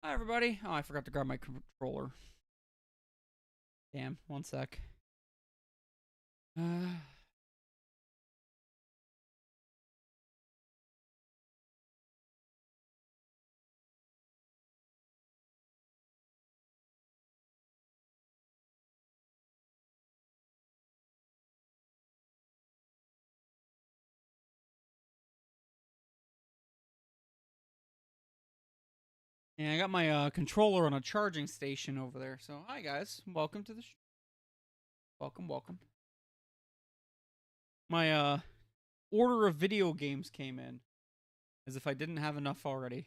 Hi, everybody. Oh, I forgot to grab my controller. Damn, one sec. Yeah, I got my controller on a charging station over there. So, hi, guys. Welcome to the show. Welcome, welcome. My order of video games came in as if I didn't have enough already.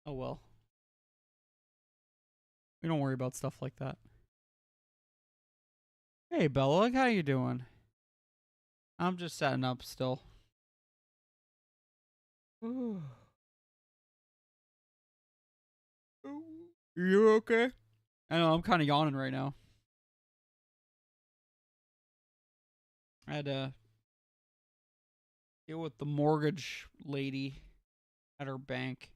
Oh, well. We don't worry about stuff like that. Hey, Bella, how you doing? I'm just setting up still. You okay? I know, I'm kind of yawning right now. I had to deal with the mortgage lady at her bank.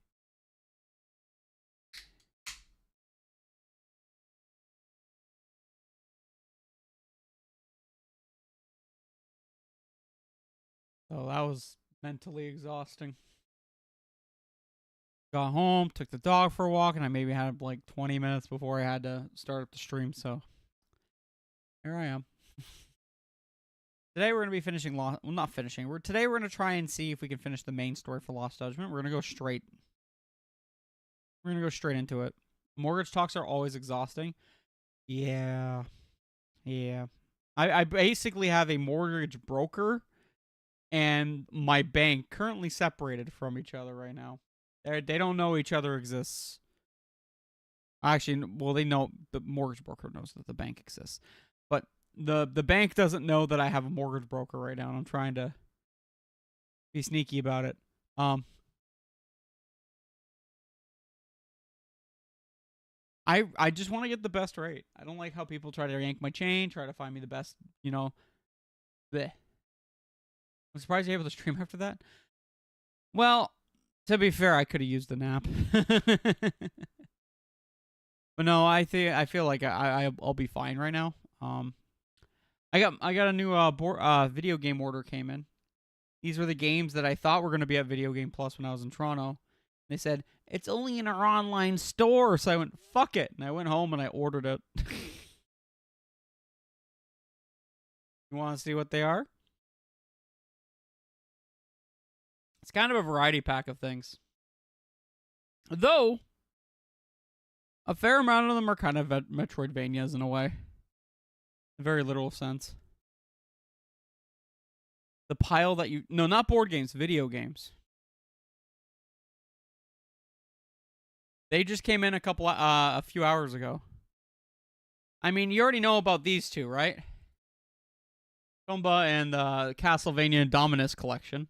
So that was mentally exhausting. Got home, took the dog for a walk, and I maybe had like 20 minutes before I had to start up the stream. So here I am. Today we're gonna be finishing Lost. Well, not finishing. Today we're gonna try and see if we can finish the main story for Lost Judgment. We're gonna go straight. We're gonna go straight into it. Mortgage talks are always exhausting. Yeah, yeah. I basically have a mortgage broker and my bank currently separated from each other right now. They don't know each other exists. Actually, well, they know the mortgage broker knows that the bank exists, but the bank doesn't know that I have a mortgage broker right now. And I'm trying to be sneaky about it. I just want to get the best rate. I don't like how people try to yank my chain, try to find me the best. You know, bleh. I'm surprised you're able to stream after that. Well, to be fair, I could have used the nap. But no, I feel like I'll be fine right now. I got a new video game order came in. These were the games that I thought were going to be at Video Game Plus when I was in Toronto. They said it's only in our online store, so I went fuck it, and I went home and I ordered it. You want to see what they are? It's kind of a variety pack of things, though. A fair amount of them are kind of Metroidvanias in a way, in a very literal sense. The pile that you no, not board games, video games. They just came in a few hours ago. I mean, you already know about these two, right? Tomba and the Castlevania Dominus collection.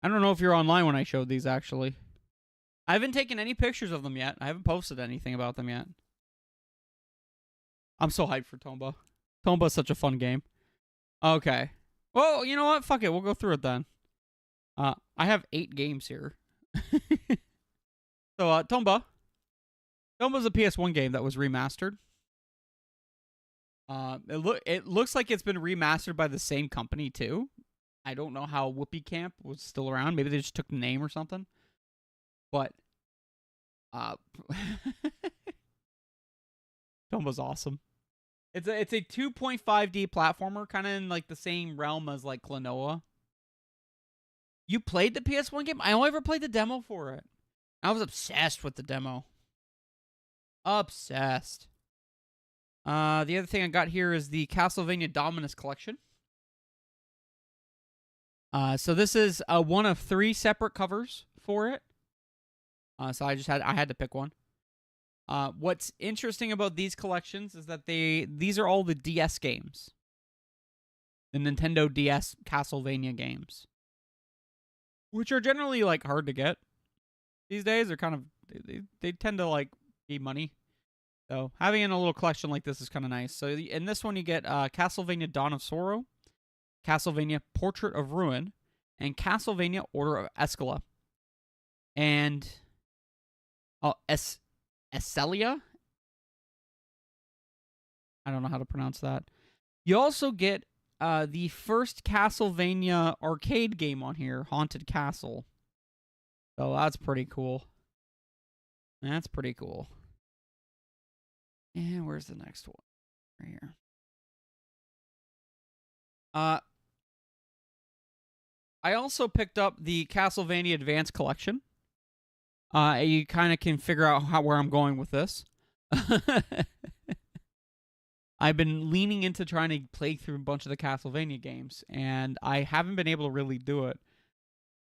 I don't know if you're online when I showed these, actually. I haven't taken any pictures of them yet. I haven't posted anything about them yet. I'm so hyped for Tomba. Tomba's such a fun game. Okay. Well, you know what? Fuck it. We'll go through it then. I have 8 games here. So, Tomba. Tomba's a PS1 game that was remastered. It looks like it's been remastered by the same company too. I don't know how Whoopee Camp was still around. Maybe they just took the name or something. But Tomba's awesome. It's a 2.5D platformer, kind of in like the same realm as like Klonoa. You played the PS1 game? I only ever played the demo for it. I was obsessed with the demo. Obsessed. The other thing I got here is the Castlevania Dominus collection. So this is one of 3 separate covers for it. So I had to pick one. What's interesting about these collections is that these are all the DS games. The Nintendo DS Castlevania games. Which are generally like hard to get these days. They're kind of they tend to like be money. So having in a little collection like this is kind of nice. So in this one you get Castlevania Dawn of Sorrow, Castlevania Portrait of Ruin, and Castlevania Order of Escala. And Esselia? I don't know how to pronounce that. You also get the first Castlevania arcade game on here, Haunted Castle. So that's pretty cool. That's pretty cool. And where's the next one? Right here. I also picked up the Castlevania Advance Collection. You kind of can figure out where I'm going with this. I've been leaning into trying to play through a bunch of the Castlevania games, and I haven't been able to really do it.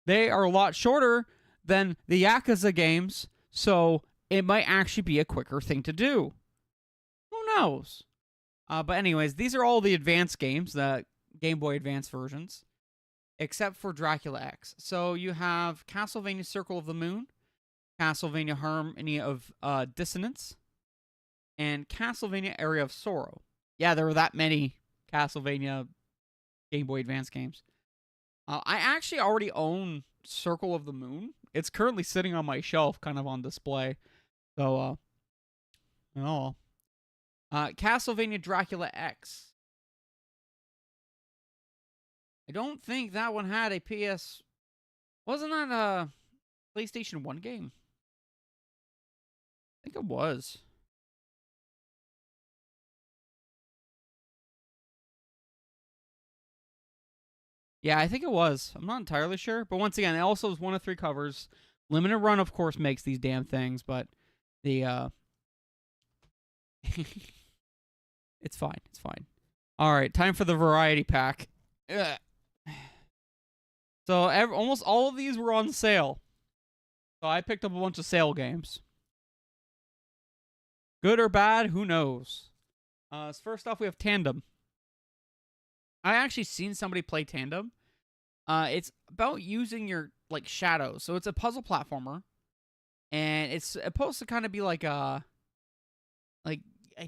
They are a lot shorter than the Yakuza games, so it might actually be a quicker thing to do. Who knows? But anyways, these are all the advanced games, the Game Boy Advance versions, except for Dracula X. So you have Castlevania Circle of the Moon, Castlevania Harmony of Dissonance, and Castlevania Area of Sorrow. Yeah, there were that many Castlevania Game Boy Advance games. I actually already own Circle of the Moon. It's currently sitting on my shelf, kind of on display. So, Castlevania Dracula X. I don't think that one had a PS... Wasn't that a PlayStation 1 game? I think it was. Yeah, I think it was. I'm not entirely sure. But once again, it also is one of 3 covers. Limited Run, of course, makes these damn things, but the... It's fine. It's fine. All right, time for the variety pack. Ugh. So almost all of these were on sale. So I picked up a bunch of sale games. Good or bad, who knows? So first off, we have Tandem. I actually seen somebody play Tandem. It's about using your shadows. So it's a puzzle platformer, and it's supposed to kind of be like I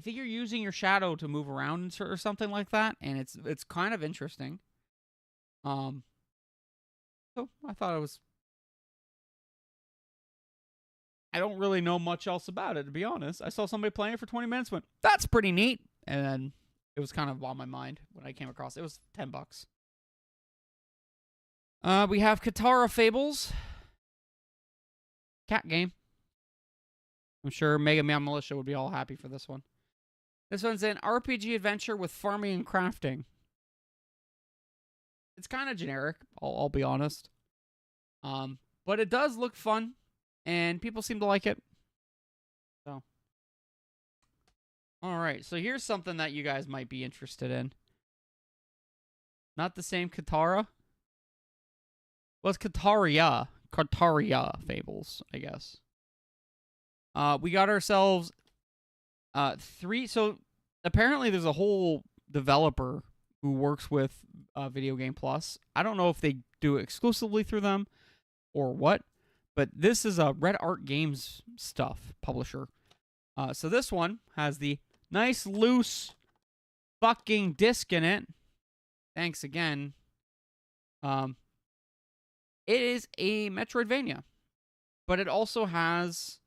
think you're using your shadow to move around or something like that, and it's kind of interesting. So I thought it was. I don't really know much else about it, to be honest. I saw somebody playing it for 20 minutes, went, that's pretty neat, and then it was kind of on my mind when I came across it. It was $10. We have Katara Fables. Cat game. I'm sure Mega Man Militia would be all happy for this one. This one's an RPG adventure with farming and crafting. It's kind of generic, I'll be honest. But it does look fun, and people seem to like it. So, all right. So here's something that you guys might be interested in. Not the same Katara. Well, it's Kataria Fables, I guess. We got ourselves 3. So apparently there's a whole developer who works with Video Game Plus. I don't know if they do it exclusively through them or what, but this is a Red Art Games stuff publisher. So this one has the nice loose fucking disc in it. Thanks again. It is a Metroidvania, but it also has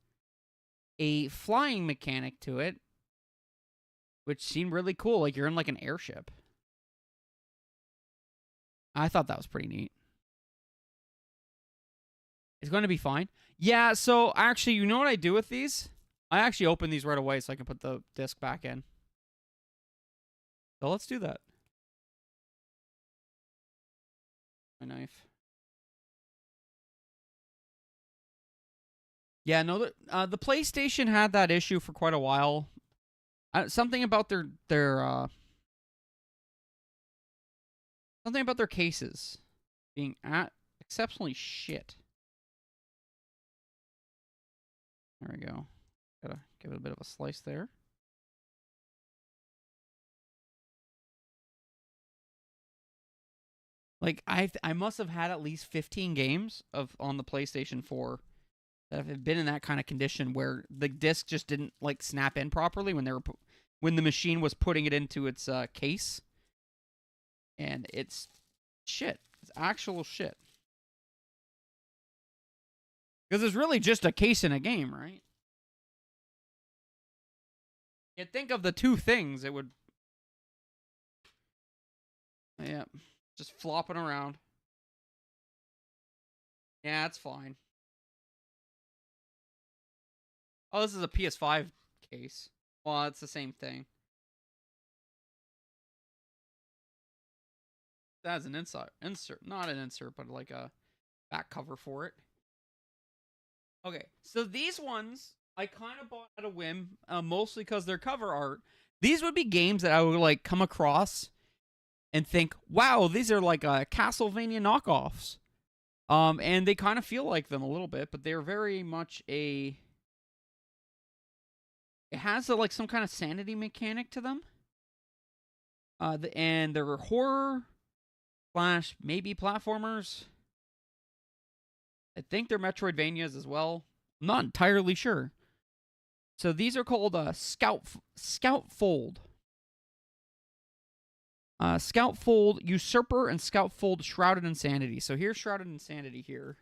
a flying mechanic to it, which seemed really cool. Like you're in an airship. I thought that was pretty neat. It's going to be fine. Yeah, so actually, you know what I do with these? I actually open these right away so I can put the disc back in. So let's do that. My knife. Yeah, no, the PlayStation had that issue for quite a while. Something about their cases being exceptionally shit. There we go. Gotta give it a bit of a slice there. I must have had at least 15 games on the PlayStation 4 that have been in that kind of condition where the disc just didn't like snap in properly when when the machine was putting it into its case, and it's shit. It's actual shit. Because it's really just a case in a game, right? You think of the two things, it would... Yeah, just flopping around. Yeah, it's fine. Oh, this is a PS5 case. Well, it's the same thing. That has an insert. Not an insert, but like a back cover for it. Okay, so these ones I kind of bought at a whim, mostly because they're cover art. These would be games that I would like come across and think, wow, these are like Castlevania knockoffs. And they kind of feel like them a little bit, but they're very much a... It has like some kind of sanity mechanic to them. And they're horror / maybe platformers. I think they're Metroidvanias as well. I'm not entirely sure. So these are called Scoutfold. Scoutfold Usurper and Scoutfold Shrouded Insanity. So here's Shrouded Insanity here.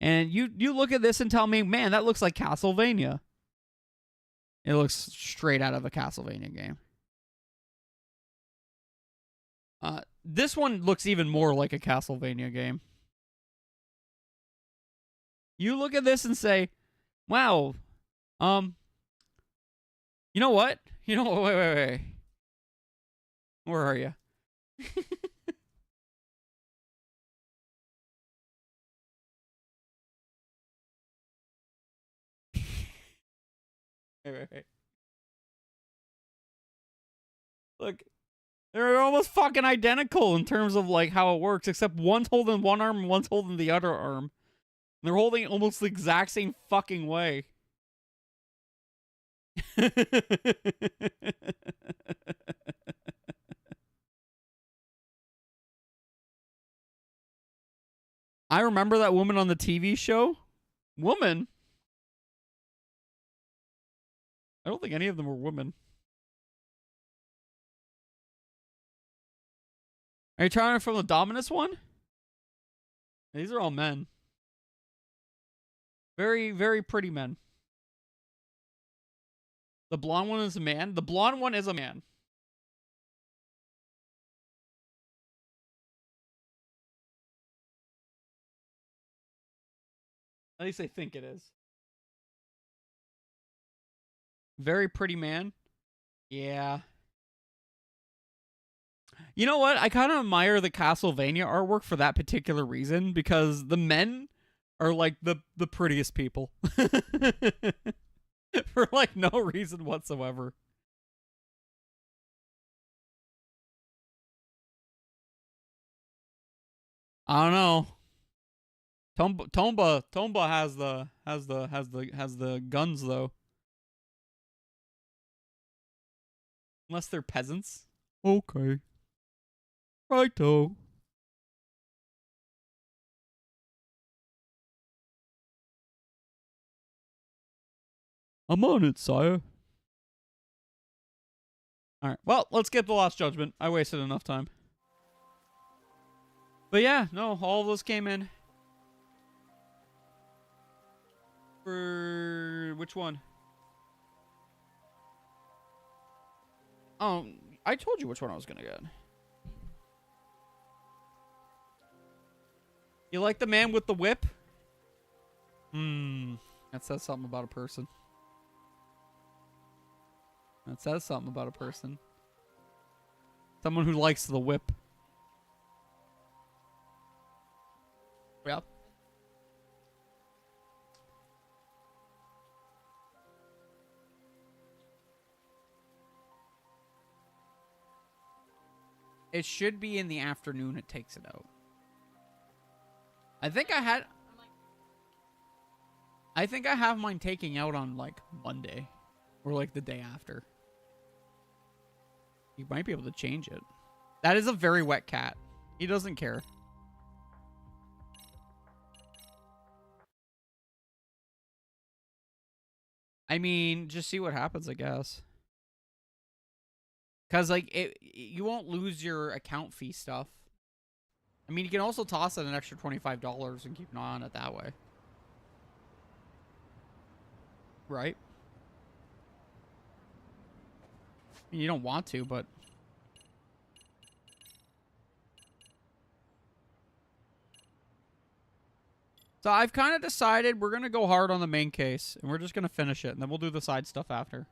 And you look at this and tell me, man, that looks like Castlevania. It looks straight out of a Castlevania game. This one looks even more like a Castlevania game. You look at this and say, wow, you know what? Wait. Where are you? Wait. Look, they're almost fucking identical in terms of like how it works, except one's holding one arm and one's holding the other arm. They're holding it almost the exact same fucking way. I remember that woman on the TV show. Woman? I don't think any of them were women. Are you trying from the Dominus one? These are all men. Very, very pretty men. The blonde one is a man. The blonde one is a man. At least I think it is. Very pretty man. Yeah. You know what? I kind of admire the Castlevania artwork for that particular reason, because the men are like the prettiest people. For like no reason whatsoever. I don't know. Tomba has the guns though. Unless they're peasants. Okay. Righto. I'm on it, sire. Alright, well, let's get the Lost Judgment. I wasted enough time. But yeah, no, all of those came in. For which one? Oh, I told you which one I was gonna get. You like the man with the whip? That says something about a person. That says something about a person. Someone who likes the whip. Yep. It should be in the afternoon it takes it out. I think I have mine taking out on like Monday. Or like the day after. You might be able to change it. That is a very wet cat. He doesn't care. I mean, just see what happens, I guess. Because, like, you won't lose your account fee stuff. I mean, you can also toss it an extra $25 and keep an eye on it that way. Right? You don't want to, but... So I've kind of decided we're going to go hard on the main case, and we're just going to finish it, and then we'll do the side stuff after.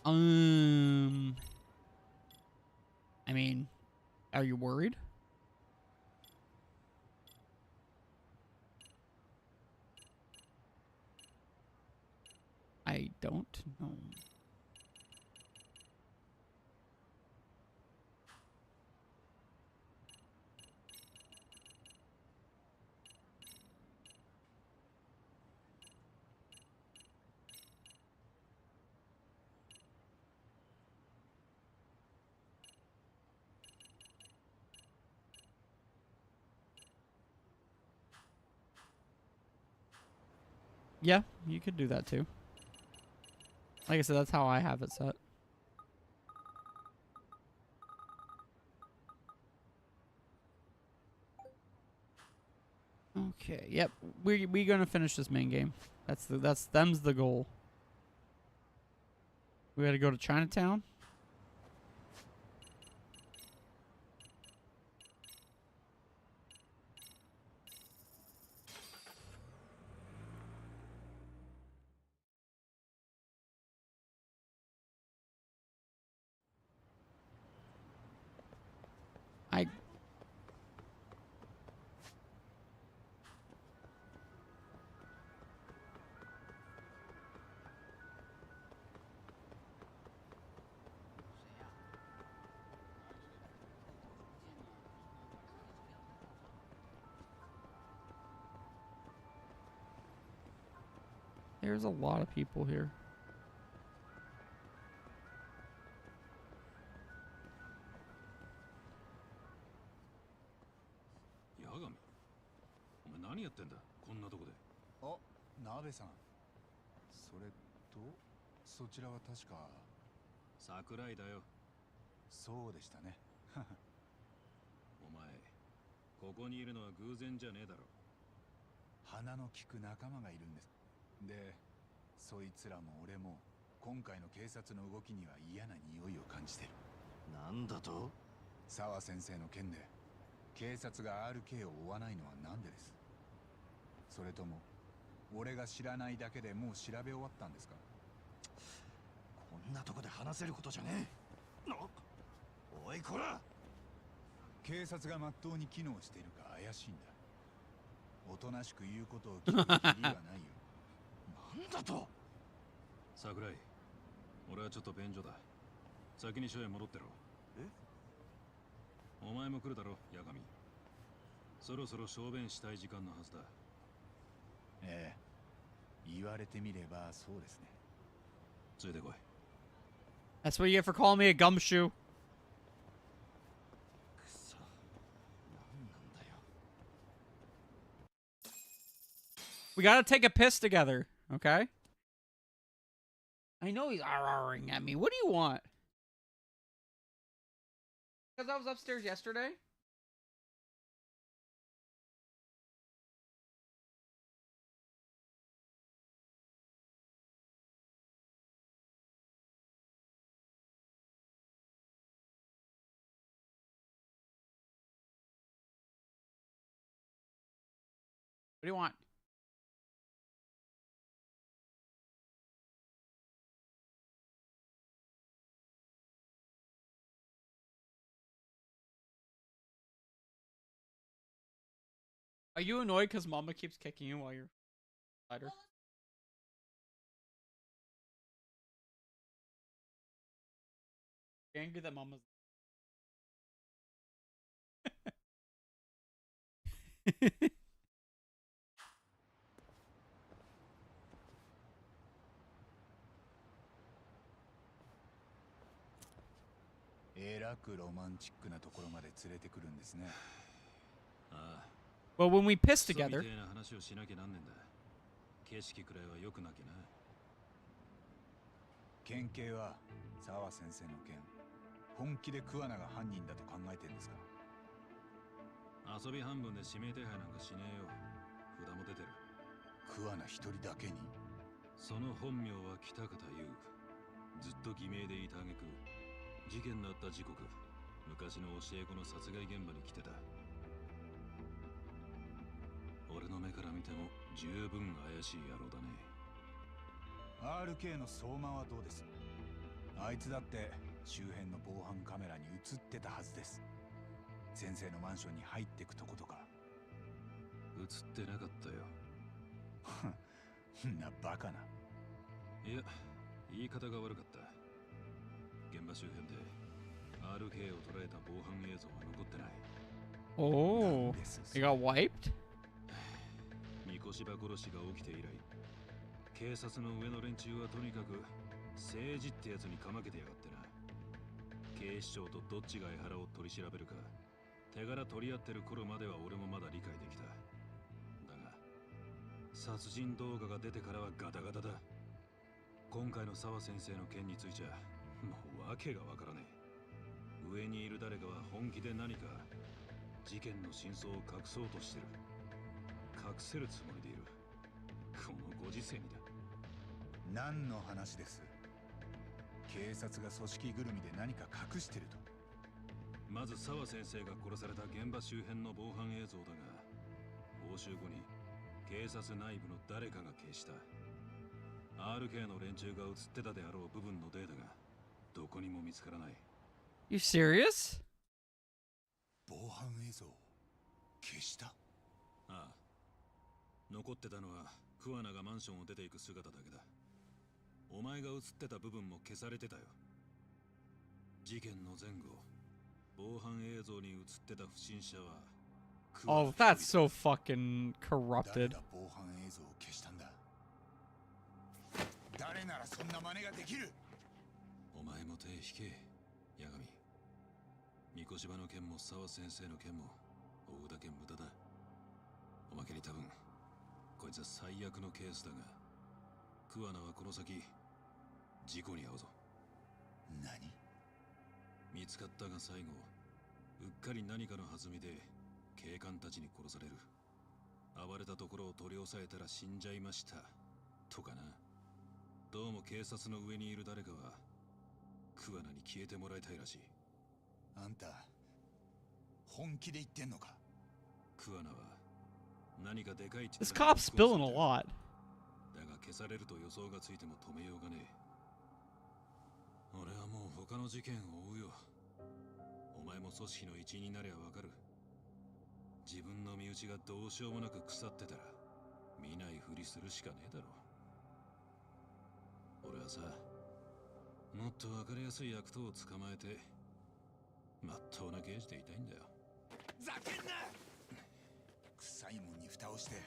I mean, are you worried? I don't know. Yeah, you could do that too. Like I said, that's how I have it set. Okay, yep. We're gonna finish this main game. Them's the goal. We gotta go to Chinatown. There's a lot of people here. Yagami, お前何やってんだこんなとこで。あ、鍋さん。それと、そちらは確か。桜井だよ。そうでしたね。お前、ここにいるのは偶然じゃねえだろ。鼻の利く仲間がいるんです。で、そいつらも俺も今回の警察の動きには嫌な匂いを感じてる。なんだと？沢先生の件で警察が RK を追わないのはなんでです？それとも俺が知らないだけでもう調べ終わったんですか？こんなとこで話せることじゃねえ。おいこら！警察がまっとうに機能しているか怪しいんだ。おとなしく言うことを聞く義理はないよ。なんだと？桜井、俺はちょっと便所だ。先に署へ戻ってろ。え？お前も来るだろ、八神。そろそろ証弁したい時間のはずだ。ええ、言われてみればそうですね。ついてこい。That's what you get for calling me a gumshoe. くそ、なんなんだよ。We gotta take a piss together, okay? I know he's R-R-ing at me. What do you want? Because I was upstairs yesterday. What do you want? Are you annoyed because Mama keeps kicking you while you're beside her? You're angry that Mama's. えらくロマンチックなところまで連れてくるんですね。ああ、 Well, when we piss クソみ together. てえな話をしなきゃなんねんだ。景色くらいは良くなきゃな。県警は沢先生の件、本気で桑名が犯人だと考えてるんですか？遊び半分で指名手配なんかしねえよ。札も出てる。桑名一人だけに？その本名は北方優。ずっと偽名でいたあげく、事件のあった時刻、昔の教え子の殺害現場に来てた。俺の目から見ても十分怪しい野郎だね。 RK の相馬はどうです？あいつだって周辺の防犯カメラに映ってたはずです。先生のマンションに入ってくとことか。映ってなかったよ。んなバカな。いや、言い方が悪かった。現場周辺で RK を捉えた防犯映像は残ってない。 Oh, it got wiped? 三越場殺しが起きて以来、警察の上の連中はとにかく政治ってやつにかまけてやがってな。警視庁とどっちが江原を取り調べるか、手柄取り合ってる頃までは俺もまだ理解できた。だが殺人動画が出てからはガタガタだ。今回の沢先生の件についちゃもう訳がわからねえ。上にいる誰かは本気で何か事件の真相を隠そうとしてる。隠せるつもりでいる。このご時世にだ。何の話です？警察が組織ぐるみで何か隠してると？まず沢先生が殺された現場周辺の防犯映像だが、押収後に警察内部の誰かが消した。 RK の連中が映ってたであろう部分のデータがどこにも見つからない。 You serious? 防犯映像消した？ああ、残ってたのは桑名がマンションを出ていく姿だけだ。お前が映ってた部分も消されてたよ。事件の前後、防犯映像に映ってた不審者は Oh, that's so fucking 誰 corrupted. が防犯映像を消したんだ？誰ならそんな真似ができる？お前も手引け、八神。三越場の件も沢先生の件も追うだけ無駄だ。おまけに多分こいつは最悪のケースだが、桑名はこの先事故に遭うぞ。何？見つかったが最後、うっかり何かの弾みで警官たちに殺される。暴れたところを取り押さえたら死んじゃいましたとかな。どうも警察の上にいる誰かは桑名に消えてもらいたいらしい。あんた本気で言ってんのか？桑名は何かでかい This cop's spilling a lot. だが消されると予想がついても止めようがねえ。俺はもう他の事件を追うよ。お前も組織の一員になりゃわかる。自分の身内がどうしようもなく腐ってたら見ないふりするしかねえだろ。俺はさ、もっとわかりやすい悪党を捕まえてまっとうな刑事でいたいんだよ。ざけんな！臭いもんに蓋をして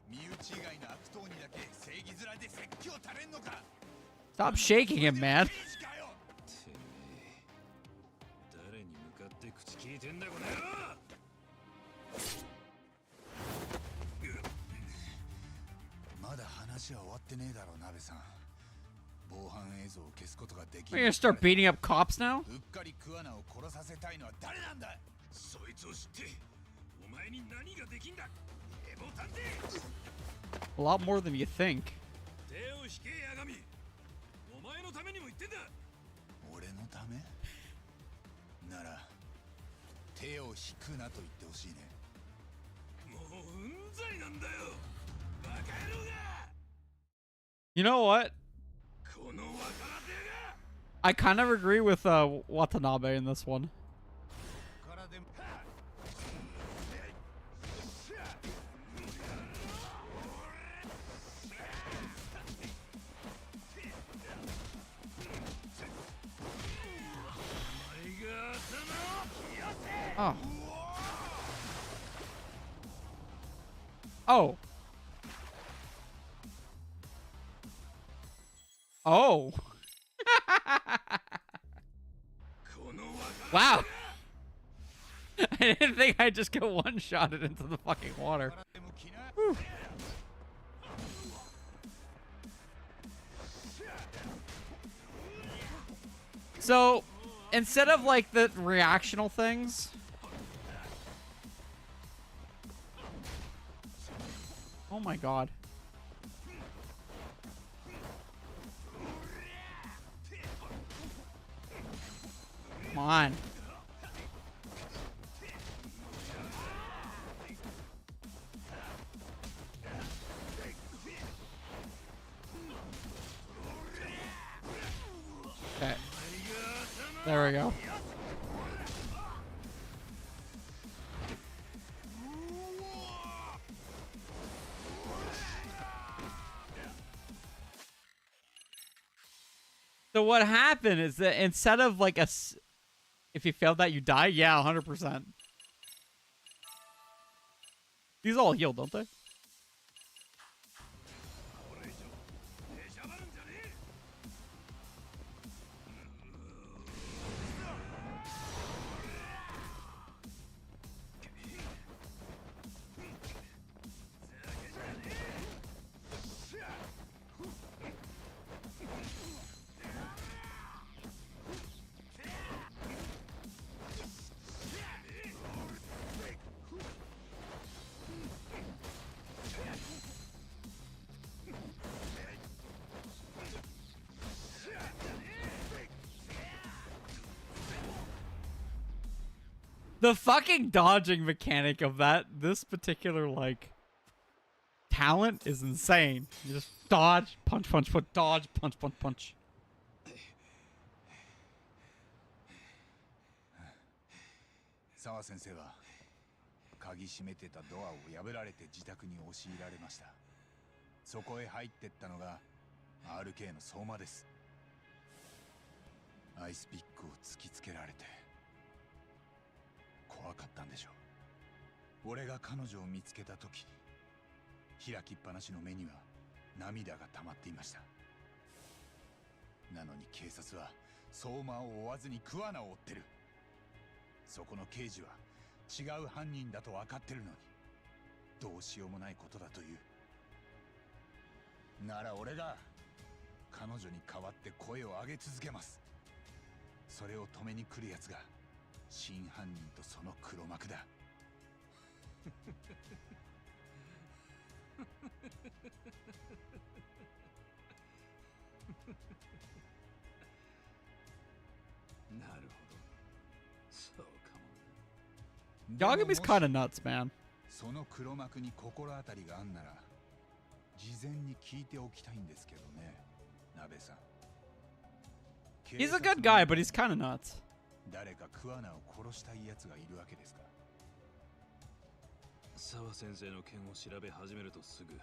身内以外の悪党にだけ正義面で説教垂れんのか？ Stop shaking him, man. てめえ、誰に向かって口聞いてんだこの野郎！まだ話は終わってねえだろう、鍋さん。防犯映像を消すことができ We're る。 gonna start beating up cops now? うっかり桑名を殺させたいのは誰なんだ？そいつを知ってお前に何ができんだ？エボ探偵！ A lot more than you think. 手を引け八神。お前のためにも言ってんだ。俺のため？なら手を引くなと言ってほしいね。もううんざりなんだよ、バカ野郎が！ You know what? この若手が！ I kind of agree with Watanabe in this one. からでもOh. Oh. Oh. この若 Wow. I didn't think I'd just get one-shotted into the fucking water. Whew. So, instead of like the reactional things, oh my god. Come on. Okay. There we go. So what happened is that instead of like if you failed that, you die? Yeah, 100%. These all heal, don't they? The fucking dodging mechanic of this particular, like, talent is insane. You just dodge, punch, punch, punch, dodge, punch, punch, punch. 沢先生は鍵閉めてたドアを破られて自宅に押し入られました。そこへ入ってったのが RK の相馬です。アイスピックを突きつけられて怖かったんでしょう。俺が彼女を見つけた時、開きっぱなしの目には涙が溜まっていました。なのに警察は相馬を追わずに桑名を追ってる。そこの刑事は違う犯人だと分かってるのにどうしようもないことだという。なら俺が彼女に代わって声を上げ続けます。それを止めに来るやつが真犯人とその黒幕だ。なるほど。そうかも。Yagami's kind of nuts, man. その黒幕に心当たりがあんなら事前に聞いておきたいんですけどね、鍋さん。He's a good guy, but he's kind of nuts. 誰か桑名を殺したい奴がいるわけですか。沢先生の件を調べ始めるとすぐ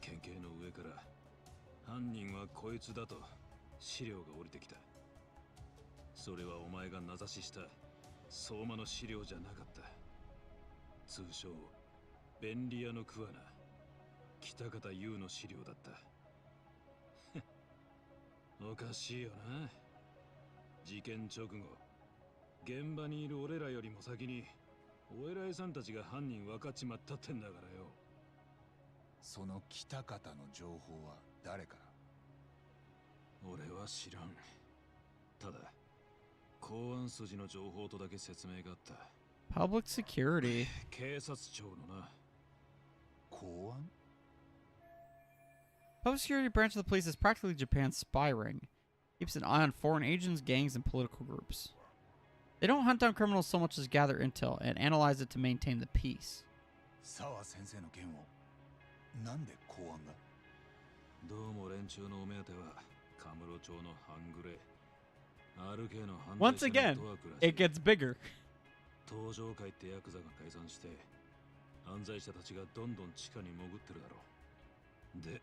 県警の上から犯人はこいつだと資料が降りてきた。それはお前が名指しした相馬の資料じゃなかった。通称便利屋の桑名北方優の資料だった。おかしいよな。事件直後現場にいる俺らよりも先にお偉いさんたちが犯人分かっちまったってんだからよ。その北方の情報は誰から。俺は知らん。ただ公安筋の情報とだけ説明があった。 Public security. 警察庁のな。公安。 Public security branch of the police is practically Japan's spy ring. Keeps an eye on foreign agents, gangs, and political groups. They don't hunt down criminals so much as gather intel and analyze it to maintain the peace. 沢先生の件をなんで公安が。どうも連中のお目当てはカムロ町の半グレ RK の犯 Once 罪者 again, のネットワークらしい。 it gets bigger. 東上会ってヤクザが解散して犯罪者たちがどんどん地下に潜ってるだろう。で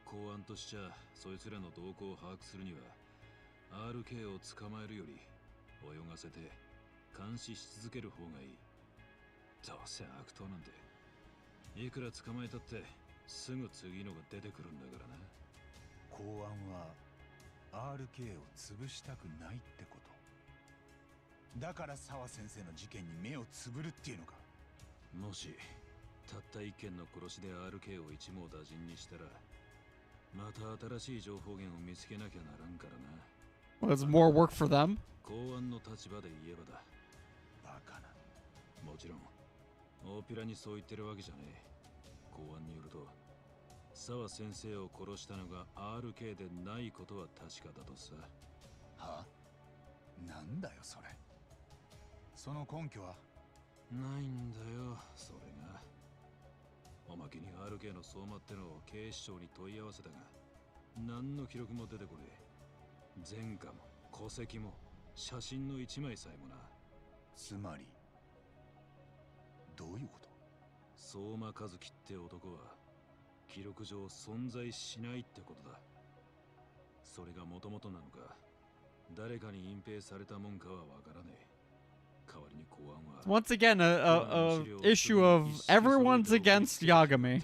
公安としちゃそいつらの動向を把握するには RK を捕まえるより泳がせて監視し続ける方がいい。どうせ悪党なんていくら捕まえたってすぐ次のが出てくるんだからな。公安は RK を潰したくないってこと。だから沢先生の事件に目をつぶるっていうのか。もしたった一件の殺しで RK を一網打尽にしたら、また新しい情報源を見つけなきゃならんからな。Well, it's more work for them. 公安の立場で言えばだ。バカな。もちろん大っぴらにそう言ってるわけじゃねえ。公安によると沢先生を殺したのが RK でないことは確かだとさ。は？なんだよそれ。その根拠は？ないんだよ、それが。おまけに RK の相馬ってのを警視庁に問い合わせたが、何の記録も出てこねえ。前科も戸籍も写真の一枚さえもな。つまりどういうこと？相馬和樹って男は記録上存在しないってことだ。それが元々なのか、誰かに隠蔽されたもんかはわからねえ。代わりに公安は Once again, a issue of everyone's against Yagami.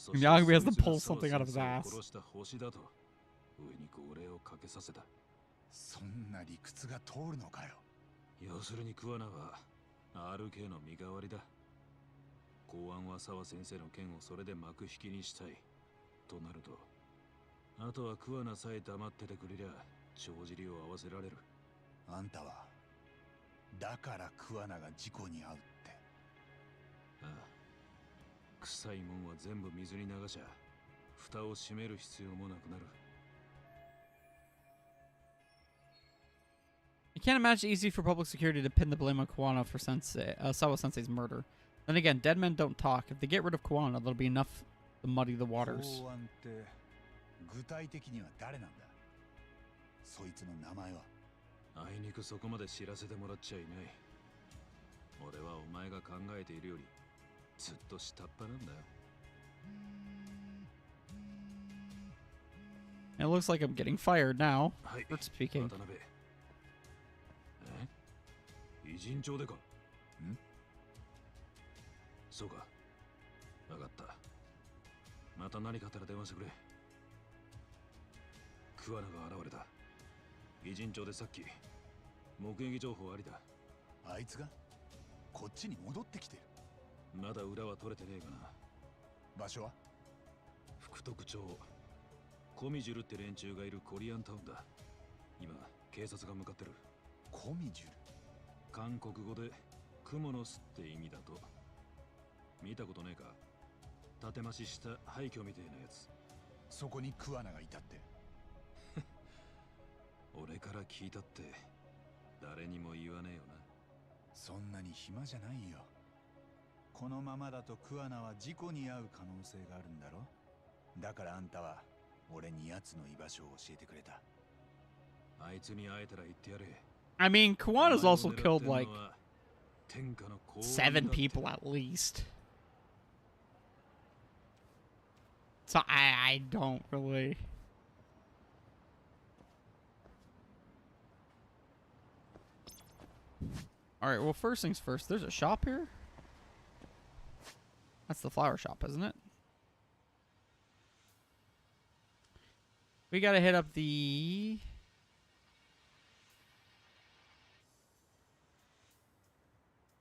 And Yagami has to pull something out of his ass. 殺した星だと上に号令をかけさせた。そんな理屈が通るのかよ。要するに桑名は RK の身代わりだ。公安は沢先生の件をそれで幕引きにしたいとなると、あとは桑名さえ黙っててくれりゃ帳尻を合わせられる。あんたはだから桑名が事故に遭うって。ああ、臭いもんは全部水に流しゃ蓋を閉める必要もなくなる。I can't imagine it's easy for public security to pin the blame on Kuwana for Sawa Sensei's murder. Then again, dead men don't talk. If they get rid of Kuwana, that'll be enough to muddy the waters. 公安って具体的には誰なんだ？そいつの名前は？あいにくそこまで知らせてもらっちゃいない。俺はお前が考えているよりずっと下っ端なんだよ。It looks like I'm getting fired now. はい、 For speaking. 渡辺。偉人帳でか？ん？そうか。わかった。また何かあったら電話してくれ。桑名が現れた。偉人帳でさっき目撃情報ありだ。あいつがこっちに戻ってきてる。まだ裏は取れてねえがな。場所は？福徳町。コミジュルって連中がいるコリアンタウンだ。今警察が向かってる。コミジュル？韓国語でクモの巣って意味だと。見たことねえか？建て増しした廃墟みたいなやつ。そこに桑名がいたって？俺から聞いたって誰にも言わねえよな。そんなに暇じゃないよ。このままだと桑名は事故に遭う可能性があるんだろ。だからあんたは俺に奴の居場所を教えてくれた。あいつに会えたら言ってやれ。I mean, Kuwana's also killed like 7 people at least. So I don't really. Alright, well, first things first, there's a shop here? That's the flower shop, isn't it? We gotta hit up the...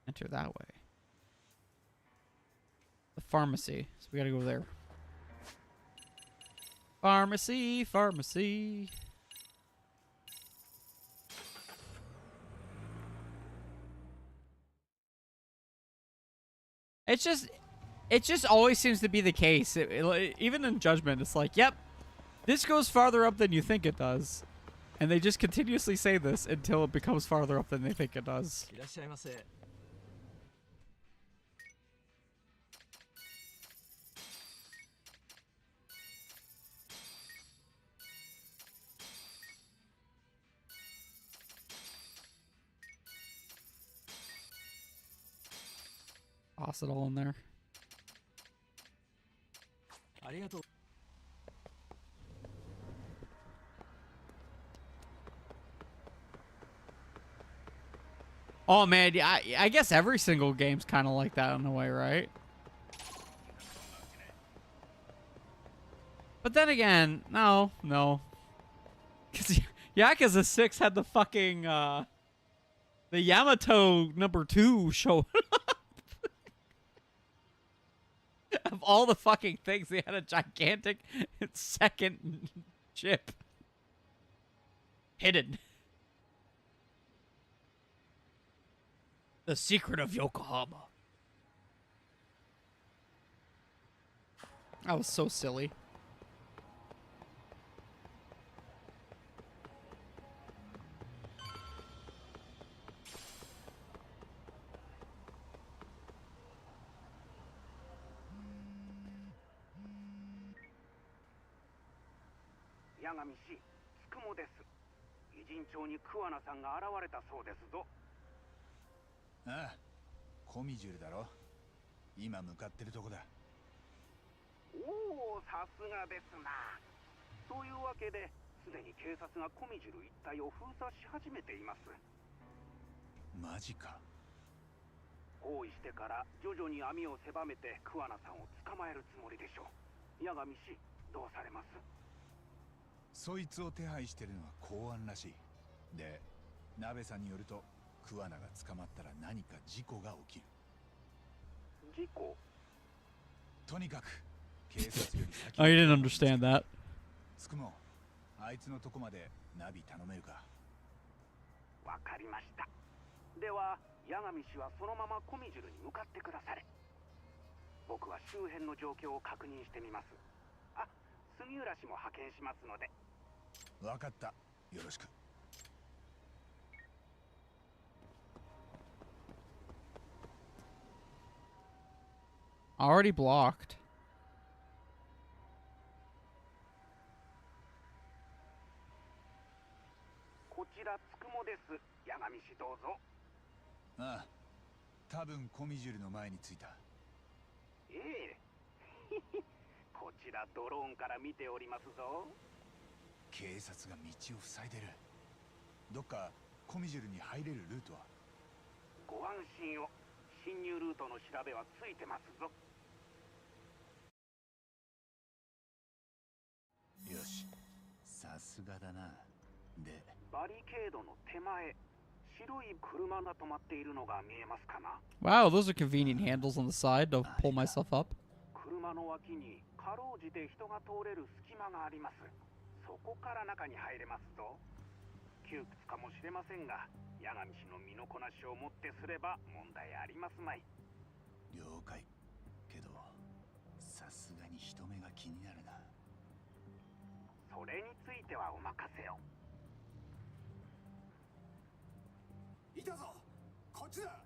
Enter that way. The pharmacy. So we gotta go there. Pharmacy, pharmacy. It just always seems to be the case. Even in Judgment, it's like, yep, this goes farther up than you think it does. And they just continuously say this until it becomes farther up than they think it does. Toss it all in there. Oh man, yeah, I guess every single game's kind of like that in a way, right? But then again, no. Because Yakuza 6 had the fucking, The Yamato #2 show. Of all the fucking things, they had a gigantic second ship hidden. The secret of Yokohama. That was so silly.ああ、コミジュルだろ。今向かってるとこだ。おお、さすがですな。というわけで、すでに警察がコミジュル一帯を封鎖し始めています。マジか。包囲してから徐々に網を狭めて桑名さんを捕まえるつもりでしょう。八神氏、どうされます？そいつを手配してるのは公安らしい。で、鍋さんによると、桑名が捕まったら何か事故が起きる。事故？とにかく警察より先 I didn't understand that. つくもあいつのとこまでナビ頼めるか。わかりました。では八神氏はそのままコミジュルに向かってくだされ。僕は周辺の状況を確認してみます。あ、杉浦氏も派遣しますので。わかった。よろしく。Already blocked. こちらつくもです。八神氏どうぞ。ああ、多分コミジュルの前に着いた。ええこちらドローンから見ておりますぞ。警察が道を塞いでる。どっかコミジュルに入れるルートは？ご安心を。侵入ルートの調べはついてますぞ。よし、さすがだな。で、バリケードの手前、白い車が止まっているのが見えますかな？ Wow, those are convenient handles on the side to pull myself up. 車の脇にかろうじて人が通れる隙間があります。そこから中に入れますぞ。窮屈かもしれませんが、八神氏の身のこなしをもってすれば問題ありますまい。了解。けど、さすがに人目が気になるな。それについてはお任せを。いたぞ、こっちだ。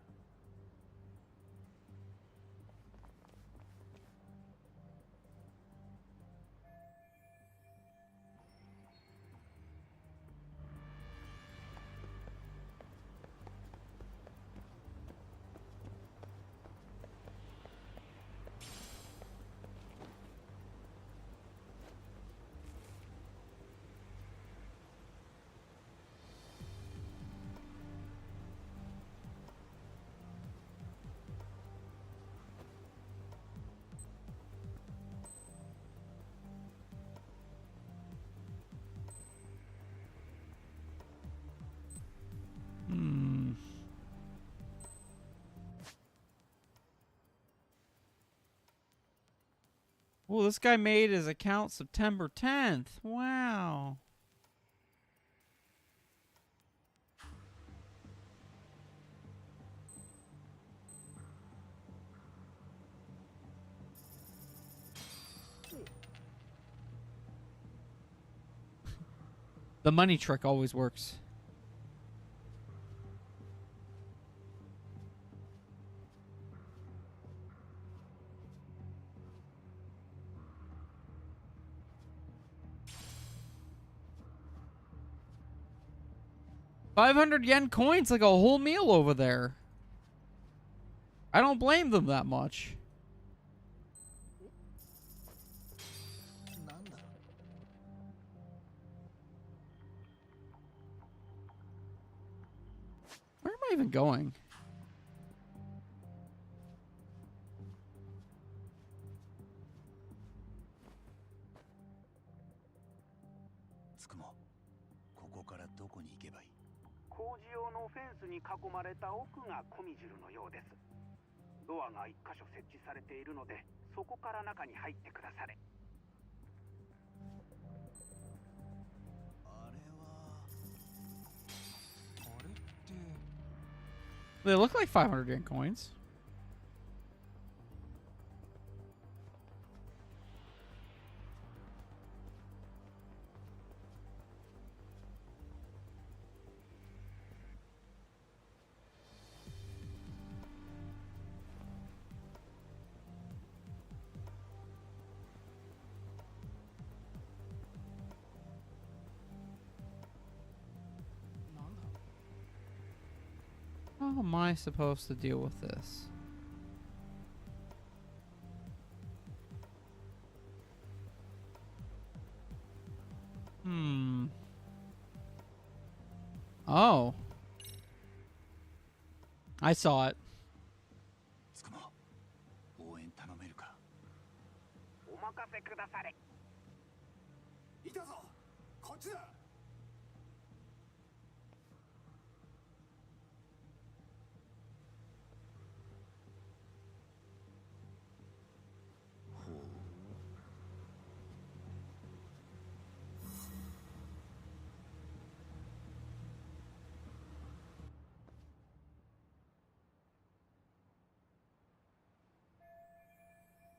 Well, this guy made his account September 10th. Wow. The money trick always works. $500 coins, like a whole meal over there. I don't blame them that much. Where am I even going? 囲まれた奥がコミジルのようです。ドアが1箇所設置されているので、そこから中に入ってくだされ。あれはあれって They look like 500 yen coins. How am I supposed to deal with this? Oh. I saw it. つくも応援頼めるか。お任せくだされ。いたぞ、こっちだ。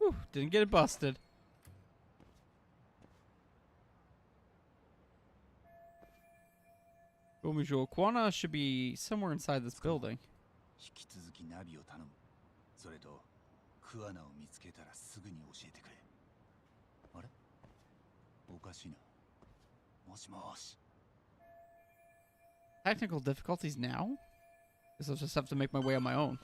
Whew, didn't get it busted. Gomujo Kwana should be somewhere inside this building. 引き続きナビを頼む。それとクアナを見つけたらすぐに教えてくれ。あれ？おかしいな。もしもし。 Technical difficulties now? Guess I'll just have to make my way on my own.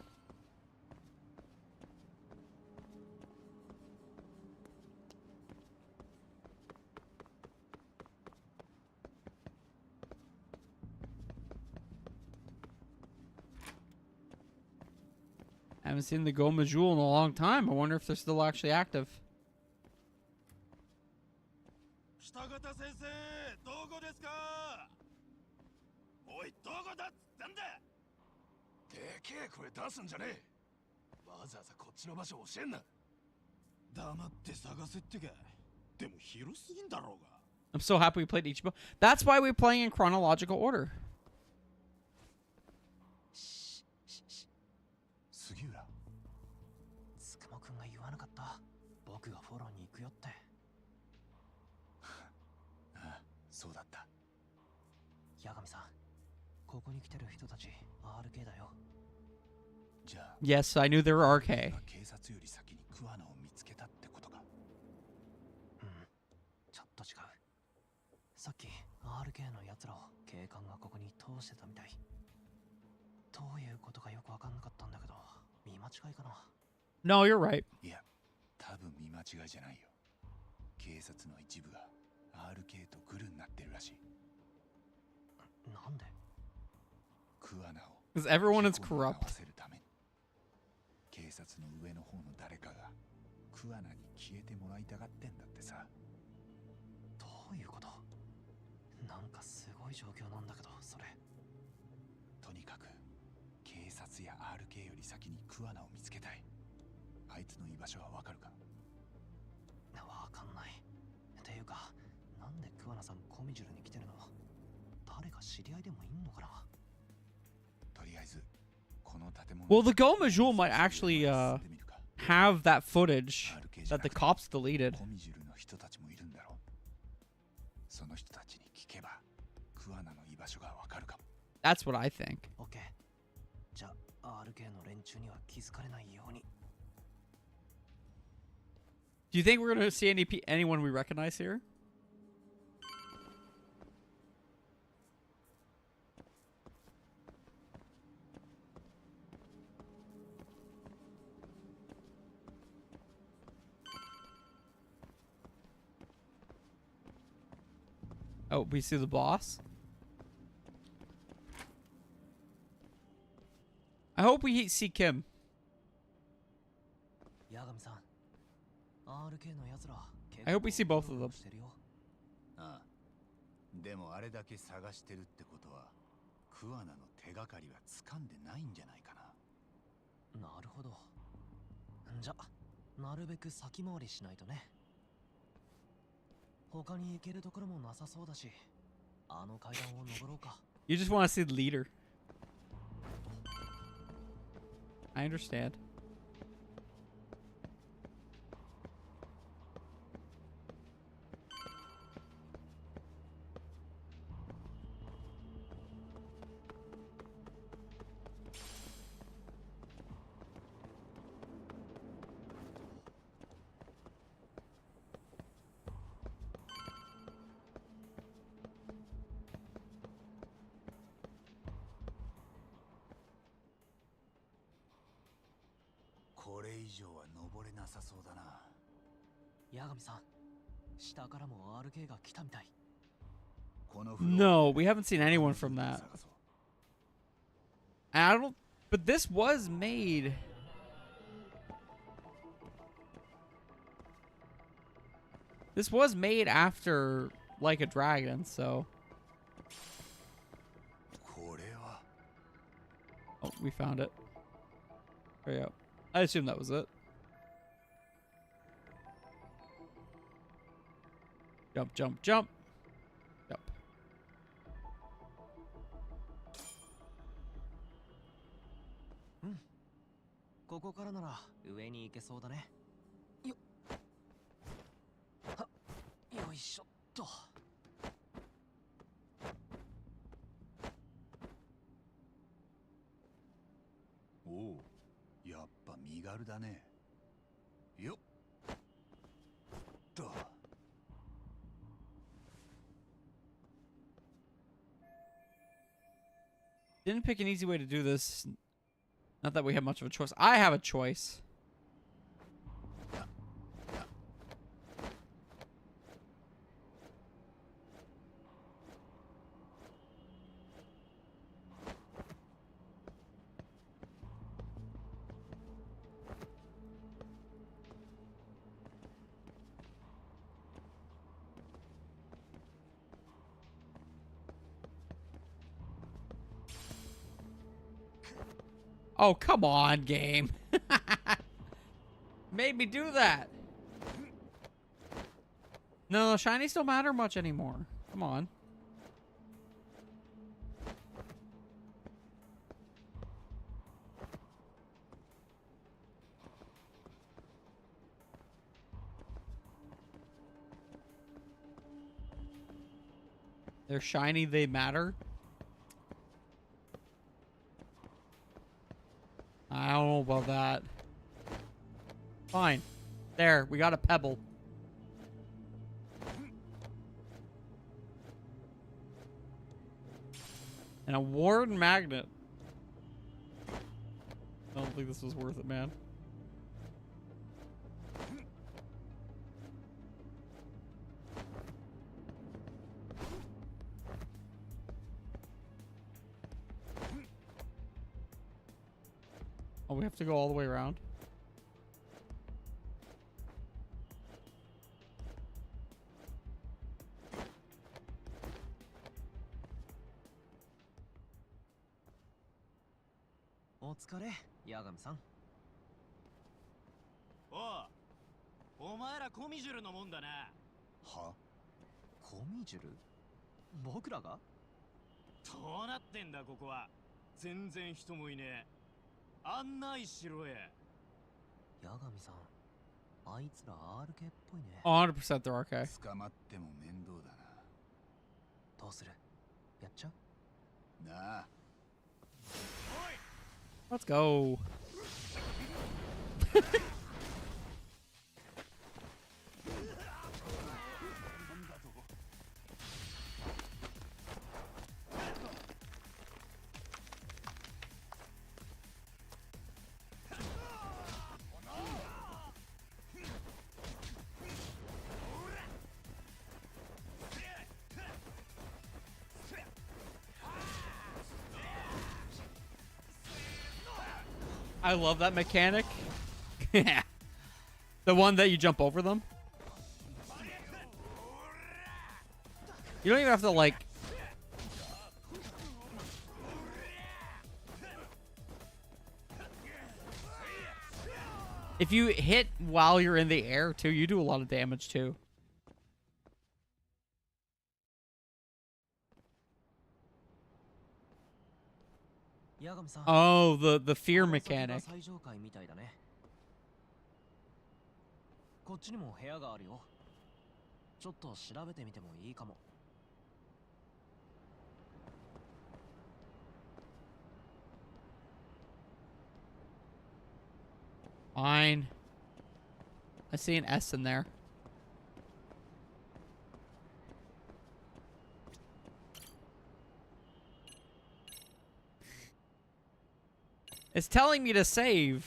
I haven't seen the Goma Jewel in a long time. I wonder if they're still actually active. 北方先生、どこですか？おい、どこだっつったんだ。でけえ声出すんじゃねえ。わざわざこっちの場所教えんな。黙って探せってか。でも広すぎんだろうが。I'm so happy we played Ichibo. That's why we're playing in chronological order. 杉浦。つくもくんが言わなかった。僕がフォローに行くよって。ああ、そうだった。八神さん、ここに来てる人たち RK だよ。じゃあ、Yes, I knew they were RK. 警察より先にクアナを見つけたってことか。うん、ちょっと違う。さっき RK の奴らを警官がここに通してたみたい。どういうことかよくわかんなかったんだけど、見間違いかな。No, you're right. いや、多分見間違いじゃないよ。警察の一部が RK とグルになってるらしい。なんで？クアナを Because everyone is 事故に合わ corrupt. せるために警察の上の方の誰かがクアナに消えてもらいたがってんだってさ。どういうこと？なんかすごい状況なんだけど、それ。とにかく警察や RK より先にクアナを見つけたい。あいつの居場所はわかるか？わかんない。ていうか、なんで桑名さんコミジュルに来てるの？誰か知り合いでもいんのかな？とりあえずこの建物。 Well, the Goma Jewel might actually have that footage that the cops deleted. コミジュルの人たちもいるんだろう。その人たちに聞けばクアナの居場所がわかるかも。 That's what I think. オッケー。じゃあ RK の連中には気づかれないように。 Do you think we're going to see anyone we recognize here? Oh, we see the boss. I hope we see Kim. 八神さん、RK の奴ら I hope we see both of them. してるよ。ああ、でもあれだけ探してるってことはフアナの手がかりは掴んでないんじゃないかな。なるほど。じゃ、なるべく先回りしないとね。他に行けるところもなさそうだし、あの階段を登ろうか。You just want to see the leader. I understand. This これ以上は登れなさそうだな。八神さん、下からも RK が来たみたい。このフロア No, we haven't seen anyone from that. 探そう。 I don't. But this was made. This was made after Like a Dragon, so. これは Oh, we found it. There you go. I assume that was it. Jump, jump, jump. Jump. ここからなら上に行けそうだね。よっ。はっ。よいしょっと。おお、やっぱ身軽だね。よっと。 Didn't pick an easy way to do this. Not that we have much of a choice. I have a choice. Oh, come on, game. Made me do that. No, shinies don't matter much anymore. Come on. They're shiny, they matter. I don't know about that. Fine. There, we got a pebble. And a warden magnet. I don't think this was worth it, man. Oh, we have to go all the way around?お疲れ、八神さん。お前らコミジュルのもんだな。は？コミジュル？僕らが？どうなってんだここは。全然人もいねえ。案内しろや。八神さん、あいつら RK っぽいね。 100% they're RK. 捕まっても面倒だどうする？やっちゃう？な。なあ。 Let's go. I love that mechanic. Yeah. The one that you jump over them. You don't even have to, like... If you hit while you're in the air, too, you do a lot of damage, too. Oh, the fear mechanic. こっちにも部屋があるよ。ちょっと調べてみてもいいかも。Fine. I see an S in there. It's telling me to save.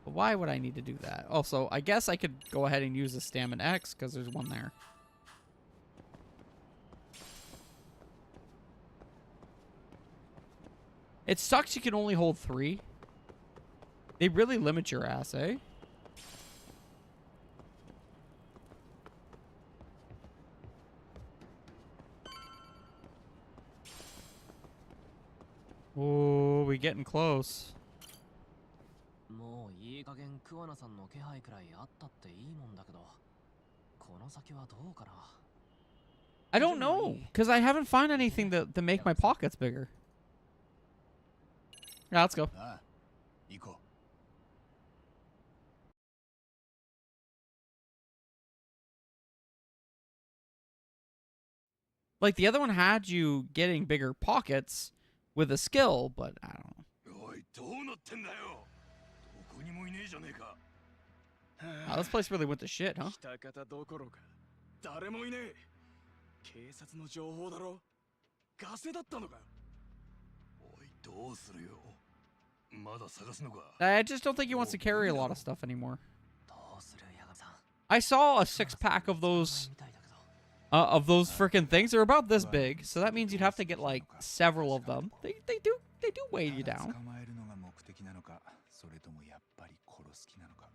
But why would I need to do that? Also, I guess I could go ahead and use the Stamina X because there's one there. It sucks you can only hold 3. They really limit your ass, eh? Oh, we getting close. もういい加減クワナさんの気配くらいあったっていいもんだけど、この先はどうかな。I don't know, because I haven't found anything to make my pockets bigger. Yeah, let's go. ああ、行こう。Like, the other one had you getting bigger pockets with a skill, but I don't know. おい、どうなってんだよ。どこにもいねえじゃねえか。Wow, this place really went to shit, huh? 来た方どころか誰もいねえ。警察の情報だろ。ガセだったのか。おい、どうするよ。まだ探すのか。I just don't think he wants to carry a lot of stuff anymore. どうするヤガミさん。I saw a 6-pack of those freaking things. They're about this big, so that means you'd have to get like several of them. They do weigh you down. 捕まえるのが目的なのか、それともやっぱり殺す気なのか。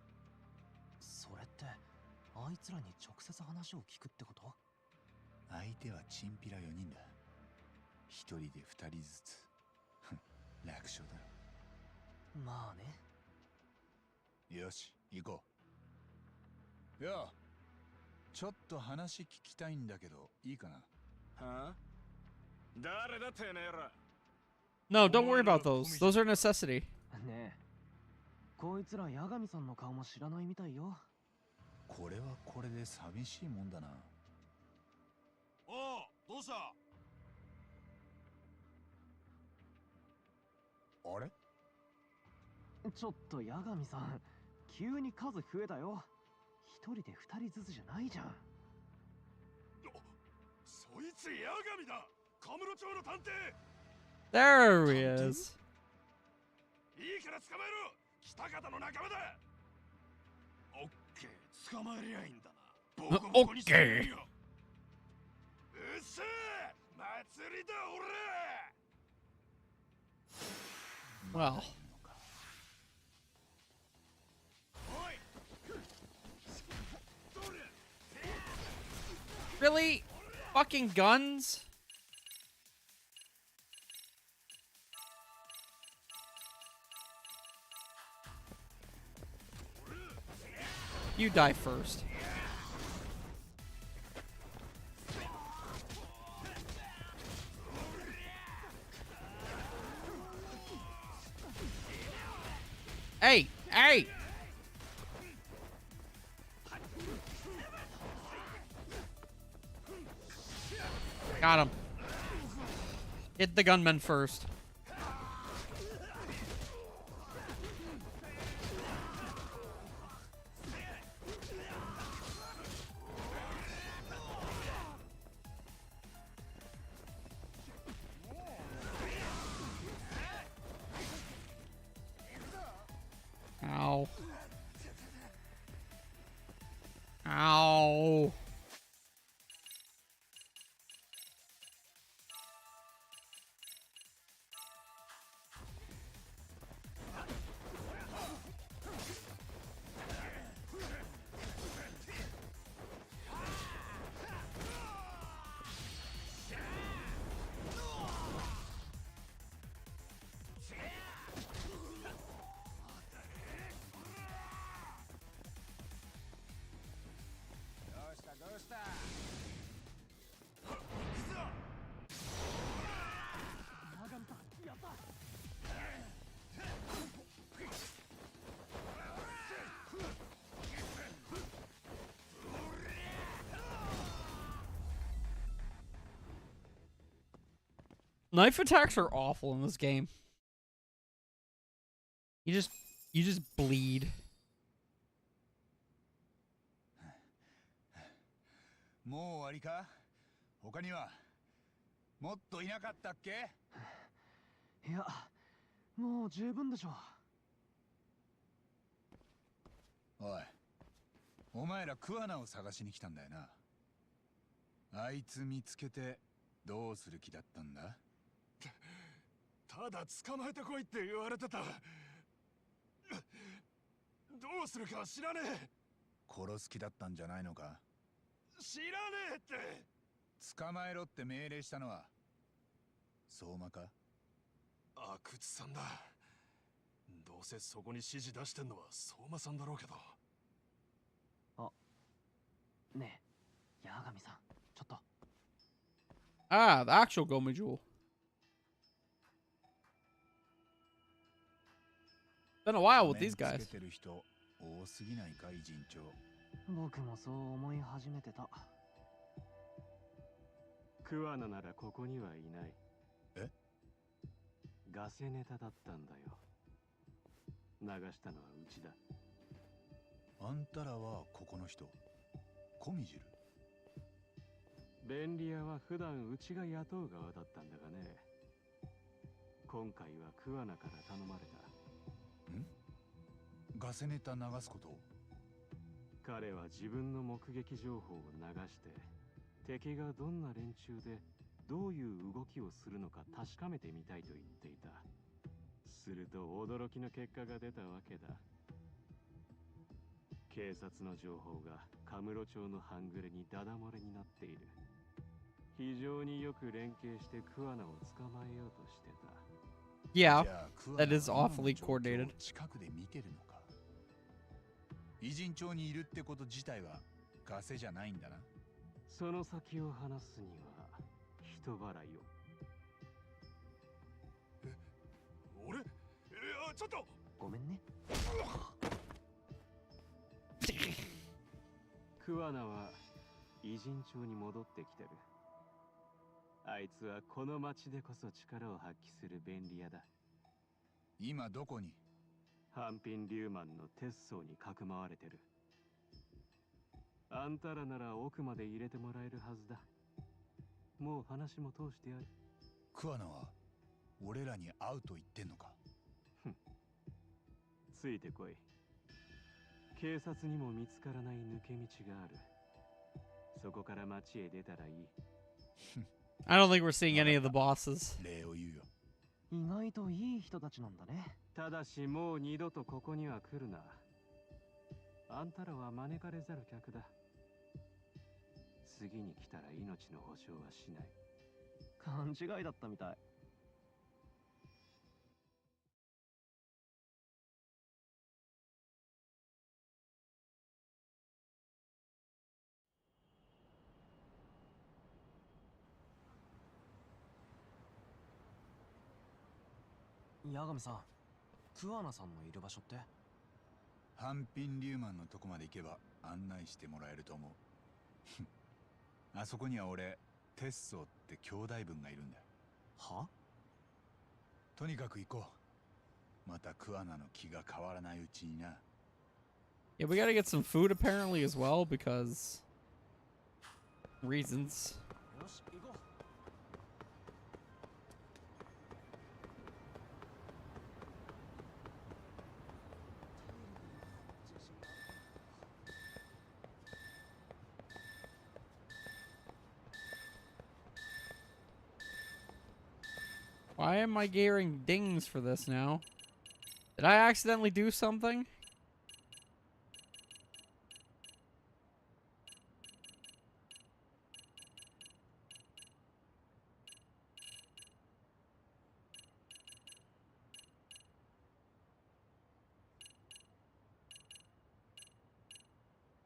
それってあいつらに直接話を聞くってこと？相手はチンピラ4人だ。1人で2人ずつ。楽勝だろ。まあね。よし、行こう。よ、ちょっと話聞きたいんだけど、いいかな？はあ？誰だてめえら。No, don't worry about those. Those are a necessity. ねえ、こいつらヤガミさんの顔も知らないみたいよ。これはこれで寂しいもんだな。おう、どうした？あれ？ちょっとヤガミさん、急に数増えたよ。一人で二人ずつじゃないじゃん。そいつヤガミだ。カムロ町の探偵。There he is. いいから捕まえろ。北方の仲間だ。オッケー、捕まえりゃいいんだな。ボコボコにしてやるよ。うっせえ、祭りだ俺。 Well. Really? Fucking guns? You die first. Hey! Hey! Got him. Hit the gunman first. Ow. Ow. Knife attacks are awful in this game. You just bleed. もう終わりか？他にはもっといなかったっけ？いや、もう十分でしょう。おい、お前らクワナを探しに来たんだよな。あいつ見つけてどうする気だったんだ？ただ捕まえてこいって言われてた。どうするか知らねえ。殺す気だったんじゃないのか？知らねえって。捕まえろって命令したのは相馬か？阿久津さんだ。どうせそこに指示出してんのは相馬さんだろうけど。ねえ、八神さん、ちょっと。Ah, the actual Goma Jewel. Been a while with these 仮面 guys. つけてる人多すぎないか、偉人長。僕もそう思い始めてた。クワナならここにはいない。え？ガセネタだったんだよ。流したのはうちだ。あんたらはここの人？コミジル？便利屋は普段うちが雇う側だったんだがね。今回はクワナから頼まれた。ガセネタ流すこと？彼は自分の目撃情報を流して、敵がどんな連中でどういう動きをするのか確かめてみたいと言っていた。すると驚きの結果が出たわけだ。警察の情報がカムロ町の半グレにダダ漏れになっている。非常によく連携してクワナを捕まえようとしてた。Yeah, じゃあクワナ that is は awfully 今の状況を coordinated. 近くで見てるのか？偉人町にいるってこと自体はガセじゃないんだな。その先を話すには人払いを。俺？ちょっと。ごめんね。クワナは偉人町に戻ってきてる。あいつはこの町でこそ力を発揮する便利屋だ。今どこに？半品リューマンの鉄層にかくまわれてる。あんたらなら奥まで入れてもらえるはずだ。もう話も通してやる。クワナは俺らに会うと言ってんのか？ついてこい。警察にも見つからない抜け道がある。そこから町へ出たらいい。I don't think we're seeing any of the bosses. 礼を言うよ。意外といい人たちなんだね。ただしもう二度とここには来るな。あんたらは招かれざる客だ。次に来たら命の保証はしない。勘違いだったみたい。八神さん、クワナさんのいる場所って？半品リューマンのとこまで行けば案内してもらえると思う。あそこには俺、テッソーって兄弟分がいるんだ。は？とにかく行こう。またクワナの気が変わらないうちにな。Yeah, we gotta get some food apparently as well because reasons. よし、行こう。Why am I getting dings for this now? Did I accidentally do something?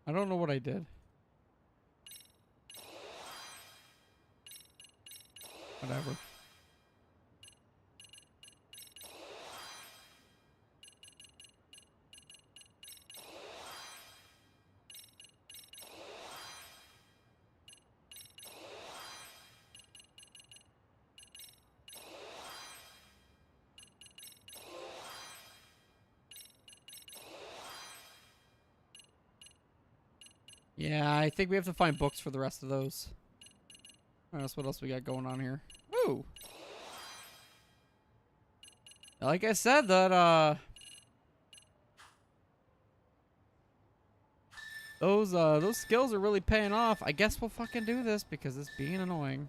I don't know what I did. Whatever. Yeah, I think we have to find books for the rest of those. What else we got going on here? Woo! Like I said, that those skills are really paying off. I guess we'll fucking do this because it's being annoying.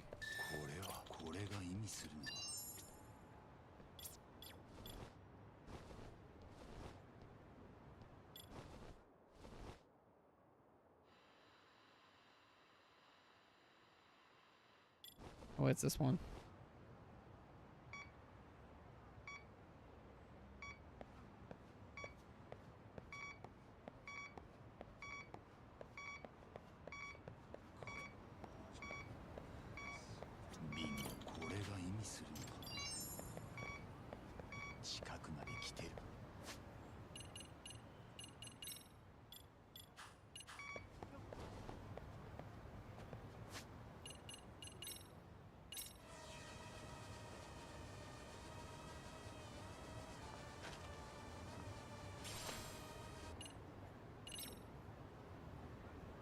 Oh, it's this one.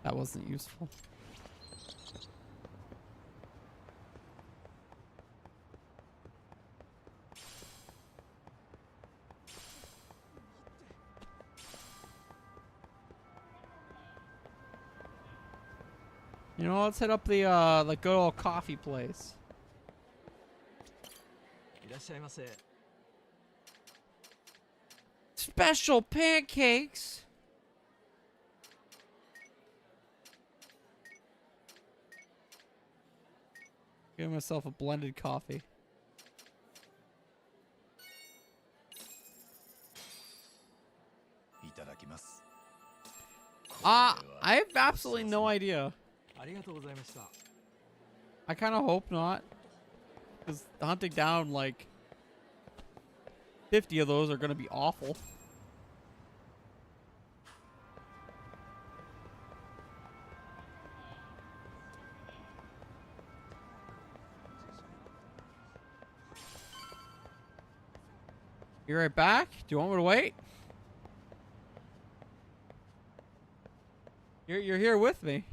That wasn't useful. You know, let's hit up the good old coffee place. Special pancakes. Give myself a blended coffee. I have absolutely no idea. I kind of hope not. Because hunting down like 50 of those are going to be awful. You right back? Do you want me to wait? You're here with me.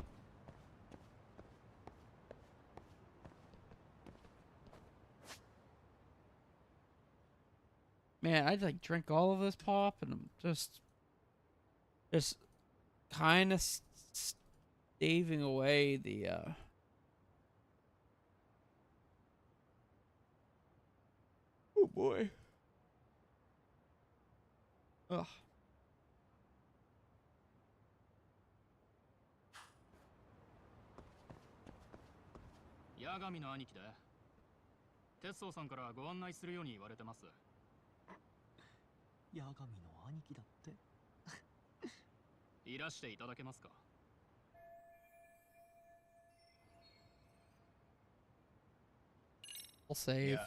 Man, I'd like drink all of this pop and I'm just kind of staving away the oh boy. Ugh. Yagami の兄貴だ。哲宗さんからご案内するように言われてます。ヤガミの兄貴だって。いらしていただけますか。I'll save.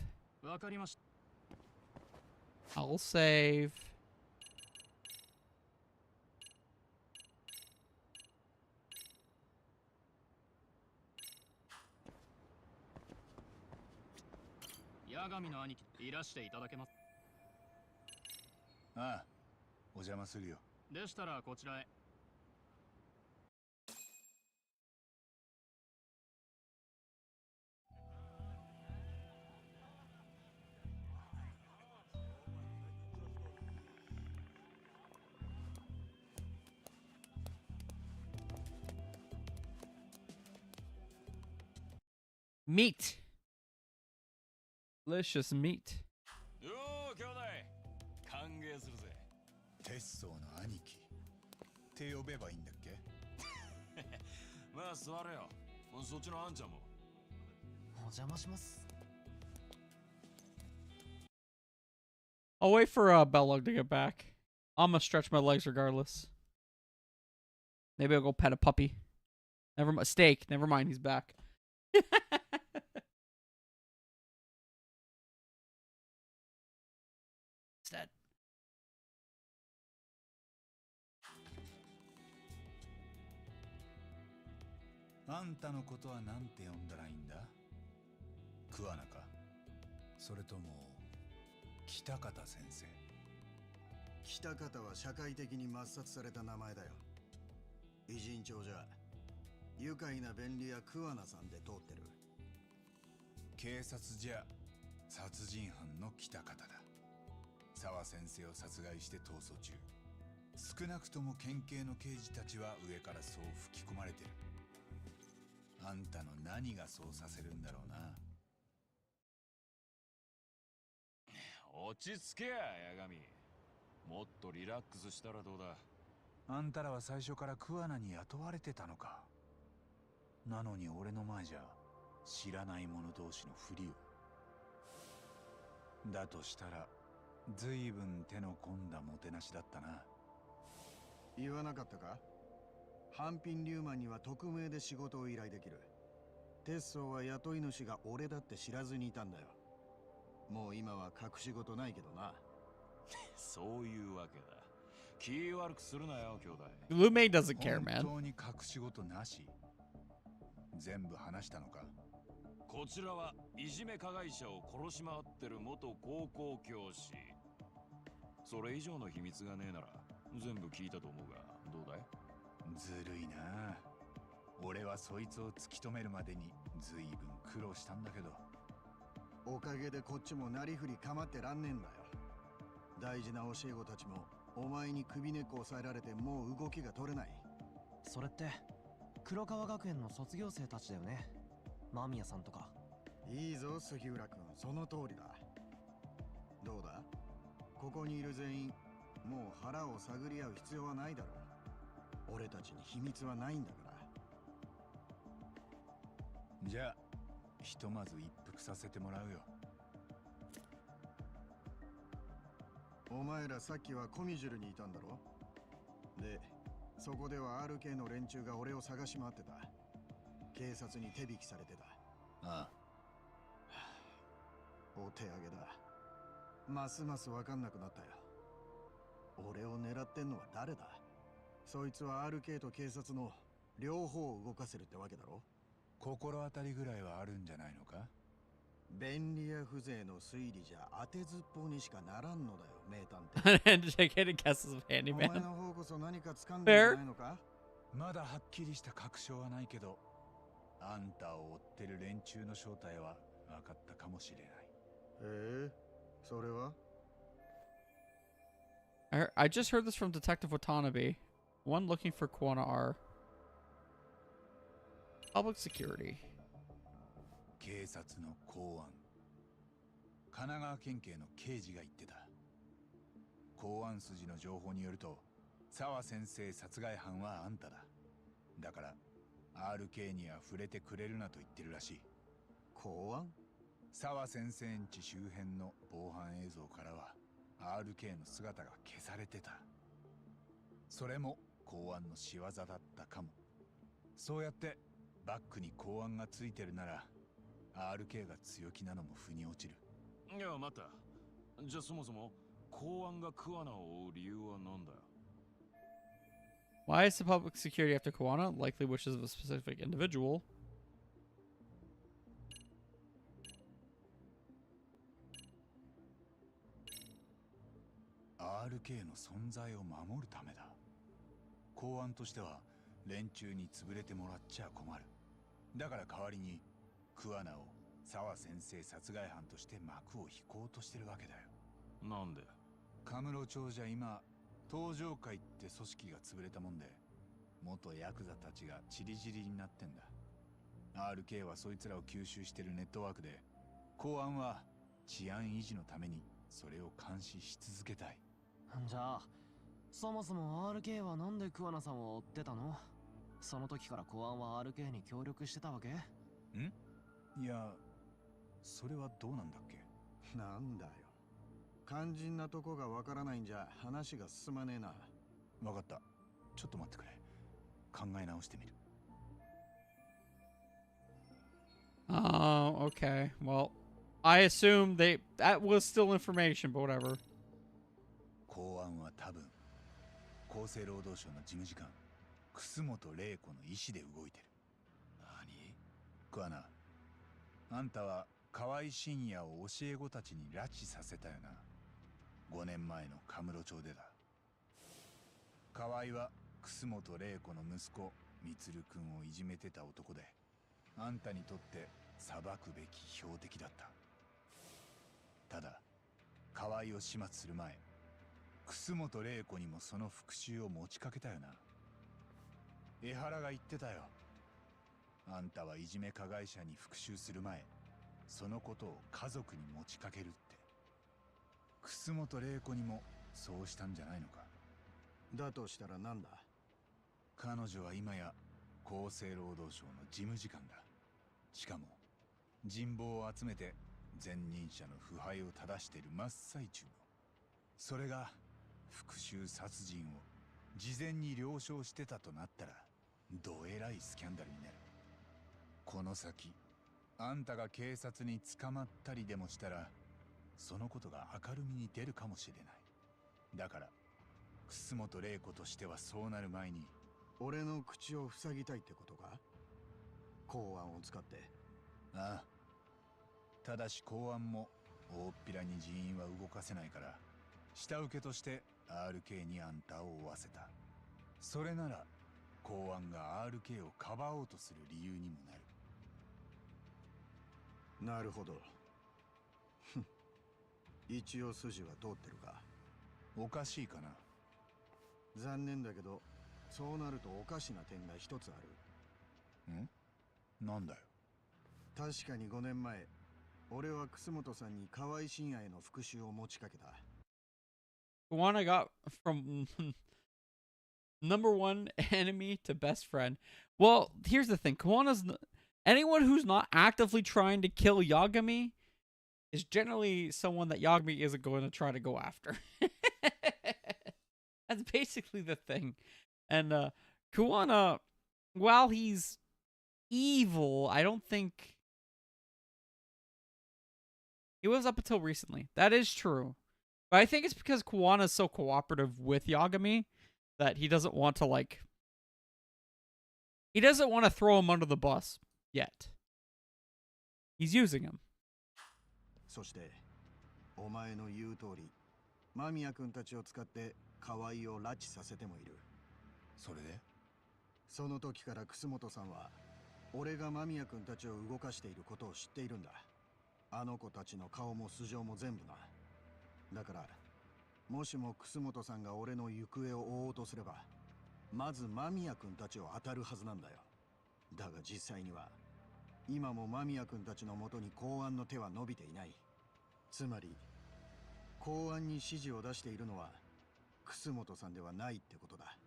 わかりました。I'll save. Yagami の兄貴いらしていただけます。ああ、お邪魔するよ。でしたらこちらへ。Meat. Delicious meat. よー兄弟歓迎するぜ。鉄宗の兄貴って呼べばいいんだっけ？まあ座れよ。そっちのあんちゃんも。お邪魔します。I'll wait for Backlog to get back. I'm gonna stretch my legs regardless. Maybe I'll go pet a puppy. Never mind. Steak. Never mind. He's back. Dead. あんたのことはなんて呼んだらいいんだ？桑名か？それとも北方先生？北方は社会的に抹殺された名前だよ。偉人帳じゃ愉快な便利屋桑名さんで通ってる。警察じゃ殺人犯の北方だ。沢先生を殺害して逃走中。少なくとも県警の刑事たちは上からそう吹き込まれてる。あんたの何がそうさせるんだろうな。落ち着けや、八神。もっとリラックスしたらどうだ。あんたらは最初から桑名に雇われてたのか。なのに俺の前じゃ知らない者同士のふりを。だとしたら随分手の込んだもてなしだったな。言わなかったか？半品リューマンには匿名で仕事を依頼できる。鉄装は雇い主が俺だって知らずにいたんだよ。もう今は隠し事ないけどな。そういうわけだ。気悪くするなよ、兄弟。 Lume doesn't care, 本 man. 当に隠し事なし？全部話したのか？こちらはいじめ加害者を殺し回ってる元高校教師。それ以上の秘密がねえなら全部聞いたと思うが、どうだい？ずるいな。俺はそいつを突き止めるまでに随分苦労したんだけど。おかげでこっちもなりふり構ってらんねえんだよ。大事な教え子たちもお前に首根っこ押さえられてもう動きが取れない。それって黒川学園の卒業生たちだよね。間宮さんとか。いいぞ杉浦君、その通りだ。どうだ、ここにいる全員もう腹を探り合う必要はないだろう。俺たちに秘密はないんだから。じゃあひとまず一服させてもらうよ。お前らさっきはコミジュルにいたんだろ。でそこでは RK の連中が俺を探し回ってた。警察に手引きされてた。ああ、お手上げだ。ますます分かんなくなったよ。俺を狙ってんのは誰だ。そいつは RK と警察の両方を動かせるってわけだろ。心当たりぐらいはあるんじゃないのか。便利屋風情の推理じゃ当てずっぽうにしかならんのだよ、名探偵。 And I get a guess of お前 handyman. の方こそ何か掴んでんじゃないのか。まだはっきりした確証はないけど、あんたを追ってる連中の正体は分かったかもしれない。それは I just heard this from Detective Watanabe. One looking for Kuwana R. Public security. 警察の公安。神奈川県警の刑事が言ってた。公安筋の情報によると、沢先生殺害犯はあんただ。だから RK には触れてくれるなと言ってるらしい。公安？沢先生ん家周辺の防犯映像からは RK の姿が消されてた。それも公安の仕業だったかも。そうやってバックに公安がついてるなら RK が強気なのも腑に落ちる。いや、待った。じゃあそもそも公安が桑名を追う理由は何だよ。 Why is the public security after Kuwana? Likely wishes of a specific individual. RK の存在を守るためだ。公安としては連中に潰れてもらっちゃ困る。だから代わりに桑名を沢先生殺害犯として幕を引こうとしてるわけだよ。なんで？カムロ町じゃ今東上会って組織が潰れたもんで、元ヤクザたちがチリチリになってんだ。 RK はそいつらを吸収してるネットワークで、公安は治安維持のためにそれを監視し続けたい。じゃあそもそも RK はなんで桑名さんを追ってたの？その時から公安は RK に協力してたわけ？いや、それはどうなんだっけ。なんだよ、肝心なとこがわからないんじゃ話が進まねえな。わかった。ちょっと待ってくれ。考え直してみる。Okay. Well, I assume that was still information, but whatever. 公安は多分厚生労働省の事務次官楠本玲子の意思で動いてる。何？桑名、あんたは河合信也を教え子たちに拉致させたよな。5年前のカムロ町でだ。河合は楠本玲子の息子みつるくんをいじめてた男で、あんたにとって裁くべき標的だった。ただ河合を始末する前、楠本玲子にもその復讐を持ちかけたよな。江原が言ってたよ。あんたはいじめ加害者に復讐する前、そのことを家族に持ちかけるって。楠本玲子にもそうしたんじゃないのか。だとしたらなんだ。彼女は今や厚生労働省の事務次官だ。しかも人望を集めて前任者の腐敗を正している真っ最中の。それが復讐殺人を事前に了承してたとなったら、どえらいスキャンダルになる。この先あんたが警察に捕まったりでもしたら、そのことが明るみに出るかもしれない。だから楠本玲子としてはそうなる前に。俺の口を塞ぎたいってことか。公安を使って。ああ。ただし公安も大っぴらに人員は動かせないから、下請けとして RK にあんたを追わせた。それなら公安が RK をかばおうとする理由にもなる。なるほど。一応筋は通ってるか。おかしいかな。残念だけど、そうなるとおかしな点が一つある。ん？なんだよ。確かに5年前、俺は楠本さんに河合深也への復讐を持ちかけた。One I got from number one enemy to best friend. Well, here's the thing. Anyone who's not actively trying to kill Yagami is generally someone that Yagami isn't going to try to go after. That's basically the thing. And Kuwana, while he's evil, I don't think he was up until recently. That is true. But I think it's because Kuwana is so cooperative with Yagami that he doesn't want to, he doesn't want to throw him under the bus yet. He's using him. そして、お前の言う通り、間宮君たちを使って河合を拉致させてもいる。それで？その時から楠本さんは、俺が間宮君たちを動かしていることを知っているんだ。あの子たちの顔も素性も全部な。だから、もしも楠本さんが俺の行方を追おうとすれば、まず間宮君たちを当たるはずなんだよ。だが実際には、今も間宮君たちのもとに公安の手は伸びていない。つまり、公安に指示を出しているのは、楠本さんではないってことだ。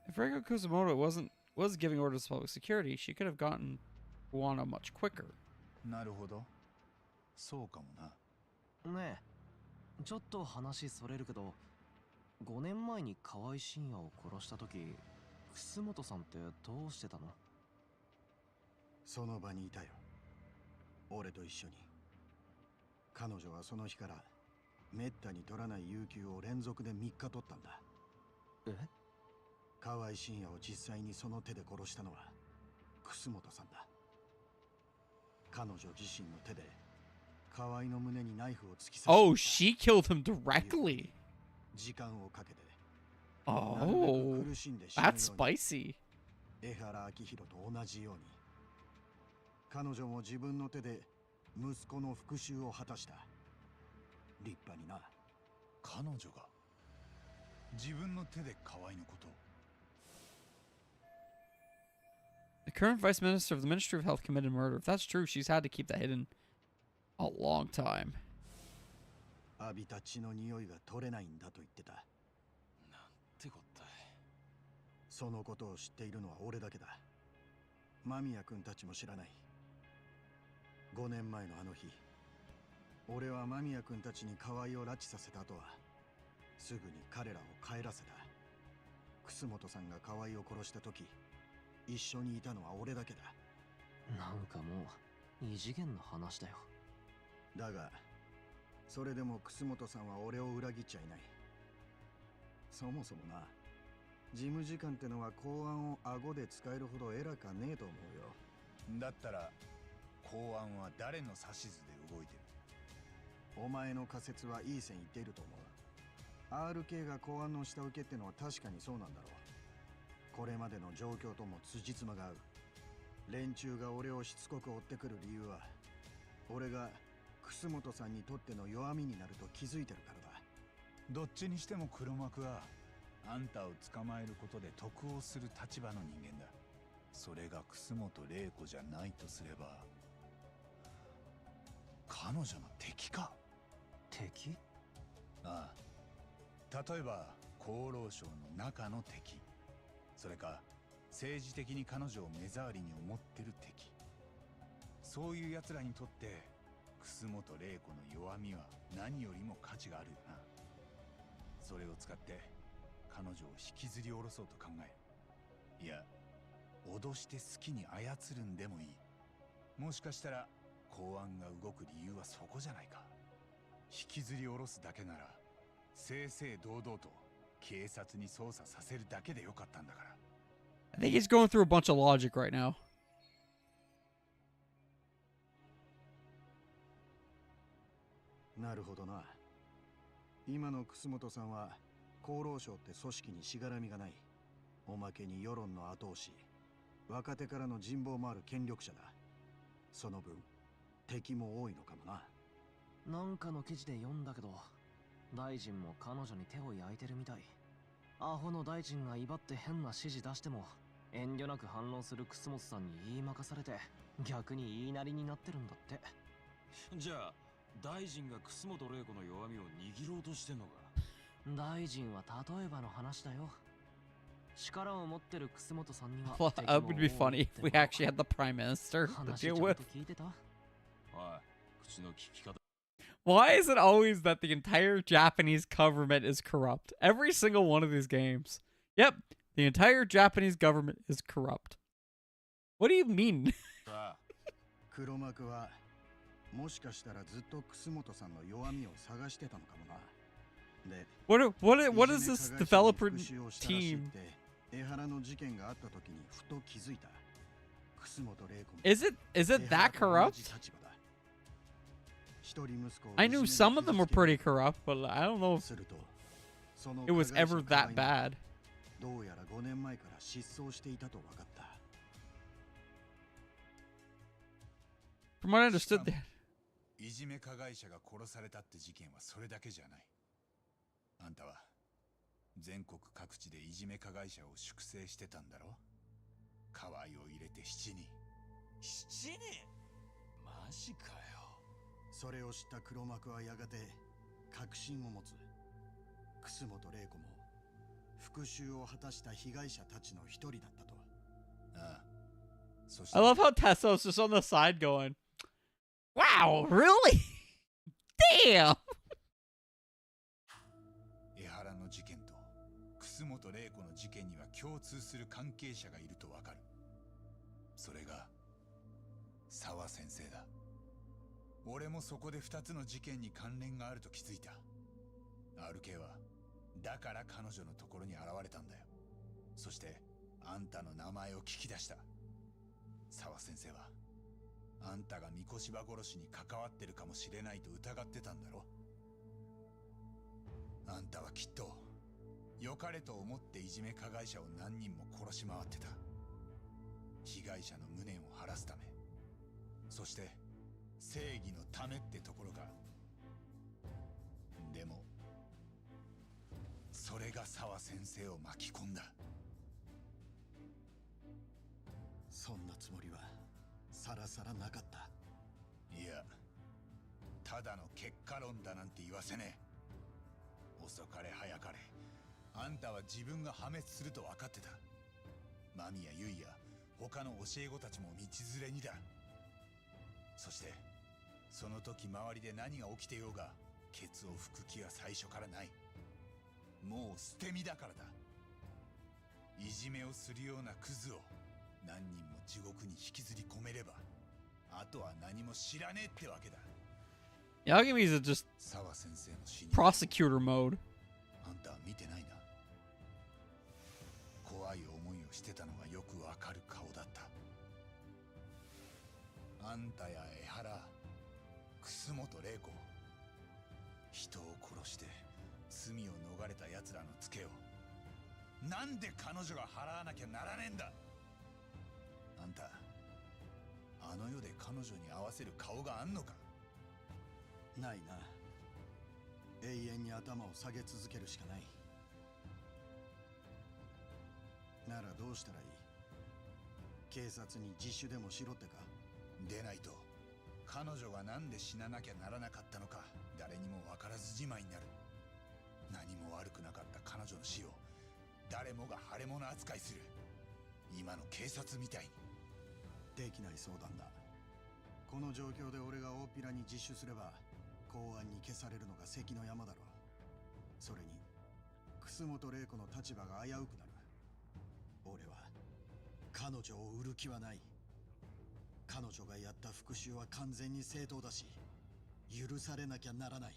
If Reiko Kusumoto was giving orders to public security, she could have gotten Kuwana much quicker. なるほど。そうかもな。ねえ、ちょっと話それるけど、5年前に河合深也を殺した時、楠本さんってどうしてたの？その場にいたよ。俺と一緒に。彼女はその日からめったに取らない有給を連続で3日取ったんだ。え？河合深也を実際にその手で殺したのは楠本さんだ。彼女自身の手で河合の胸にナイフを突き刺して。Oh, she killed him directly. 時間をかけて。Oh, that's spicy. 江原明宏と同じように。彼女も自分の手で息子の復讐を果たした。立派にな。彼女が自分の手で河合のことを。The current vice minister of the Ministry of Health committed murder. If that's true, she's had to keep that hidden a long time. 浴びた血の匂いが取れないんだと言ってた。なんてこったい。そのことを知っているのは俺だけだ。間宮君たちも知らない。5年前のあの日、俺は間宮君たちに河合を拉致させた後は、すぐに彼らを帰らせた。楠本さんが河合を殺した時、一緒にいたのは俺だけだ。なんかもう異次元の話だよ。だが、それでも楠本さんは俺を裏切っちゃいない。そもそもな、事務次官ってのは公安を顎で使えるほど偉かねえと思うよ。だったら公安は誰の指図で動いてる？お前の仮説はいい線いっていると思う。RK が公安の下請けってのは確かにそうなんだろう。これまでの状況とも辻褄が合う。連中が俺をしつこく追ってくる理由は、俺が楠本さんにとっての弱みになると気づいてるからだ。どっちにしても黒幕はあんたを捕まえることで得をする立場の人間だ。それが楠本玲子じゃないとすれば、彼女の敵か。敵？ああ、例えば厚労省の中の敵、それか政治的に彼女を目障りに思ってる敵。そういう奴らにとって楠本玲子の弱みは何よりも価値があるよな。それを使って彼女を引きずり下ろそうと考え、いや脅して好きに操るんでもいい。もしかしたら公安が動く理由はそこじゃないか。引きずり下ろすだけなら正々堂々と警察に捜査させるだけでよかったんだから。 I think he's going through a bunch of logic right now. なるほどな。今の楠本さんは厚労省って組織にしがらみがない。おまけに世論の後押し、若手からの人望もある権力者だ。その分敵も多いのかもな。なんかの記事で読んだけど、大臣も彼女に手を焼いてるみたい。アホの大臣が威張って変な指示出しても遠慮なく反論する楠本さんに言い任されて、逆に言いなりになってるんだって。じゃあ大臣が楠本玲子の弱みを握ろうとしてんのか。大臣は例えばの話だよ。力を持ってる楠本さんには Well, it would be funny if we actually had the prime minister to 話ち deal ゃん with. と聞いてた？おい、口の利き方。 Why is it always that the entire Japanese government is corrupt? Every single one of these games. Yep, the entire Japanese government is corrupt. What do you mean? さあ、黒幕はもしかしたらずっと楠本さんの弱みを探してたのかもな。で、what is this developer team? 江原の事件があった時にふと気づいた。楠本玲子も Is it that corrupt? I knew some of them were pretty corrupt, but I don't know if it was ever that bad. どうやら5年前から失踪していたと分かった。From what I understood, いじめ加害者が殺されたって事件はそれだけじゃない。あんたは全国各地でいじめ加害者を粛清してたんだろ。河合を入れて7人。7人？マジかよ。それを知った黒幕はやがて確信を持つ。楠本玲子も復讐を果たした被害者たちの一人だったと。ああ、そして I love how Tesso's just on the side going, "Wow, really? Damn!" 江原の事件と楠本玲子の事件には共通する関係者がいるとわかる。それが沢先生だ。俺もそこで2つの事件に関連があると気づいた。RK はだから彼女のところに現れたんだよ。そしてあんたの名前を聞き出した。沢先生はあんたが三越場殺しに関わってるかもしれないと疑ってたんだろ。あんたはきっと良かれと思っていじめ加害者を何人も殺し回ってた。被害者の無念を晴らすため、そして正義のためってところか。でもそれが沢先生を巻き込んだ。そんなつもりはさらさらなかった。いや、ただの結果論だなんて言わせねえ。遅かれ早かれあんたは自分が破滅すると分かってた。間宮結衣や他の教え子たちも道連れにだ。そしてその時周りで何が起きてようがケツを拭く気は最初からない。もう捨て身だからだ。いじめをするようなクズを何人も地獄に引きずり込めれば、あとは何も知らねえってわけだ。 Yagami's just 沢先生の死に prosecutor mode. あんたは見てないな。怖い思いをしてたのがよくわかる顔だった。あんたや江原、楠本玲子、人を殺して罪を逃れた奴らのツケをなんで彼女が払わなきゃならねえんだ。あんたあの世で彼女に合わせる顔があんのか。ないな。永遠に頭を下げ続けるしかない。ならどうしたらいい。警察に自首でもしろってか。でないと彼女がなんで死ななきゃならなかったのか誰にも分からずじまいになる。何も悪くなかった彼女の死を誰もが腫れ物扱いする。今の警察みたいに。できない相談だ。この状況で俺が大っぴらに自首すれば公安に消されるのが関の山だろう。それに楠本玲子の立場が危うくなる。俺は彼女を売る気はない。彼女がやった復讐は完全に正当だし許されなきゃならない。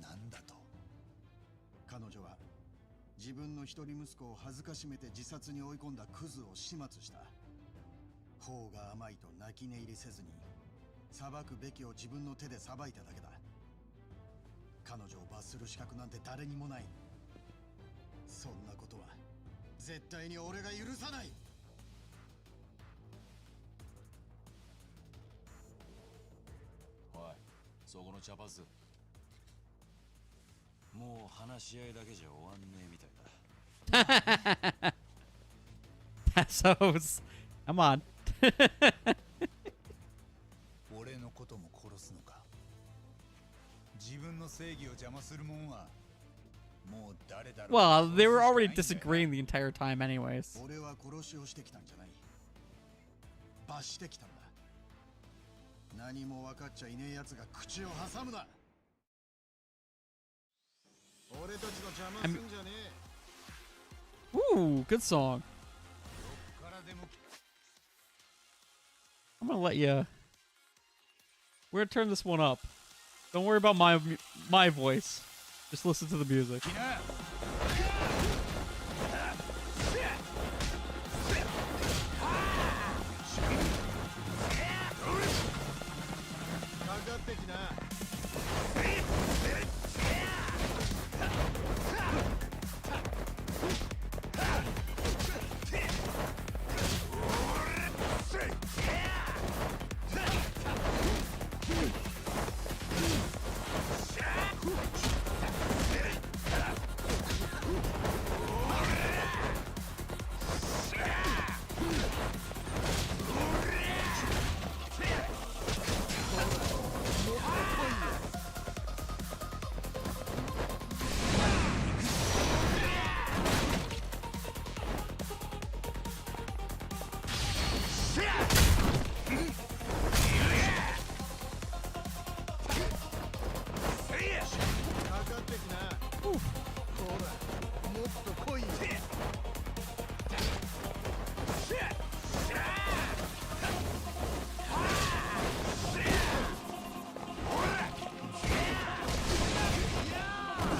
なんだと。彼女は自分の一人息子を恥ずかしめて自殺に追い込んだクズを始末した。法が甘いと泣き寝入りせずに裁くべきを自分の手で裁いただけだ。彼女を罰する資格なんて誰にもない。そんなことは絶対に俺が許さない。おい、そこの茶髪、もう話し合いだけじゃ終わんねえみたいだ。Passos. Come on. 俺のことも殺すのか。自分の正義を邪魔するもんはもう誰だろう。 Well, they were already disagreeing the entire time anyways. 俺は殺しをしてきたんじゃない。罰してきたんだ。何も分かっちゃいねえ奴が口を挟むな。俺たちの邪魔すんじゃねえ。 Ooh, good song. I'm gonna let you. We're gonna turn this one up. Don't worry about my voice. Just listen to the music. かかってきな。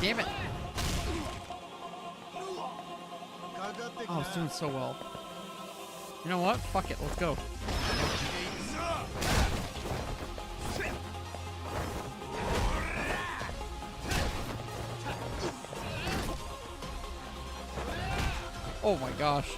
Damn it. Oh, I was doing so well. You know what? Fuck it. Let's go. Oh my gosh.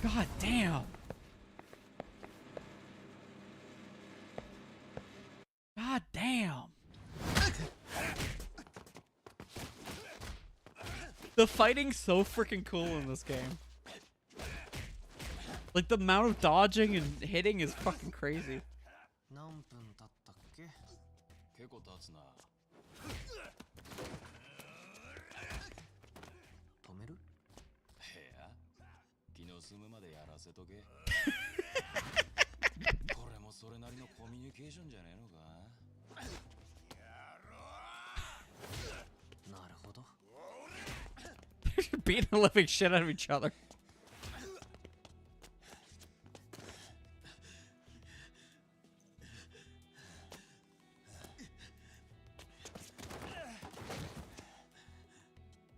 God damn. God damn. The fighting's so freaking cool in this game. Like the amount of dodging and hitting is fucking crazy. 何分経ったっけ？結構経つな。止める？へや、気の済むまでやらせとけ。これもそれなりのコミュニケーションじゃねえのか。なるほど。 They're beating the living shit out of each other.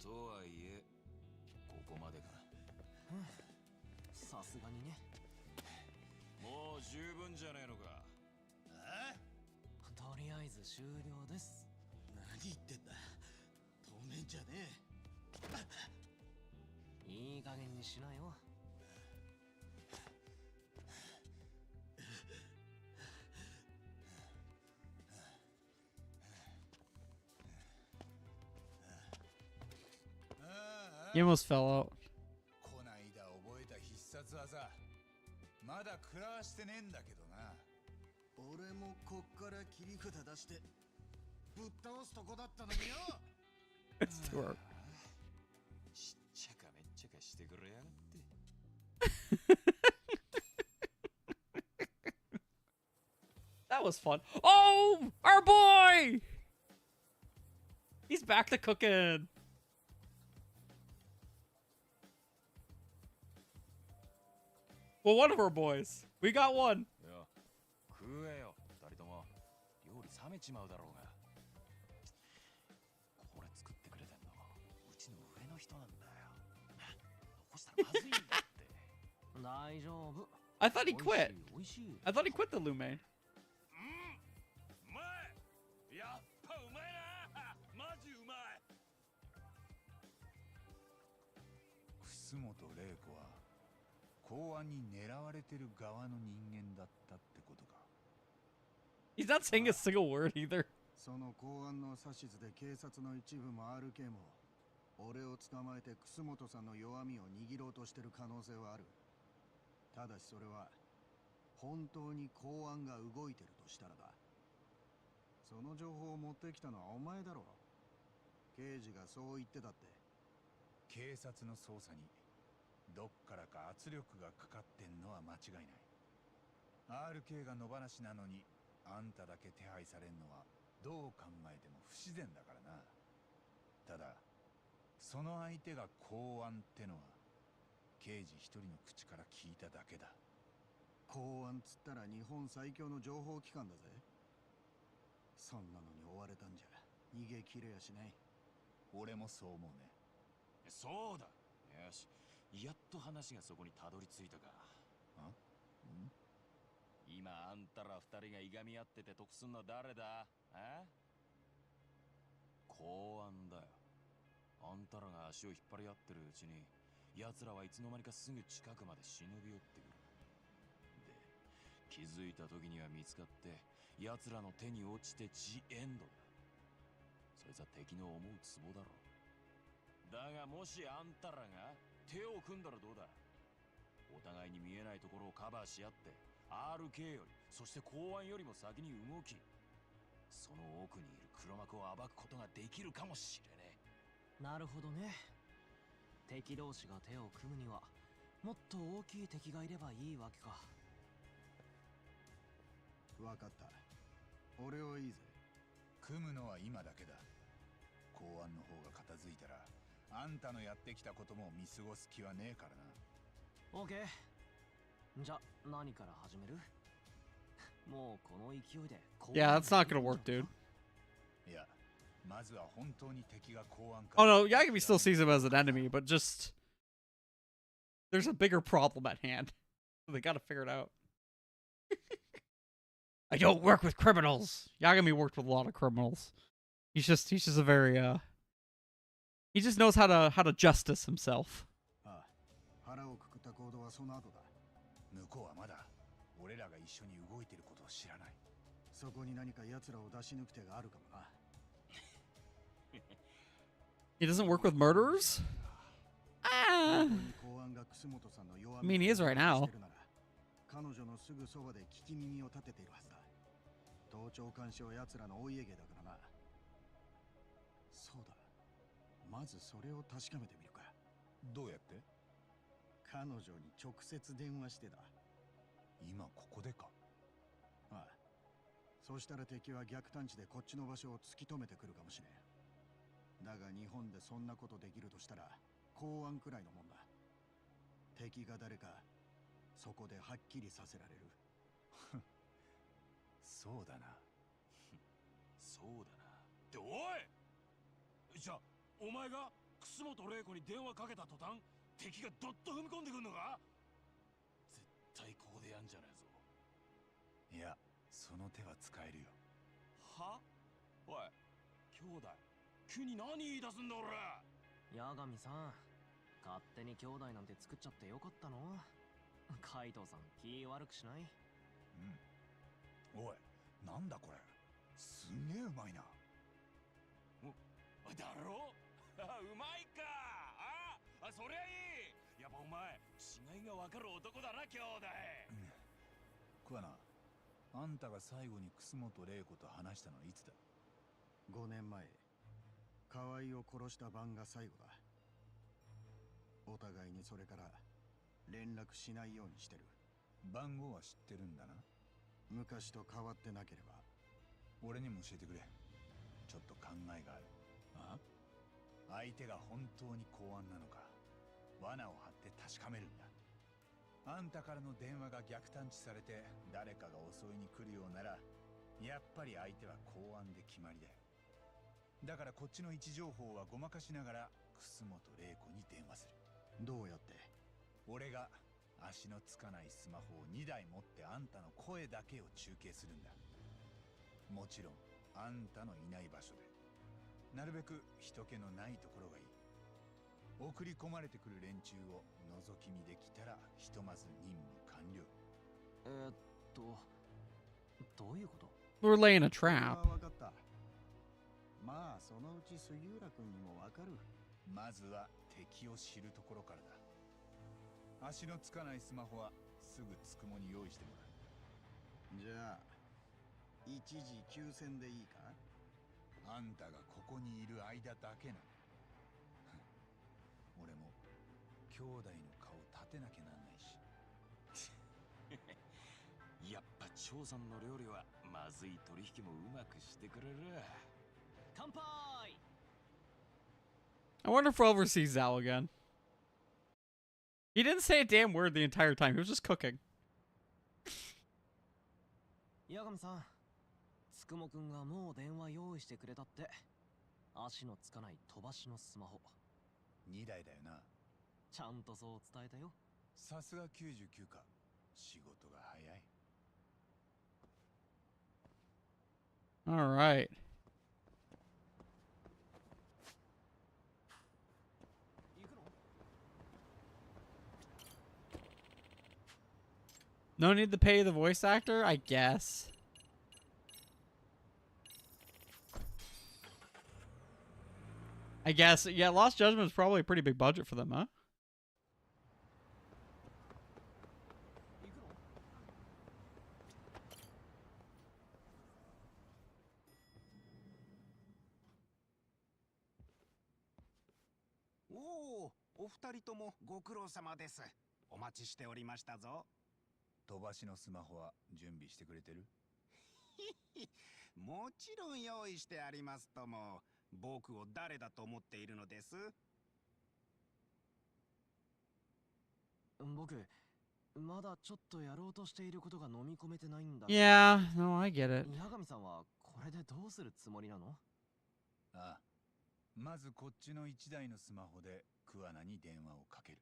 とはいえここまでか。さすがにね。もう十分じゃねえのか。とりあえず終了です。何言ってんだ。止めんじゃねえ。いい加減にしなよ。You almost fell out. こないだ覚えた必殺技まだ食らわしてねえんだけどな。俺もこっから切り札出してぶっ倒すとこだったのによ。It's too hard. しっちゃかめっちゃかしてくれやがって。That was fun. Oh, our boy! He's back to cooking. Well, one of our boys. We got one. いや食えよ二人とも。料理冷めちまうだろうが。これ作ってくれてんのうちの上の人なんだよ。残したらまずいんだって。大丈夫。 I thought he quit. おいしい。 I thought he quit the lume. うまい。やっぱうまいな。マジうまい。楠本玲子は公安に狙われてる側の人間だったってことか。 He's not saying a single word either. その公安の指図で警察の一部も RK も俺を捕まえて楠本さんの弱みを握ろうとしてる可能性はある。ただしそれは本当に公安が動いてるとしたらだ。その情報を持ってきたのはお前だろう。刑事がそう言ってたって。警察の捜査にどっからか圧力がかかってんのは間違いない。 RK が野放しなのにあんただけ手配されんのはどう考えても不自然だからな。ただその相手が公安ってのは刑事一人の口から聞いただけだ。公安つったら日本最強の情報機関だぜ。そんなのに追われたんじゃ逃げ切れやしない。俺もそう思うね。そうだ。よし、やっと話がそこにたどり着いたか。今あんたら二人がいがみ合ってて得すんの誰だ。公安だよ。あんたらが足を引っ張り合ってるうちに奴らはいつの間にかすぐ近くまで忍び寄ってくる。で気づいた時には見つかって奴らの手に落ちてジエンドだ。そいつは敵の思うツボだろ。だがもしあんたらが手を組んだらどうだ。お互いに見えないところをカバーし合って RK よりそして公安よりも先に動き、その奥にいる黒幕を暴くことができるかもしれねえ。なるほどね。敵同士が手を組むにはもっと大きい敵がいればいいわけか。わかった。俺はいいぜ。組むのは今だけだ。公安の方が片付いたらあんたのやってきたことも見過ごす気はねえからな。オーケー。じゃ何から始める？もうこの勢いで。 Yeah, that's not gonna work, dude. いや、まずは本当に敵が公安か。 Oh no, Yagami still sees him as an enemy, but just there's a bigger problem at hand. They gotta figure it out. I don't work with criminals. Yagami worked with a lot of criminals. He's just a very he just knows how to justice himself. ああ、腹をくくった行動はその後だ。向こうはまだ俺らが一緒に動いてることを知らない。そこに何か奴らを出し抜く手があるかもな。He doesn't work with murderers? Ah. 公安が楠本さんの弱 I mean, he is right now. 彼女のすぐそばで聞き耳を立てているはずだ。盗聴監視は奴らのお家芸だからな。そうだ。まずそれを確かめてみるか。どうやって？彼女に直接電話してだ。今ここでか。そしたら敵は逆探知でこっちの場所を突き止めてくるかもしれん。だが日本でそんなことできるとしたら公安くらいのもんだ。敵が誰かそこではっきりさせられる。そうだな。そうだな。っておい、じゃあお前が楠本玲子に電話かけた途端敵がどっと踏み込んでくんのか？絶対ここでやんじゃねえぞ。いや、その手は使えるよ。は？おい、兄弟、急に何言い出すんだ俺。八神さん、勝手に兄弟なんて作っちゃってよかったの？海藤さん、気悪くしない？うん。おい、なんだこれ。すげえうまいな。だろ？うまいか。そりゃいい。やっぱお前違いが分かる男だな兄弟。桑名、あんたが最後に楠本玲子と話したのはいつだ？5年前、河合を殺した晩が最後だ。お互いにそれから連絡しないようにしてる。番号は知ってるんだな。昔と変わってなければ。俺にも教えてくれ。ちょっと考えがある。相手が本当に公安なのか、罠を張って確かめるんだ。あんたからの電話が逆探知されて誰かが襲いに来るようなら、やっぱり相手は公安で決まりだよ。だからこっちの位置情報はごまかしながら楠本玲子に電話する。どうやって？俺が足のつかないスマホを2台持ってあんたの声だけを中継するんだ。もちろんあんたのいない場所で、なるべく人気のないところがいい。送り込まれてくる連中を覗き見できたらひとまず任務完了。どういうこと？ We're laying a trap. 分かった。まあそのうち杉浦君にも分かる。まずは敵を知るところからだ。足のつかないスマホはすぐつくもに用意してもらう。じゃあ一時休戦でいいか？あんたがここにいる間だけな。俺も兄弟の顔立てなきゃなんないし。やっぱ張さんの料理はまずい取引もうまくしてくれる。乾杯！ I wonder if we'll ever see Zal again. He didn't say a damn word the entire time. He was just cooking. 八神さん、つくもくんがもう電話用意してくれたって。足のつかない飛ばしのスマホ2台だよな。ちゃんとそう伝えたよ。さすが99か。仕事が早い。All right. No need to pay the voice actor, I guess. Yeah, Lost Judgment is probably a pretty big budget for them, huh?お二人ともご苦労様です。お待ちしておりましたぞ。飛ばしのスマホは準備してくれてる？もちろん用意してありますとも。僕を誰だと思っているのです？僕、まだちょっとやろうとしていることが飲み込めてないんだ。Yeah, no, I get it. 八神さんはこれでどうするつもりなの？ああ、まずこっちの1台のスマホで桑名に電話をかける。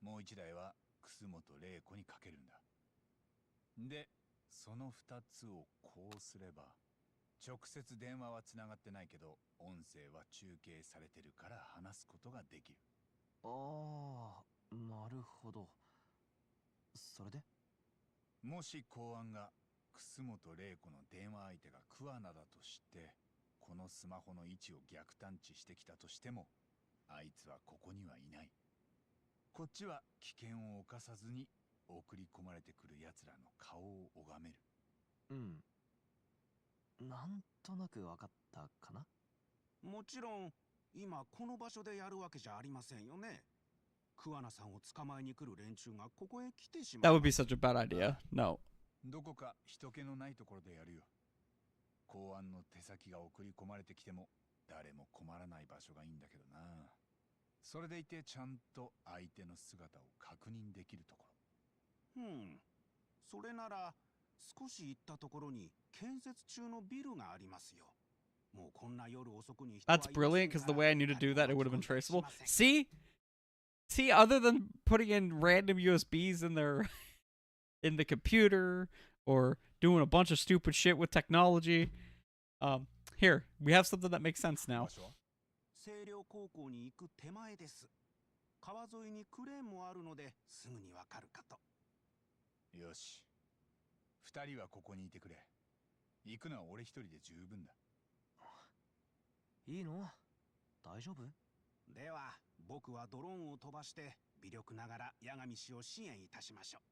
もう1台は楠本玲子にかけるんだ。で、その2つをこうすれば、直接電話はつながってないけど音声は中継されてるから話すことができる。ああ、なるほど。それでもし公安が楠本玲子の電話相手が桑名だとして、このスマホの位置を逆探知してきたとしても、あいつはここにはいない。こっちは危険を冒さずに送り込まれてくる奴らの顔を拝める。うん。なんとなくわかったかな？もちろん今この場所でやるわけじゃありませんよね。桑名さんを捕まえに来る連中がここへ来てしまう。 That would be such a bad idea. No. どこか人気のないところでやるよ。公安の手先が送り込まれてきても誰も困らない場所がいいんだけどな。それでいてちゃんと相手の姿を確認できるところ。それなら少し行ったところに建設中のビルがありますよ。もうこんな夜遅くに人は That's いません brilliant because the から way I knew to do that, it would have been 何も traceable. しません。 See, other than putting in random USBs in their in the computer or doing a bunch of stupid shit with technology, here we have something that makes sense now. 場所は清涼高校に行く手前です。川沿いにクレーンもあるのですぐにわかるかと。よし。二人はここにいてくれ。行くのは俺一人で十分だ。いいの？大丈夫？では僕はドローンを飛ばして微力ながら八神氏を支援いたしましょう。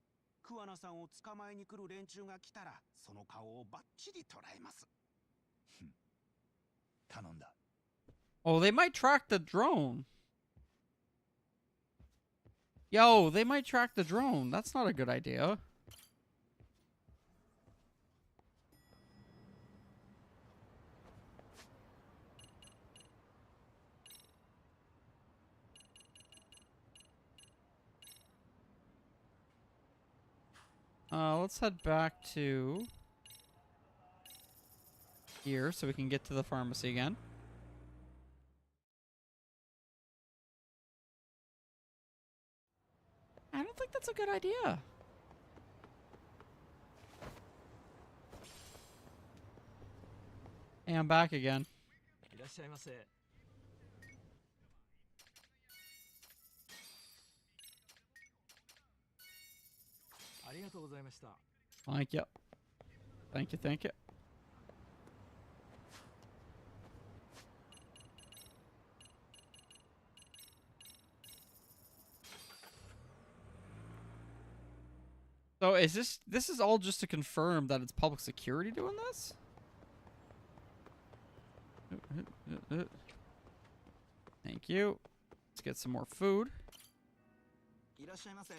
桑名さんを捕まえに来る連中が来たらその顔をバッチリ捉えます。頼んだ。Oh, they might track the drone. Yo, they might track the drone. That's not a good idea. Let's head back to here so we can get to the pharmacy again. I don't think that's a good idea. Hey, I'm back again. いらっしゃいませ。ありがとうございました。Thank you. Thank you, thank you. So is this is all just to confirm that it's public security doing this? Thank you. Let's get some more food. いらっしゃいませ。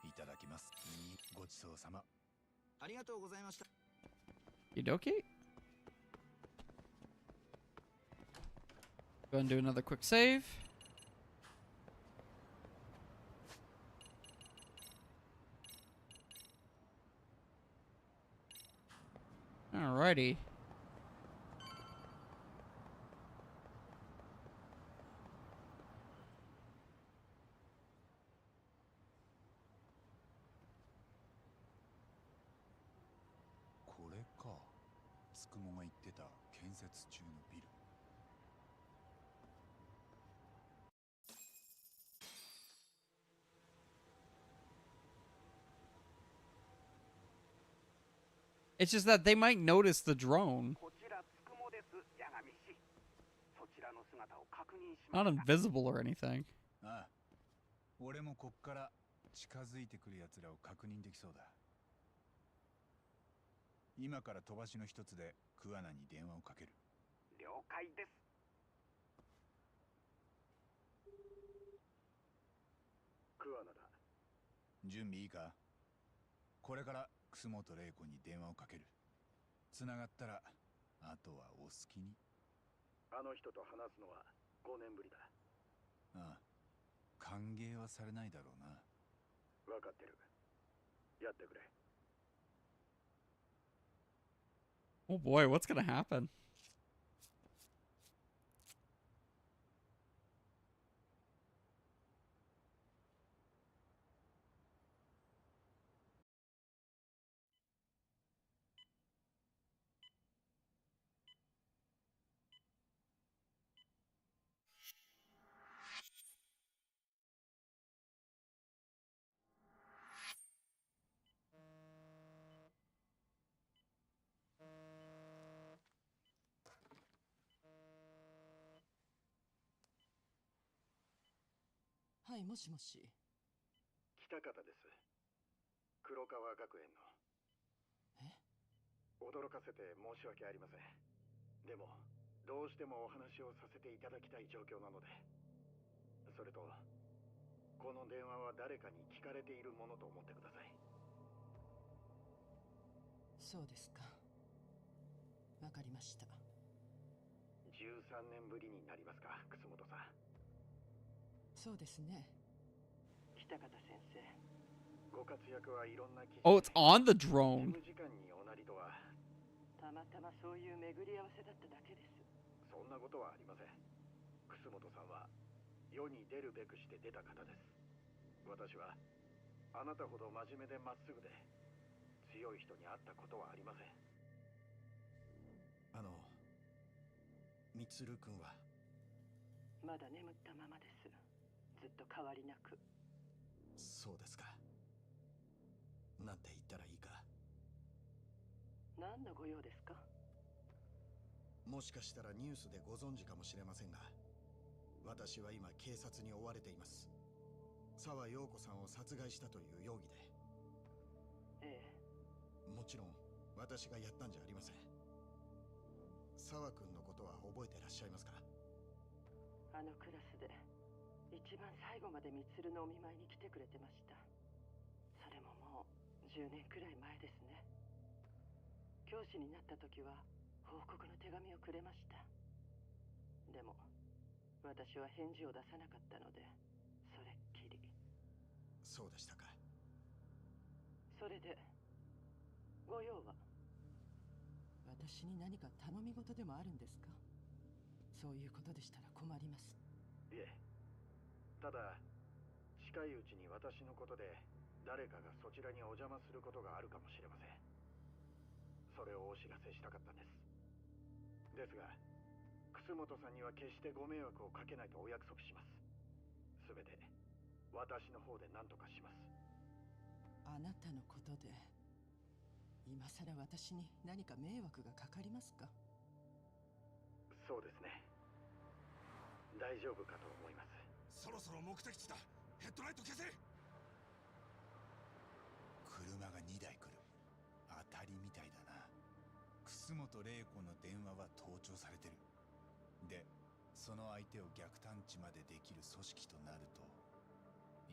いただきます。ごちそうさま。ありがとうございました。Okie Go and do another quick save. Alrighty. It's just that they might notice the drone. こちらつくもです、八神氏。そちらの姿を確認し Not ました。 invisible or anything. ああ、俺もこっから近づいてくる奴らを確認できそうだ。今から飛ばしの一つで桑名に電話をかける。了解です。桑名だ。準備いいか？これから楠本玲子に電話をかける。繋がったら、あとはお好きに。あの人と話すのは5年ぶりだ。ああ、歓迎はされないだろうな。分かってる。やってくれ。 Oh boy, what's gonna happen? Hi, もしもし。北方です。黒川学園の。え？驚かせて申し訳ありません。でもどうしてもお話をさせていただきたい状況なので。それとこの電話は誰かに聞かれているものと思ってください。そうですか。わかりました。13年ぶりになりますか、楠本さん。そうですね。北方先生。ご活躍はいろんな記事。Oh, it's on the drone. 事務次官におなりとは。たまたまそういう巡り合わせだっただけです。そんなことはありません。楠本さんは世に出るべくして出た方です。私はあなたほど真面目でまっすぐで強い人に会ったことはありません。みつるくんはまだ眠ったままです。ずっと変わりなく。そうですか。なんて言ったらいいか。何のご用ですか？もしかしたらニュースでご存知かもしれませんが、私は今警察に追われています。沢陽子さんを殺害したという容疑で。ええ。もちろん私がやったんじゃありません。沢君のことは覚えてらっしゃいますか？あのクラスで一番最後までみつるのお見舞いに来てくれてました。それももう10年くらい前ですね。教師になった時は報告の手紙をくれました。でも私は返事を出さなかったので、それっきり。そうでしたか。それでご用は？私に何か頼み事でもあるんですか？そういうことでしたら困ります。いえ、ただ近いうちに私のことで誰かがそちらにお邪魔することがあるかもしれません。それをお知らせしたかったんです。ですが楠本さんには決してご迷惑をかけないとお約束します。すべて私の方で何とかします。あなたのことで今さら私に何か迷惑がかかりますか？そうですね。大丈夫かと思います。そろそろ目的地だ。ヘッドライト消せ。車が2台来る。当たりみたいだな。楠本玲子の電話は盗聴されてる。で、その相手を逆探知までできる組織となると、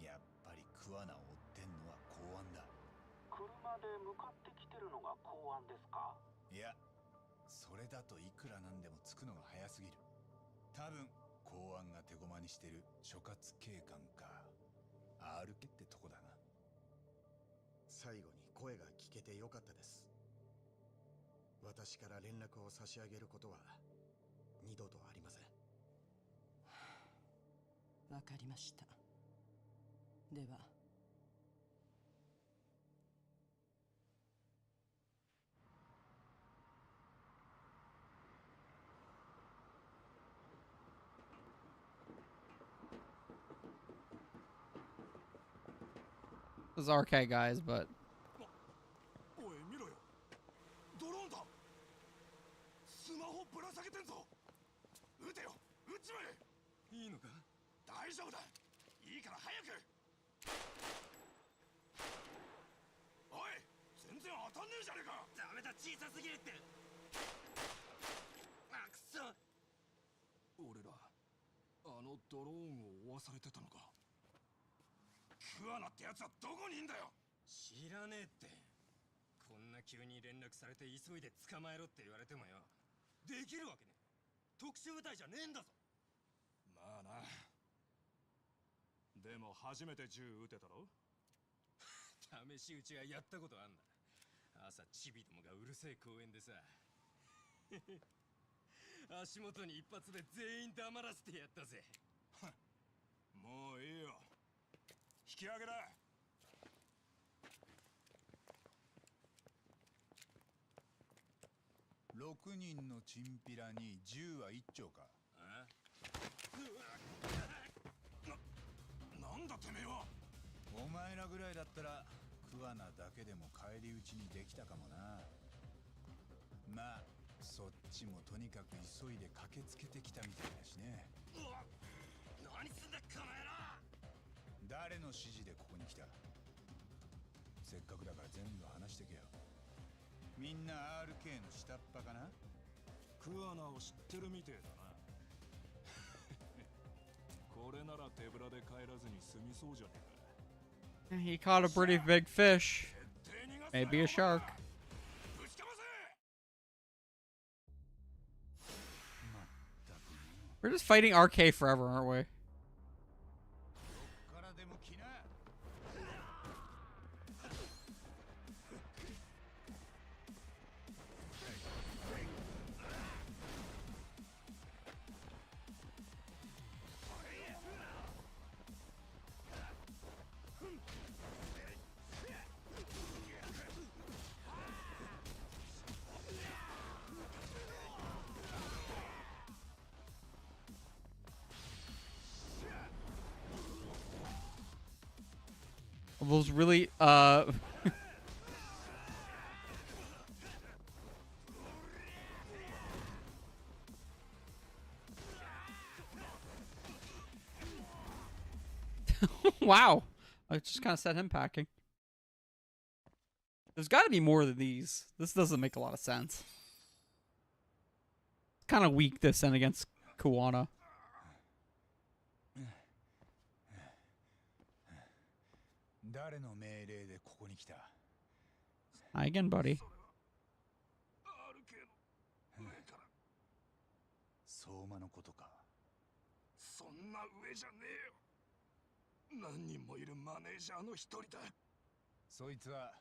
やっぱり桑名を追ってんのは公安だ。車で向かってきてるのが公安ですか？いや、それだといくらなんでも着くのが早すぎる。多分公安が手駒にしてる所轄警官か RK ってとこだな。最後に声が聞けてよかったです。私から連絡を差し上げることは二度とありません。わかりました。では。This is RK, guys, but おい見ろよ、ドローンだ。スマホぶら下げてんぞ。撃てよ、撃っちまえ。いいのか？大丈夫だ、いいから早く。おい、全然当たんねえじゃねえか。ダメだ、小さすぎるって。あ、くそ。俺らあのドローンを追わされてたのか。桑名ってやつはどこにいんだよ。知らねえって。こんな急に連絡されて急いで捕まえろって言われてもよ、できるわけね。特殊部隊じゃねえんだぞ。まあな。でも初めて銃撃てたろ。試し撃ちはやったことあんだ。朝チビどもがうるせえ公園でさ足元に一発で全員黙らせてやったぜ。もういいよ、引き上げだ。6人のチンピラに銃は1丁か。あ？なんだてめえは。お前らぐらいだったら桑名だけでも返り討ちにできたかもな。まあそっちもとにかく急いで駆けつけてきたみたいだしね。何すんだこの野郎。誰の指示でここに来た？せっかくだから全部話してけよ。みんな RK の下っ端かな？桑名を知ってるみてえだなこれなら手ぶらで帰らずに済みそうじゃねえか。 He caught a pretty big fish. 絶対逃がすなよ Maybe a shark. ぶちかませ。 We're just fighting RK forever, aren't we? からでも来な。 Those really wow. I just kind of set him packing. There's got to be more than these. This doesn't make a lot of sense. Kind of weak this end against Kuwana. 誰の命令でここに来た？ Hi again, buddy. それは RK の上から。相馬のことか。そんな上じゃねえよ。何人もいるマネージャーの一人だ。そいつは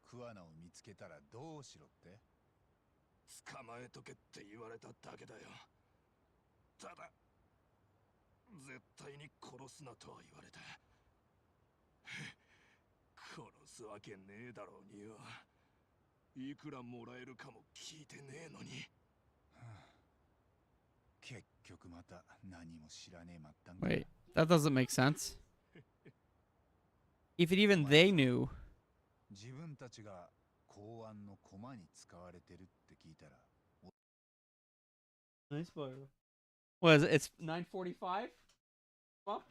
桑名を見つけたらどうしろって？捕まえとけって言われただけだよ。ただ絶対に殺すなとは言われた。殺すわけねえだろうによ。いくらもらえるかも聞いてねえのに。結局また何も知らねえまったんか。 Wait, that doesn't make sense. If it even they knew. 自分たちが公安の駒に使われてるって聞いたら。 Nice spoiler. What is it? It's 9:45? Well,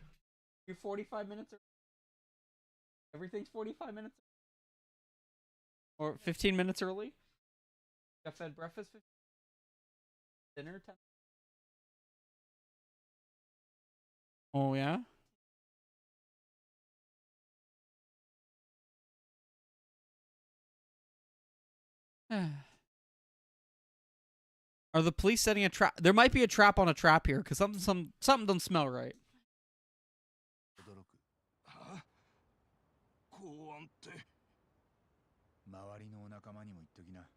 you're 45 minutes. Everything's 45 minutes. Or 15 minutes early. Got fed breakfast. Dinner time. Oh, yeah? Are the police setting a trap? There might be a trap on a trap here, because something doesn't smell right. 驚く。はあ？公安って。周りのお仲間にも言っときな。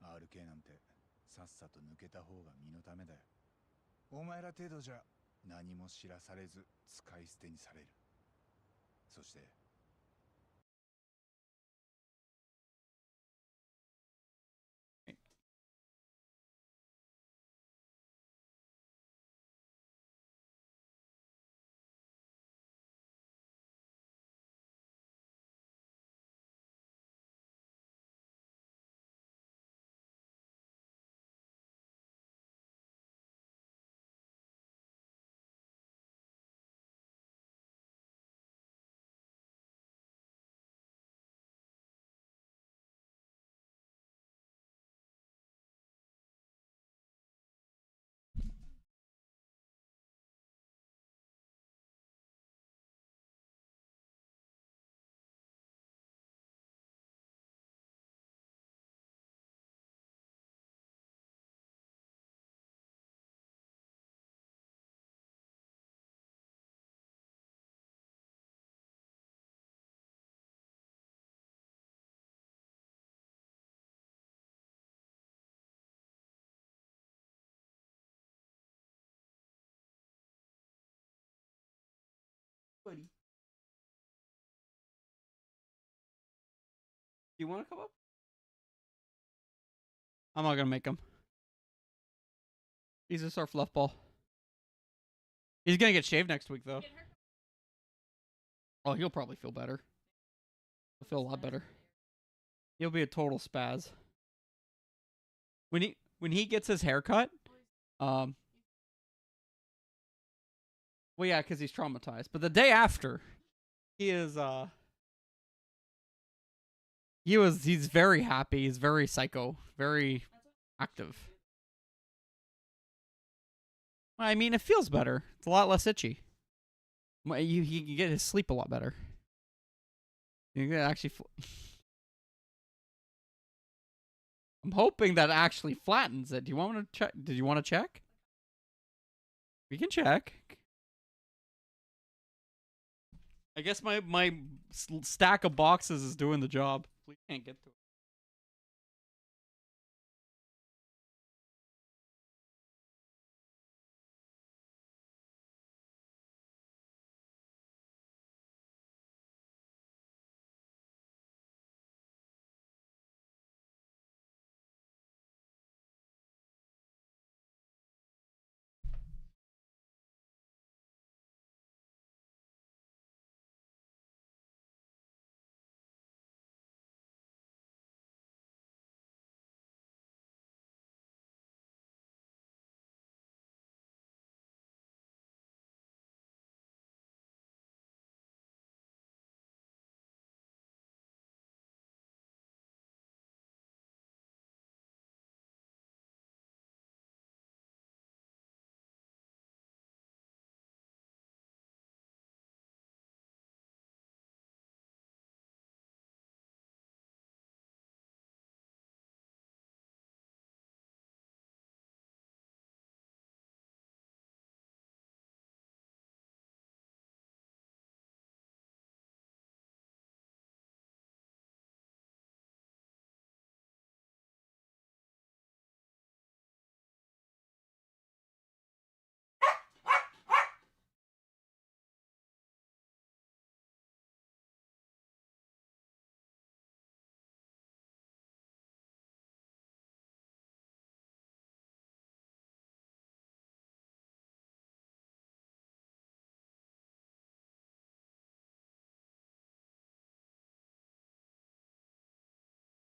RK なんてさっさと抜けた方が身のためだよ。お前ら程度じゃ何も知らされず使い捨てにされる。そして。 Buddy. Do you want to come up? I'm not gonna make him. He's just our fluff ball. He's gonna get shaved next week, though. Oh, he'll probably feel better. He'll feel a lot better. He'll be a total spaz. When he gets his haircut, well, yeah, because he's traumatized. But the day after, he's very happy. He's very psycho, very active. I mean, it feels better. It's a lot less itchy. Well, he can get his sleep a lot better. You can actually. I'm hoping that actually flattens it. Do you want to check? Did you want to check? We can check. I guess my stack of boxes is doing the job. We can't get to it.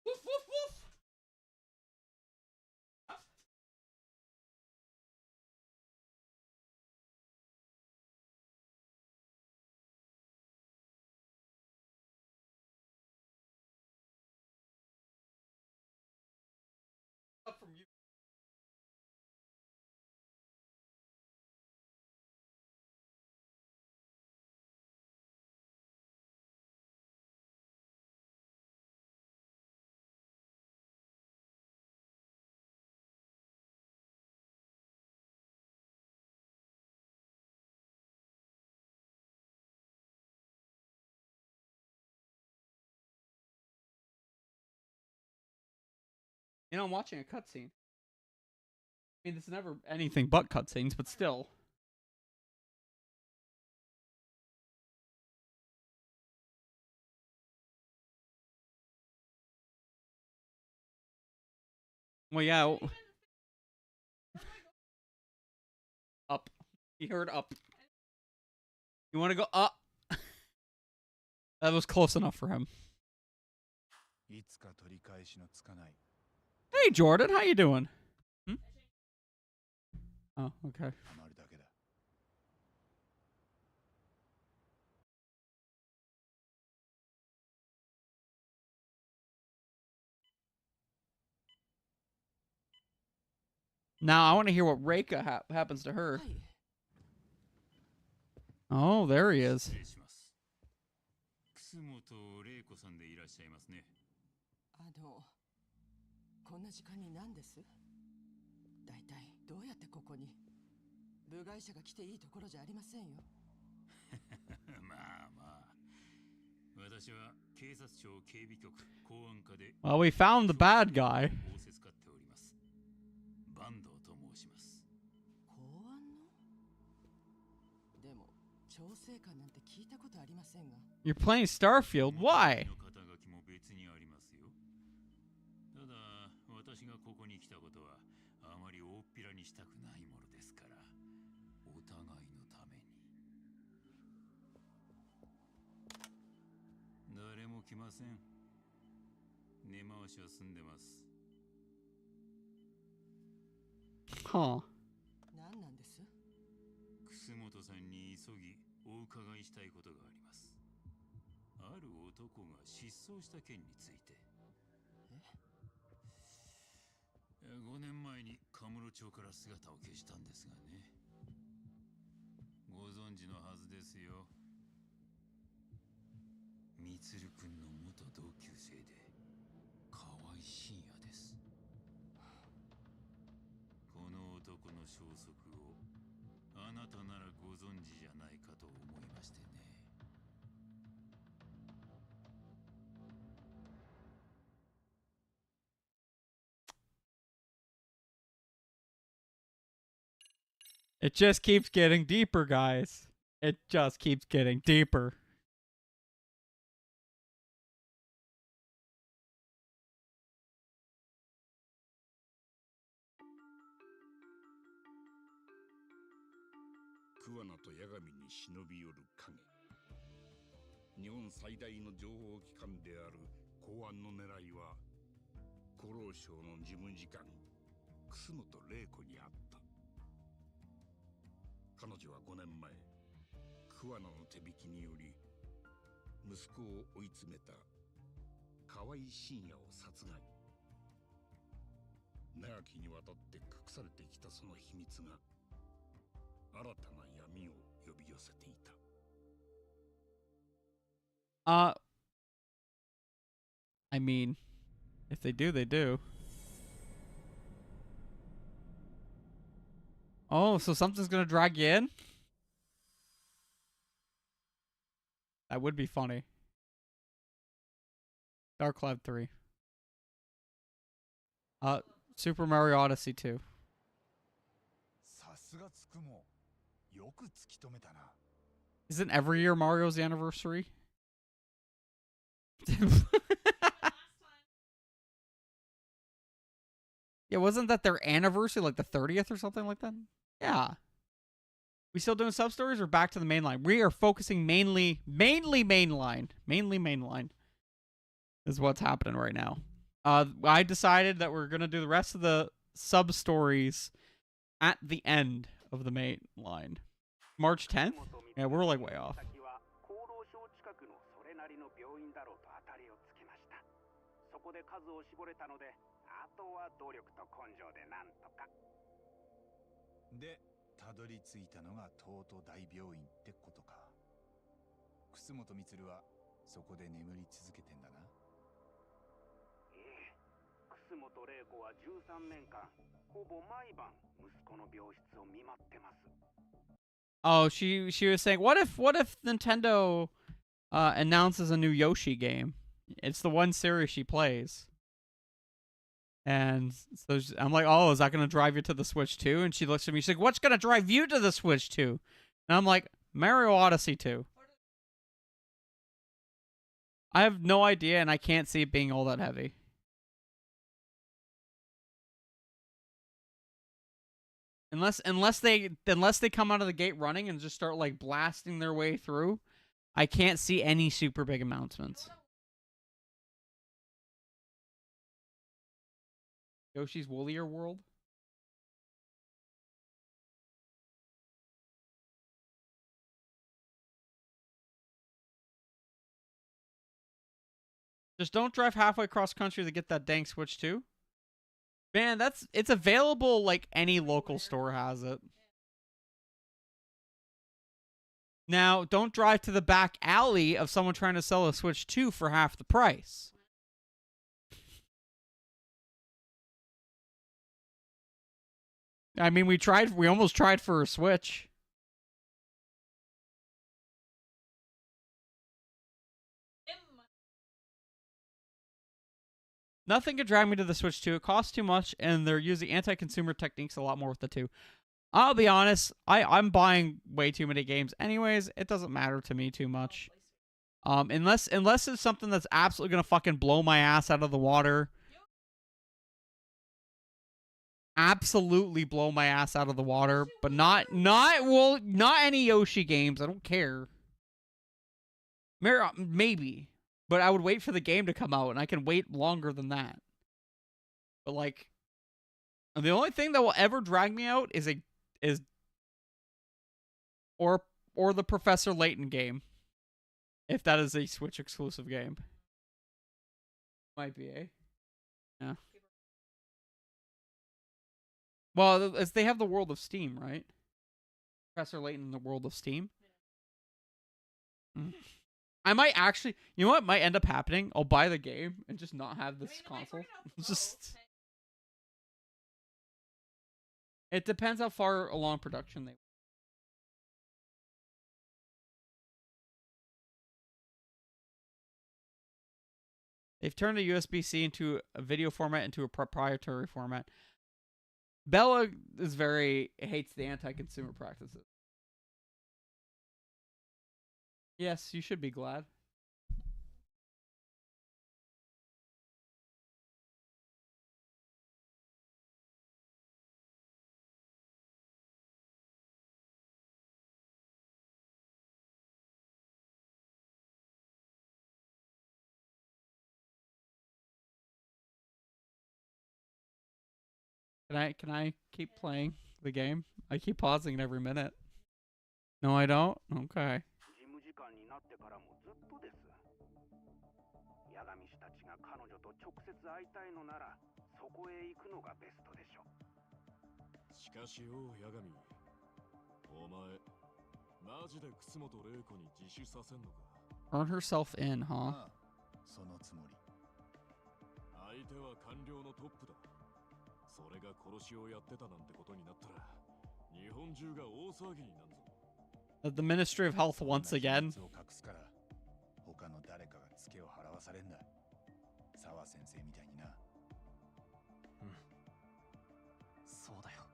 Woof woof woof. Up from you. You know, I'm watching a cutscene. I mean, it's never anything but cutscenes, but still. Well, yeah. Up. He heard up. You want to go up? That was close enough for him. Hey, Jordan, how you doing? Hmm? Oh, okay. Now I want to hear what Reika happens to her. Oh, there he is. こんな時間に何です？だいたいどうやってここに？部外者が来ていいところじゃありませんよ。まあまあ。私は警察庁警備局公安課で Well, we found the bad guy. 仰せつかっております。坂東と申します。公安の？でも調整官なんて聞いたことありませんが。You're playing Starfield. Why? 肩書きも別にありますよ。ただ私がここに来たことはあまり大っぴらにしたくないものですから、お互いのために。誰も来ません。根回しは済んでます。Huh. 何なんです？楠本さんに急ぎお伺いしたいことがあります。ある男が失踪した件について。5年前にカムロ町から姿を消したんですがね。ご存知のはずですよ。みつるくんの元同級生で河合信也です。この男の消息をあなたならご存知じゃないかと思いましてね。It just keeps getting deeper, guys. It just keeps getting deeper. Kuwana と八神に忍び寄る影。日本最大の情報機関である公安の狙いは厚労省の事務次官楠本玲子にあった。彼女は5年前桑名の手引きにより息子を追い詰めた河合信也を殺害。長きにわたって隠されてきたその秘密が新たな闇を呼び寄せていた。I mean, if they do, they do. Oh, so something's gonna drag you in? That would be funny. Dark Cloud 3. Super Mario Odyssey 2. さすがつくもよく突き止めたな。 Isn't every year Mario's anniversary? Yeah, wasn't that their anniversary, like the 30th or something like that? Yeah. We still doing sub stories or back to the main line? We are focusing mainly mainline. Mainly mainline is what's happening right now. I decided that we're gonna do the rest of the sub stories at the end of the main line. March 10th? Yeah, we're like way off. そこで数を絞れたので、あとは努力と根性でなんとか。で、たどり着いたのが東都大病院ってことか。楠本充はそこで眠り続けてんだな。ええ、楠本玲子は13年間、ほぼ毎晩息子の病室を見舞ってます。Oh, she was saying, what if Nintendo announces a new Yoshi game? It's the one series she plays. And so I'm like, oh, is that going to drive you to the Switch 2? And she looks at me, she's like, what's going to drive you to the Switch 2? And I'm like, Mario Odyssey 2. I have no idea, and I can't see it being all that heavy. Unless they come out of the gate running and just start like blasting their way through, I can't see any super big announcements. Yoshi's Woollier World? Just don't drive halfway across country to get that dang Switch 2. Man, it's available like any local store has it. Now, don't drive to the back alley of someone trying to sell a Switch 2 for half the price. I mean, we almost tried for a Switch. Nothing could drag me to the Switch 2. It costs too much, and they're using anti-consumer techniques a lot more with the 2. I'll be honest, I'm buying way too many games anyways. It doesn't matter to me too much. Unless it's something that's absolutely gonna fucking blow my ass out of the water. Absolutely blow my ass out of the water, but not any Yoshi games. I don't care. Maybe, but I would wait for the game to come out, and I can wait longer than that. But like, the only thing that will ever drag me out is the Professor Layton game, if that is a Switch exclusive game. Might be, eh? Yeah. Well, they have the World of Steam, right? Professor Layton in the World of Steam. I might actually, you know what might end up happening? I'll buy the game and just not have this console. Just, it depends how far along production they. They've turned a USB-C into a video format into a proprietary format. Bella is hates the anti-consumer practices. Yes, you should be glad. Can I keep playing the game? I keep pausing it every minute. No, I don't? Okay. 事務次官になってからもずっとです。八神氏たちが彼女と直接会いたいのなら、そこへ行くのがベストでしょう。しかしよ、八神。お前、マジで楠本玲子に自首させんのか Earn herself in, huh? ああ、そのつもり。相手は官僚のトップだ。それが殺しをやってたなんてことになったら、日本中が大騒ぎになるぞ。The Ministry of Health once again. を隠すから他の誰かがツケを払わされんだ。澤先生みたいにな。うん。そうだよ。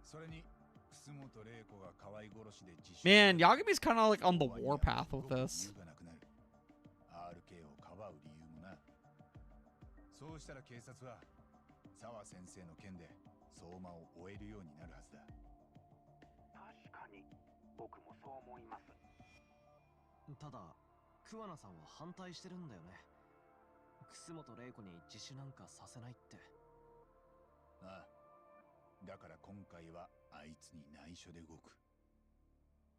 それに楠本玲子が河合殺しで自首。Man, Yagami's kind of like on the warpath with this. RK をかばう理由もな。そうしたら警察は澤先生の件で相馬を追えるようになるはずだ。確かに僕もそう思います。ただ桑名さんは反対してるんだよね。楠本玲子に自首なんかさせないって。ああ、だから今回はあいつに内緒で動く。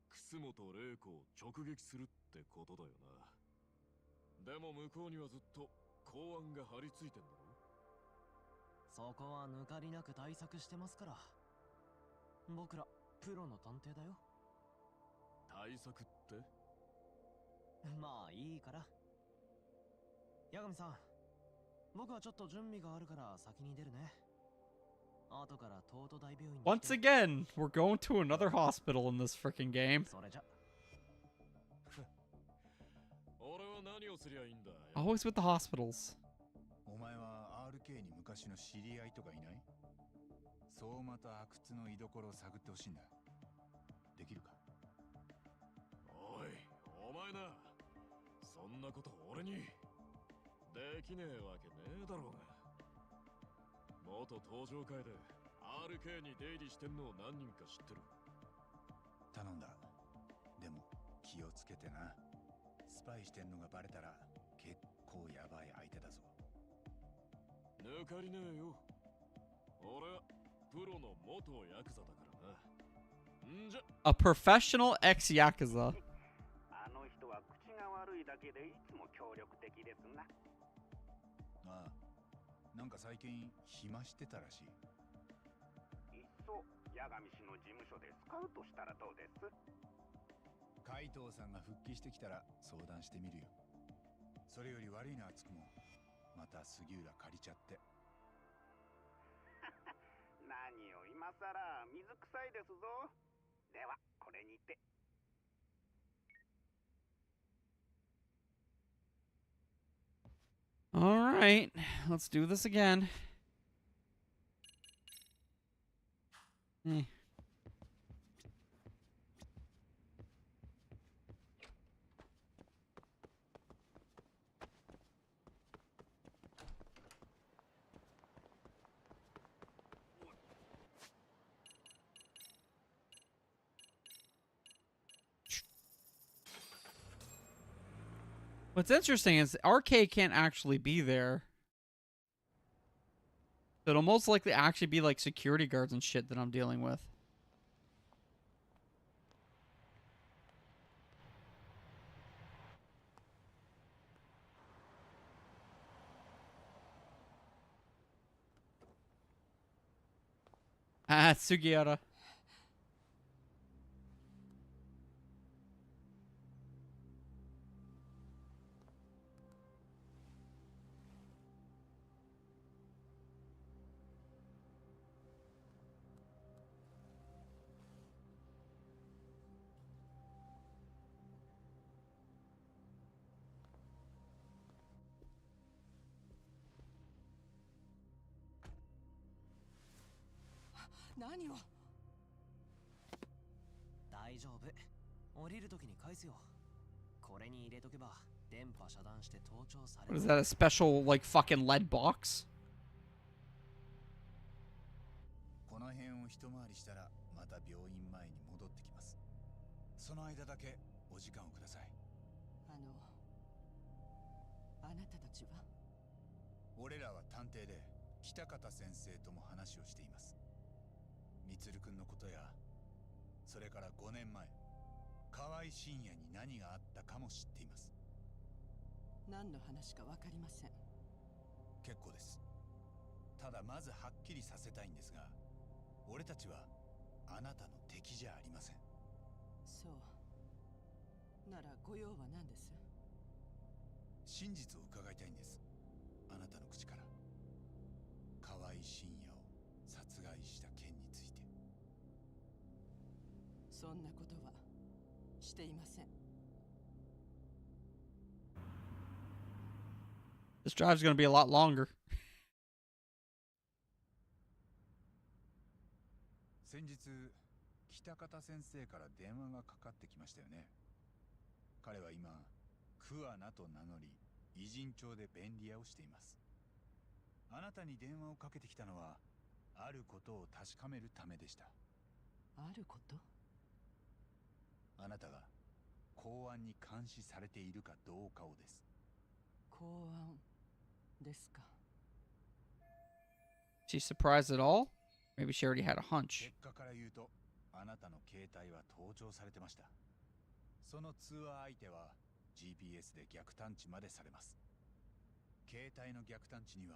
楠本玲子を直撃するってことだよな。でも向こうにはずっと公安が張り付いてんだろ。そこは抜かりなく対策してますから。僕らプロの探偵だよ。対策って？まあいいから。八神さん、僕はちょっと準備があるから先に出るね。後から東都大病院に。Once again, we're going to another hospital in this freaking game. それじゃ。俺は何をすりゃいいんだ。Always with the hospitals. お前は RK に昔の知り合いとかいない？相馬と阿久津の居所を探ってほしいんだ。できるか？おい、お前な。そんなこと俺にできねえわけねえだろうが。元登場会で RK に出入りしてんのを何人か知ってる。頼んだ。でも気をつけてな。スパイしてんのがバレたら結構やばい相手だぞ。抜かりねえよ。俺はプロの元ヤクザだからな。んじゃ A professional ex-Yakuza. あの人は口が悪いだけでいつも協力的ですな。ああ、なんか最近暇してたらしい。いっそ八神氏の事務所でスカウトしたらどうです？海藤さんが復帰してきたら相談してみるよ。それより悪いな、つくもまた杉浦借りちゃって。何を今さら水臭いですぞ。ではこれにて。All right, let's do this again. What's interesting is RK can't actually be there. So it'll most likely actually be like security guards and shit that I'm dealing with. Ah, Sugiura. 何を。大丈夫。降りるときに返すよ。これに入れとけば電波遮断して盗聴され What is that, a special, like, fucking lead box? この辺を一回りしたらまた病院前に戻ってきます。その間だけお時間をください。あなたたちは？俺らは探偵で北方先生とも話をしています。みつるくんのことや、それから5年前河合深夜に何があったかも知っています。何の話か分かりません。結構です。ただまずはっきりさせたいんですが、俺たちはあなたの敵じゃありません。そうならご用は何です？真実を伺いたいんです。あなたの口から河合深夜を殺害した件について。そんなことはしていません。This drive's gonna be a lot longer. 先日北方先生から電話がかかってきましたよね。彼は今桑名と名乗り偉人町で便利屋をしています。あなたに電話をかけてきたのはあることを確かめるためでした。あること？あなたが公安に監視されているかどうかをです。公安ですか。 She's surprised at all? Maybe she already had a hunch. 結果から言うと、あなたの携帯は盗聴されてました。その通話相手は GPS で逆探知までされます。携帯の逆探知には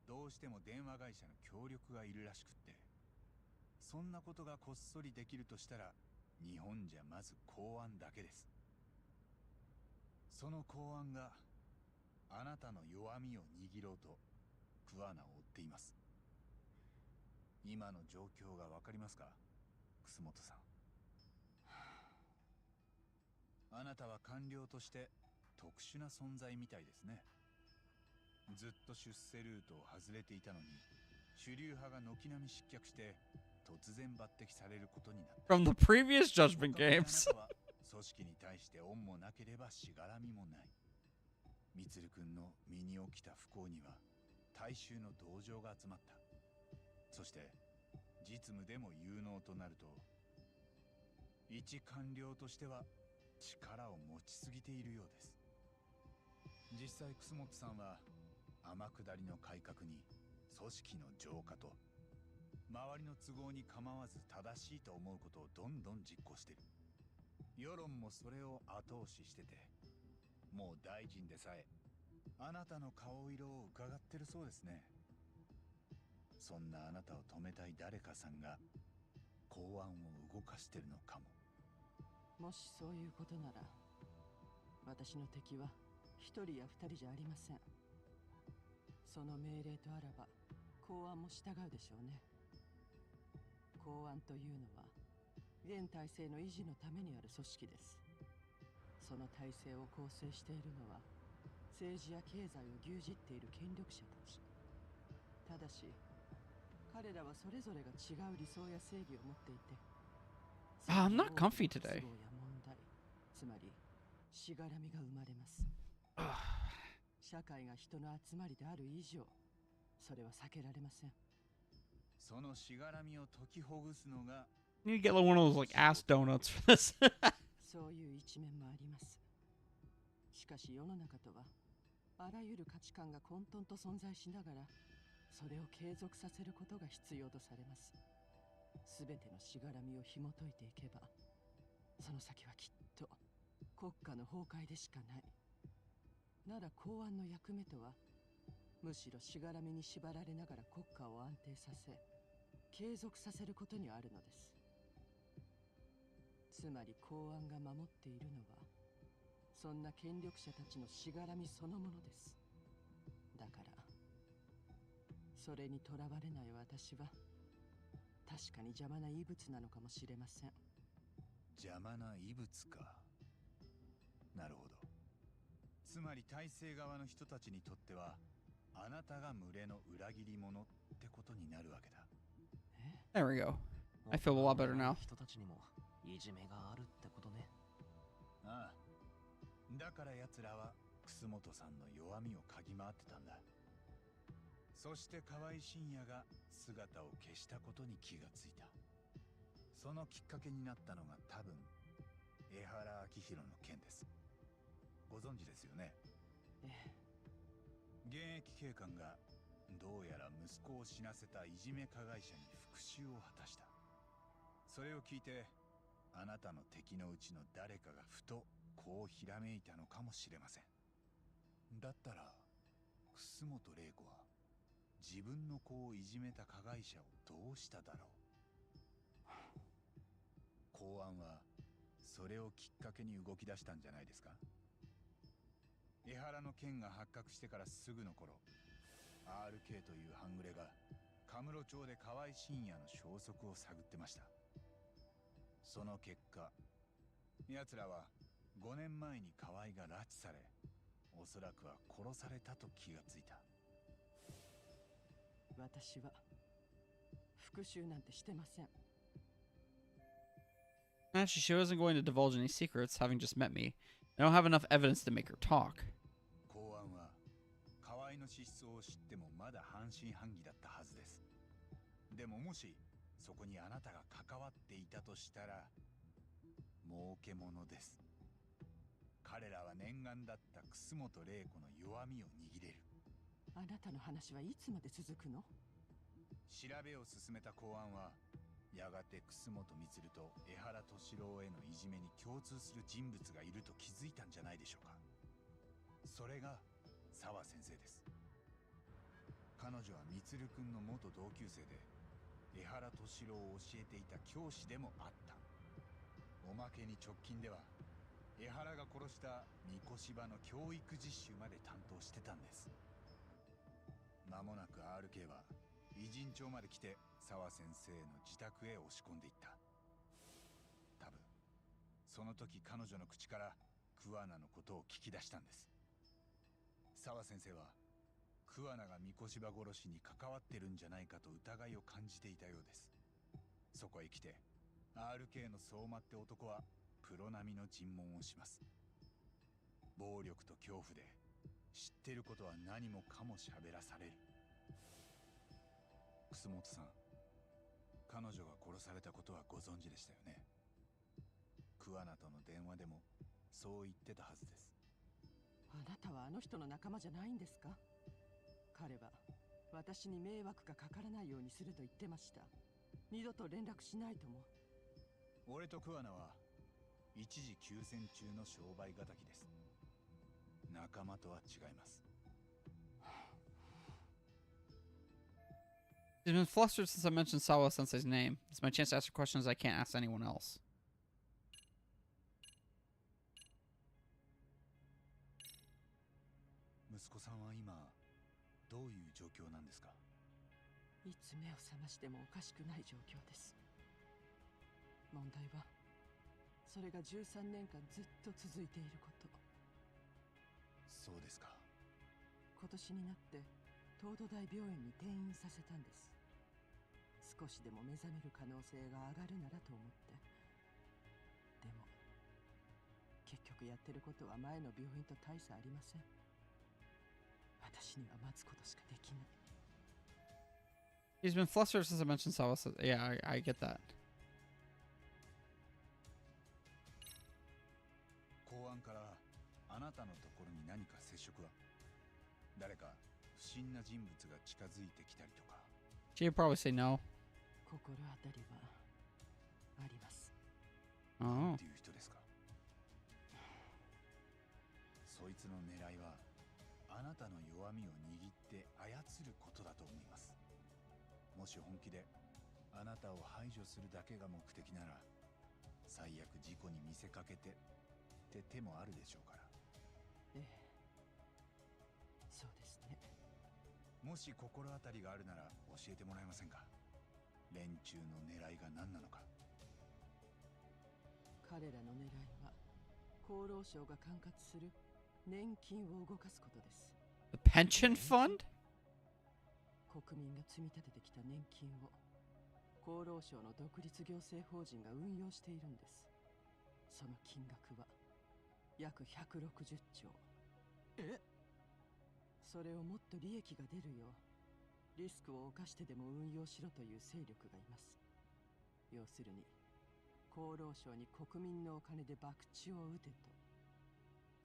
どうしても電話会社の協力がいるらしくって、そんなことがこっそりできるとしたら日本じゃまず公安だけです。その公安があなたの弱みを握ろうと桑名を追っています。今の状況がわかりますか、楠本さん。あなたは官僚として特殊な存在みたいですね。ずっと出世ルートを外れていたのに、主流派が軒並み失脚して突然抜擢されることになった。From the previous Judgment Games. 組織に対して恩もなければしがらみもない。みつるくんの身に起きた不幸には大衆の同情が集まった。そして実務でも有能となると、一官僚としては力を持ちすぎているようです。実際楠本さんは天下りの改革に組織の浄化と周りの都合に構わず正しいと思うことをどんどん実行してる。世論もそれを後押ししてて、もう大臣でさえあなたの顔色を伺ってるそうですね。そんなあなたを止めたい誰かさんが公安を動かしてるのかも。もしそういうことなら、私の敵は一人や二人じゃありません。その命令とあらば公安も従うでしょうね。公安というのは現体制の維持のためにある組織です。その体制を構成しているのは政治や経済を牛耳っている権力者たち。ただし彼らはそれぞれが違う理想や正義を持っていて、I'm not comfy today. 都合や問題、つまりしがらみが生まれます。社会が人の集まりである以上、それは避けられません。そのしがらみを解きほぐすのが You need to get like one of those like ass donuts for this. そういう一面もあります。しかし世の中とはあらゆる価値観が混沌と存在しながら、それを継続させることが必要とされます。すべてのしがらみを紐解いていけば、その先はきっと国家の崩壊でしかない。なら公安の役目とは、むしろしがらみに縛られながら国家を安定させ、継続させることにあるのです。つまり公安が守っているのは、そんな権力者たちのしがらみそのものです。だからそれにとらわれない私は確かに邪魔な異物なのかもしれません。邪魔な異物か。なるほど。つまり体制側の人たちにとってはあなたが群れの裏切り者ってことになるわけだ。え？ There we go. I feel a lot better now. 人たちにもいじめがあるってことね。ああ。だから奴らは楠本さんの弱みを嗅ぎ回ってたんだ。そして河合信也が姿を消したことに気がついた。そのきっかけになったのが多分江原明宏の件です。ご存知ですよね。ええ。現役警官がどうやら息子を死なせたいじめ加害者に復讐を果たした。それを聞いてあなたの敵のうちの誰かがふとこうひらめいたのかもしれません。だったら楠本玲子は自分の子をいじめた加害者をどうしただろう。公安はそれをきっかけに動き出したんじゃないですか。江原の件が発覚してからすぐの頃、 RK という半グレがカムロ町で河合信也の消息を探ってました。その結果、奴らは5年前に河合が拉致され、おそらくは殺されたと気がついた。私は復讐なんてしてません。 Actually, she wasn't going to divulge any secrets, having just met me. I don't have enough evidence to make her talk. 公安は河合の失踪を知ってもまだ半信半疑だったはずです。でももしそこにあなたが関わっていたとしたら儲けものです。彼らは念願だった楠本玲子の弱みを握れる。あなたの話はいつまで続くの？調べを進めた公安はやがて楠本充と江原敏郎へのいじめに共通する人物がいると気づいたんじゃないでしょうか。それが澤先生です。彼女は充君の元同級生で江原敏郎を教えていた教師でもあった。おまけに直近では江原が殺した三越場の教育実習まで担当してたんです。間もなく RK は偉人町まで来て澤先生の自宅へ押し込んでいった。多分その時彼女の口から桑名のことを聞き出したんです。澤先生は桑名が三越場殺しに関わってるんじゃないかと疑いを感じていたようです。そこへ来て RK の相馬って男はプロ並みの尋問をします。暴力と恐怖で知ってることは何もかも喋らされる。楠本さん、彼女が殺されたことはご存知でしたよね。桑名との電話でもそう言ってたはずです。あなたはあの人の仲間じゃないんですか？彼は私に迷惑がかからないようにすると言ってました。二度と連絡しないとも。俺と桑名は一時休戦中の商売敵です。仲間とは違います。She's been flustered since I mentioned Sawa Sensei's name. It's my chance to ask her questions I can't ask anyone else. 息子さんは今どういう状況なんですか？いつ目を覚ましてもおかしくない状況です。問題はそれが13年間ずっと続いていること。そうですか。今年になって東都大病院に転院させたんです。少しでも目覚める可能性が上がるならと思って。でも結局やってることは前の病院と大差ありません。私には待つことしかできない。 She's been flustered since I mentioned Sawa Sensei. Yeah, I get that. 公安からあなたのところに何か接触は？誰か不審な人物が近づいてきたりとか。 She'd probably say no. 心当たりはあります。Oh. っていう人ですか？そいつの狙いはあなたの弱みを握って操ることだと思います。もし本気であなたを排除するだけが目的なら最悪事故に見せかけてって手もあるでしょうから。ええ、そうですね。もし心当たりがあるなら教えてもらえませんか？連中の狙いが何なのか。彼らの狙いは厚労省が管轄する年金を動かすことです。 The pension fund? 国民が積み立ててきた年金を厚労省の独立行政法人が運用しているんです。その金額は約160兆。え？それをもっと利益が出るようリスクを冒してでも運用しろという勢力がいます。要するに厚労省に国民のお金で博打を打てと。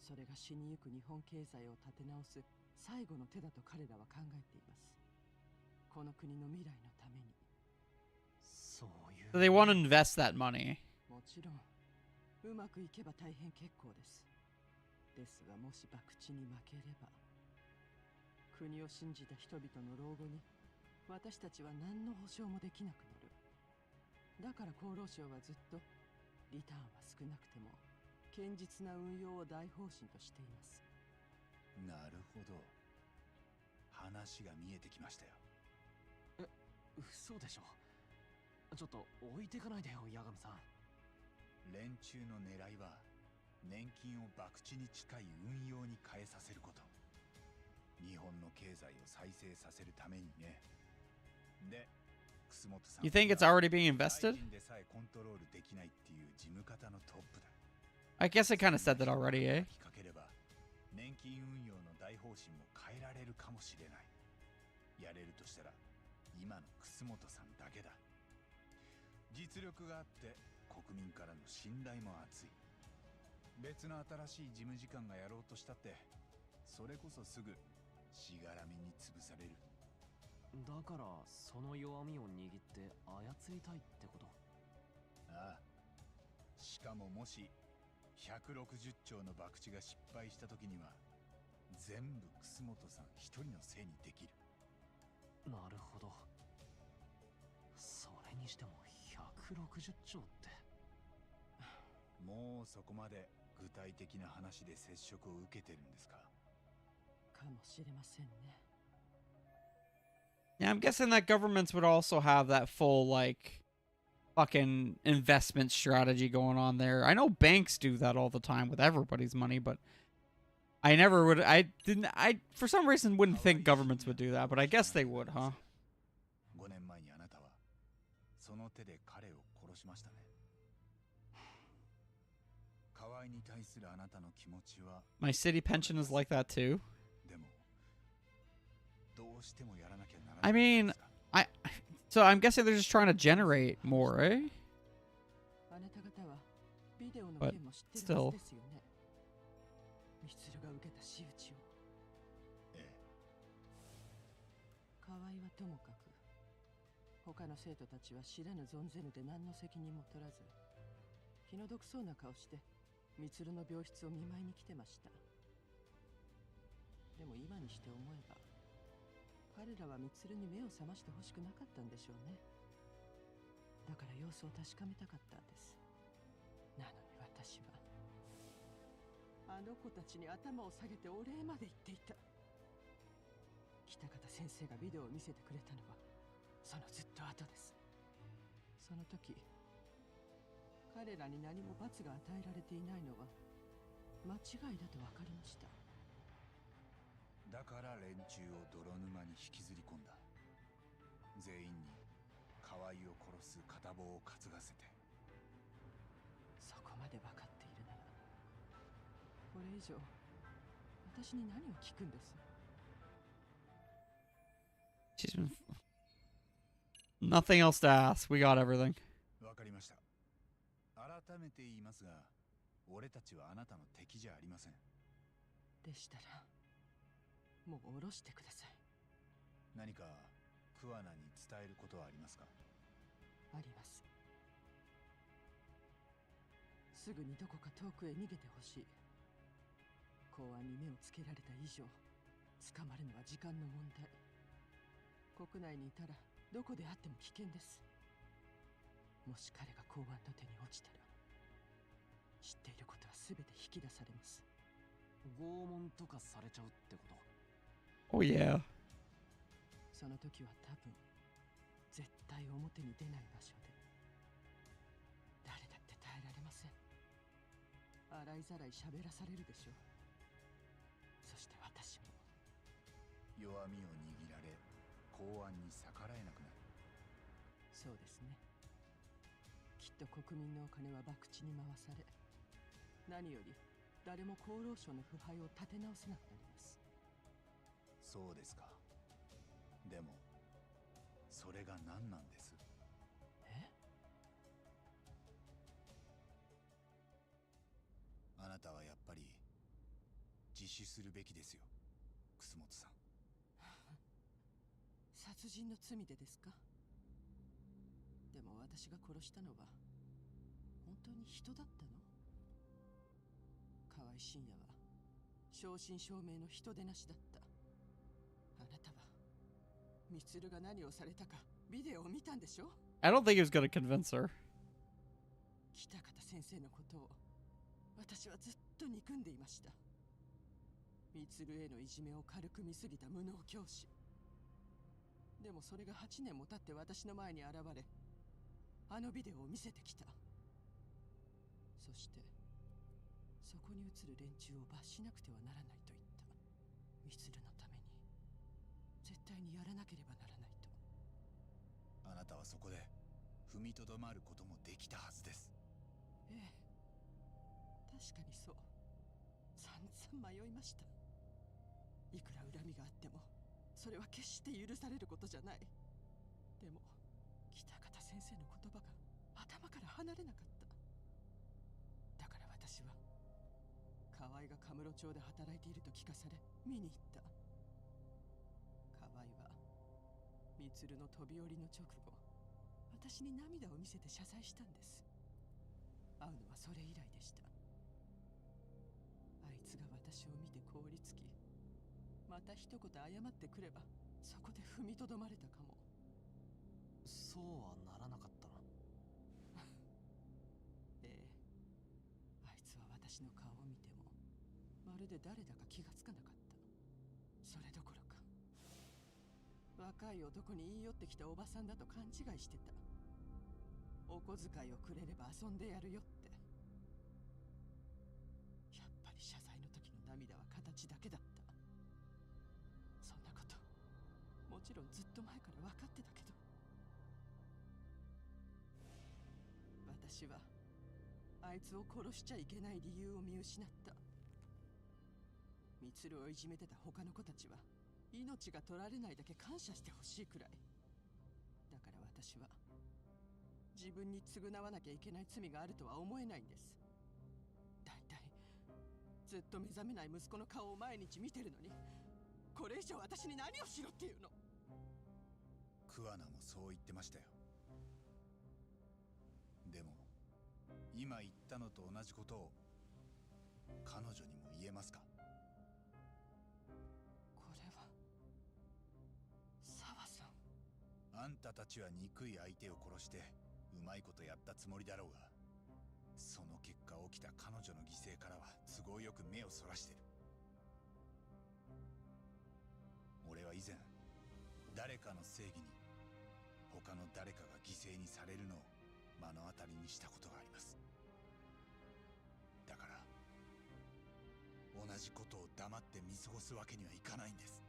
それが死にゆく日本経済を立て直す最後の手だと彼らは考えています。この国の未来のために。そういう。So they want to invest that money. もちろんうまくいけば大変結構です。ですがもし博打に負ければ国を信じた人々の老後に私たちは何の保証もできなくなる。だから厚労省はずっとリターンは少なくても堅実な運用を大方針としています。なるほど。話が見えてきましたよ。嘘でしょ。ちょっと置いてかないでよ、八神さん。連中の狙いは年金を博打に近い運用に変えさせること。日本の経済を再生させるためにね。で、楠本さん You think it's already being invested? 大臣でさえコントロールできないっていう事務方のトップだ。I guess I kind of said that already, eh? かければ年金運用の大方針も変えられるかもしれない。やれるとしたら今の楠本さんだけだ。実力があって国民からの信頼も厚い。別の新しい事務次官がやろうとしたってそれこそすぐしがらみに潰される。だからその弱みを握って操りたいってこと？ああ。しかももし160兆の博打が失敗した時には全部楠本さん一人のせいにできる。なるほど。それにしても160兆って。もうそこまで具体的な話で接触を受けてるんですか？かもしれませんね。Yeah, I'm guessing that governments would also have that full, like, fucking investment strategy going on there. I know banks do that all the time with everybody's money, but I never would. For some reason, wouldn't think governments would do that, but I guess they would, huh? 5年前にあなたはその手で彼を殺しましたね。河合に対するあなたの気持ちは My city pension is like that too. でもどうしてもやらなきゃならない。 I mean, so I'm guessing they're just trying to generate more, eh? あなた方はビデオの But 件も知ってる still. はずですよね。ミツルが受けた仕打ちを。ええ。河合はともかく他の生徒たちは知らぬ存ぜぬで何の責任も取らず気の毒そうな顔してミツルの病室を見舞いに来てました。でも今にして思えば彼らはミツルに目を覚ましてほしくなかったんでしょうね。だから様子を確かめたかったんです。なのに私はあの子たちに頭を下げてお礼まで言っていた。北方先生がビデオを見せてくれたのはそのずっと後です。その時彼らに何も罰が与えられていないのは間違いだと分かりました。だから連中を泥沼に引きずり込んだ。全員に河合を殺す片棒を担がせて。そこまで分かっているならこれ以上私に何を聞くんです？ She's been... Nothing else to ask. We got everything. わかりました。改めて言いますが、俺たちはあなたの敵じゃありません。でしたらもう下ろしてください。何か桑名に伝えることはありますか？あります。すぐにどこか遠くへ逃げてほしい。公安に目をつけられた以上捕まるのは時間の問題。国内にいたらどこであっても危険です。もし彼が公安の手に落ちたら知っていることは全て引き出されます。拷問とかされちゃうってこと？ Oh, yeah. その時は多分絶対表に出ない場所で誰だって耐えられません。洗いざらい喋らされるでしょう。そして私も弱みを握られ公安に逆らえなくなる。そうですね。と国民のお金は博打に回され、何より誰も厚労省の腐敗を立て直せなくなります。そうですか。でもそれが何なんです？あなたはやっぱり自首するべきですよ、楠本さん。殺人の罪でですか？でも私が殺したのは本当に人だったの？河合信也は正真正銘の人でなしだった。あなたはミツルが何をされたかビデオを見たんでしょ？ I don't think he was gonna convince her. 北方先生のことを私はずっと憎んでいました。ミツルへのいじめを軽く見すぎた無能教師。でもそれが8年も経って私の前に現れ、あのビデオを見せてきた。そしてそこに映る連中を罰しなくてはならないと言った。ミツルのために絶対にやらなければならないと。あなたはそこで踏みとどまることもできたはずです。ええ、確かにそう。散々迷いました。いくら恨みがあってもそれは決して許されることじゃない。でも北方先生の言葉が頭から離れなかった。だから私は河合がカムロ町で働いていると聞かされ見に行った。河合はミツルの飛び降りの直後、私に涙を見せて謝罪したんです。会うのはそれ以来でした。あいつが私を見て凍りつき、また一言謝ってくればそこで踏みとどまれたかも。そうはならなかったの？ええ、あいつは私の顔を見てもまるで誰だか気がつかなかった。それどころか若い男に言い寄ってきたおばさんだと勘違いしてた。お小遣いをくれれば遊んでやるよって。やっぱり謝罪の時の涙は形だけだった。そんなこともちろんずっと前から分かってたけど、私はあいつを殺しちゃいけない理由を見失った。ミツルをいじめてた他の子たちは命が取られないだけ感謝してほしいくらい。だから私は自分に償わなきゃいけない罪があるとは思えないんです。だいたいずっと目覚めない息子の顔を毎日見てるのに、これ以上私に何をしろっていうの？桑名もそう言ってましたよ。でも今言ったのと同じことを彼女にも言えますか？これは澤さん。あんたたちは憎い相手を殺してうまいことやったつもりだろうが、その結果起きた彼女の犠牲からは都合よく目をそらしてる。俺は以前誰かの正義に他の誰かが犠牲にされるのを目の当たりにしたことがあります。だから同じことを黙って見過ごすわけにはいかないんです。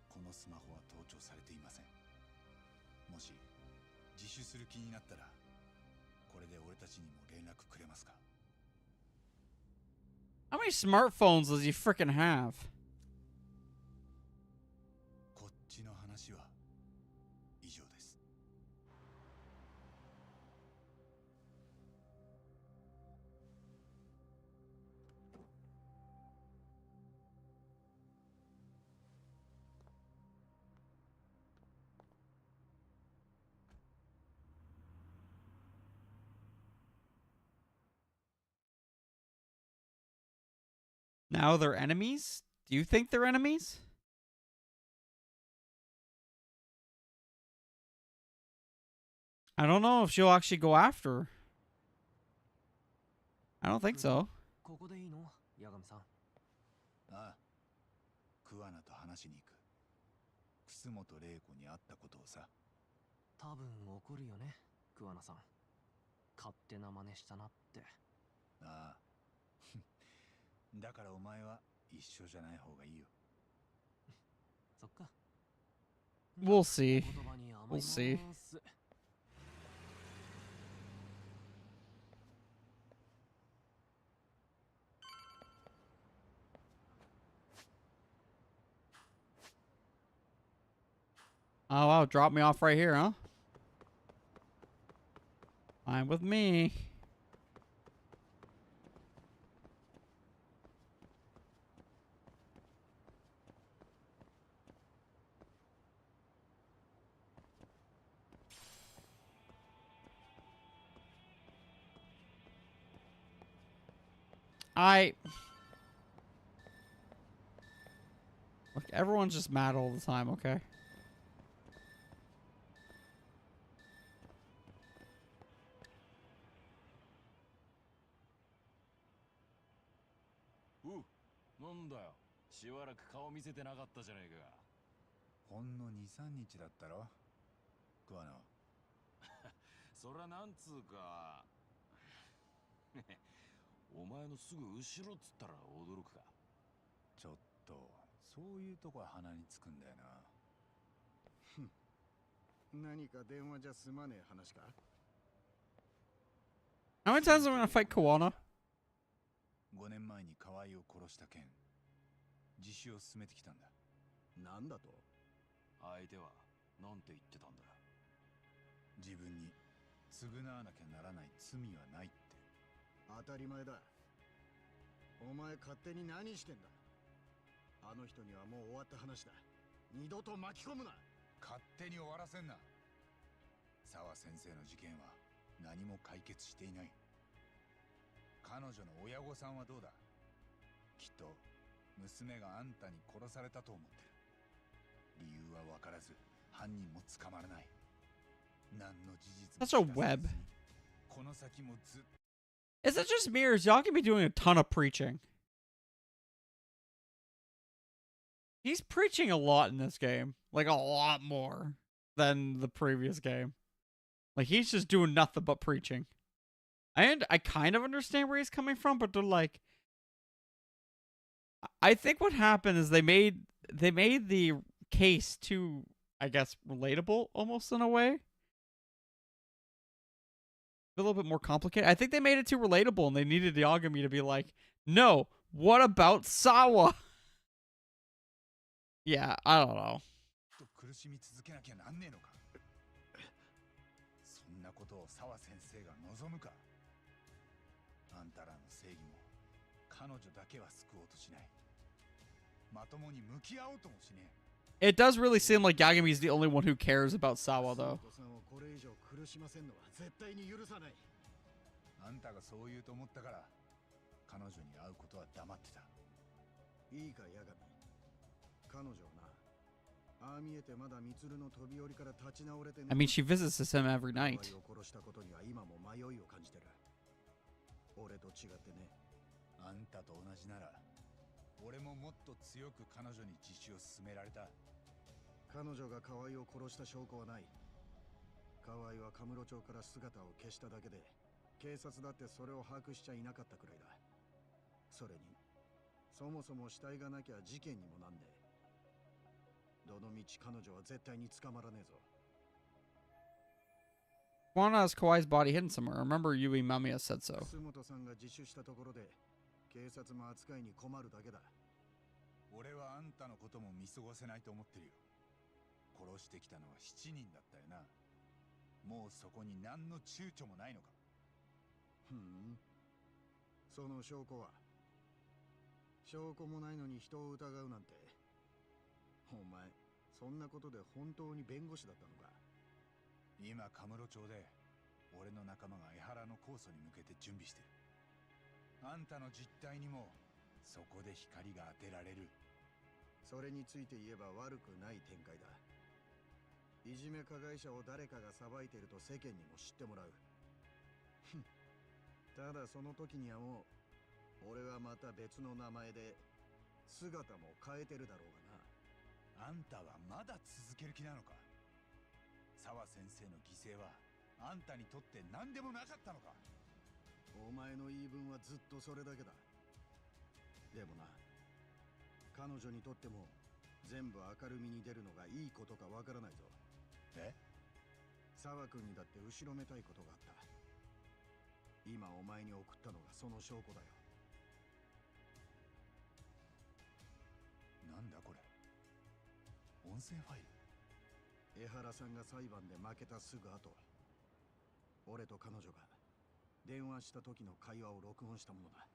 このスマホは盗聴されていません。もし自首する気になったらこれで俺たちにも連絡くれますか？ How many smartphones does he freaking have? こっちの話は以上です。Now they're enemies? Do you think they're enemies? I don't know if she'll actually go after her. I don't think so. ここでいいの？八神さん。ああ、桑名と話しに行く。楠本玲子に会ったことをさ。多分怒るよね、桑名さん。勝手な真似したなって。ああだからお前は一緒じゃない方がいいよ。そっか。We'll see. We'll see. Oh, wow. Drop me off right here, huh? Fine with me. Look, everyone's just mad all the time, okay?なんだよ。しばらく顔見せてなかったじゃねえか。ほんの2、3日だったろ桑野。そりゃなんつうか。お前のすぐ後ろっつったら驚くか。ちょっとそういうとこは鼻につくんだよな。何か電話じゃ済まねえ話か？ How many times am I gonna fight Koana? 5年前に河合を殺した件、自首を進めてきたんだ。なんだと？相手はなんて言ってたんだ。自分に償わなきゃならない罪はないって。当たり前だ。お前勝手に何してんだ？あの人にはもう終わった話だ。二度と巻き込むな。勝手に終わらせんな。沢先生の事件は何も解決していない。彼女の親御さんはどうだ？きっと娘があんたに殺されたと思ってる。理由は分からず犯人も捕まらない。何の事実も Such a web. この先もずっと Is it just me or is Yagami doing a ton of preaching? He's preaching a lot in this game. Like, a lot more than the previous game. Like, he's just doing nothing but preaching. And I kind of understand where he's coming from, but they're like... I think what happened is they made the case too, I guess, relatable, almost in a way. A little bit more complicated. I think they made it too relatable, and they needed Yagami to be like, no, what about Sawa? Yeah, I don't know. 苦しみ続けなきゃなんねえのか。そんなことを沢先生が望むか。あんたらの正義も彼女だけは救おうとしない。まともに向き合おうともしねえ。 It does really seem like Yagami's the only one who cares about Sawa, though. これ以上苦しませんのは絶対に許さない。あんたがそう言うと思ったから彼女に会うことは黙ってた。いいか、ヤガミ。彼女はな、ああ見えてまだミツルの飛び降りから立ち直れてね。I mean, she visits him every night. を殺したことには今も迷いを感じてる。俺と違ってね。あんたと同じなら俺ももっと強く彼女に自首を進められた。彼女が河合を殺した証拠はない。河合はカムロ町から姿を消しただけで、警察だってそれを把握しちゃいなかったくらいだ。それにそもそも死体がなきゃ事件にもなんねえ。どのみち彼女は絶対に捕まらねえぞ。Juana has Kawai's body hidden somewhere. Remember, Yui Mamiya said so. 楠本さんが自首したところで警察も扱いに困るだけだ。俺はあんたのことも見過ごせないと思ってるよ。殺してきたのは7人だったよな。もうそこに何の躊躇もないのか。その証拠は？証拠もないのに人を疑うなんて。お前そんなことで本当に弁護士だったのか？今カムロ町で俺の仲間が江原の控訴に向けて準備してる。あんたの実態にもそこで光が当てられる。それについて言えば悪くない展開だ。いじめ加害者を誰かが裁いていると世間にも知ってもらう。ただその時にはもう俺はまた別の名前で姿も変えてるだろうがな。あんたはまだ続ける気なのか。沢先生の犠牲はあんたにとって何でもなかったのか。お前の言い分はずっとそれだけだ。でもな、彼女にとっても全部明るみに出るのがいいことかわからないぞ。え？沢君にだって後ろめたいことがあった。今お前に送ったのがその証拠だよ。なんだこれ、音声ファイル。江原さんが裁判で負けたすぐ後、俺と彼女が電話した時の会話を録音したものだ。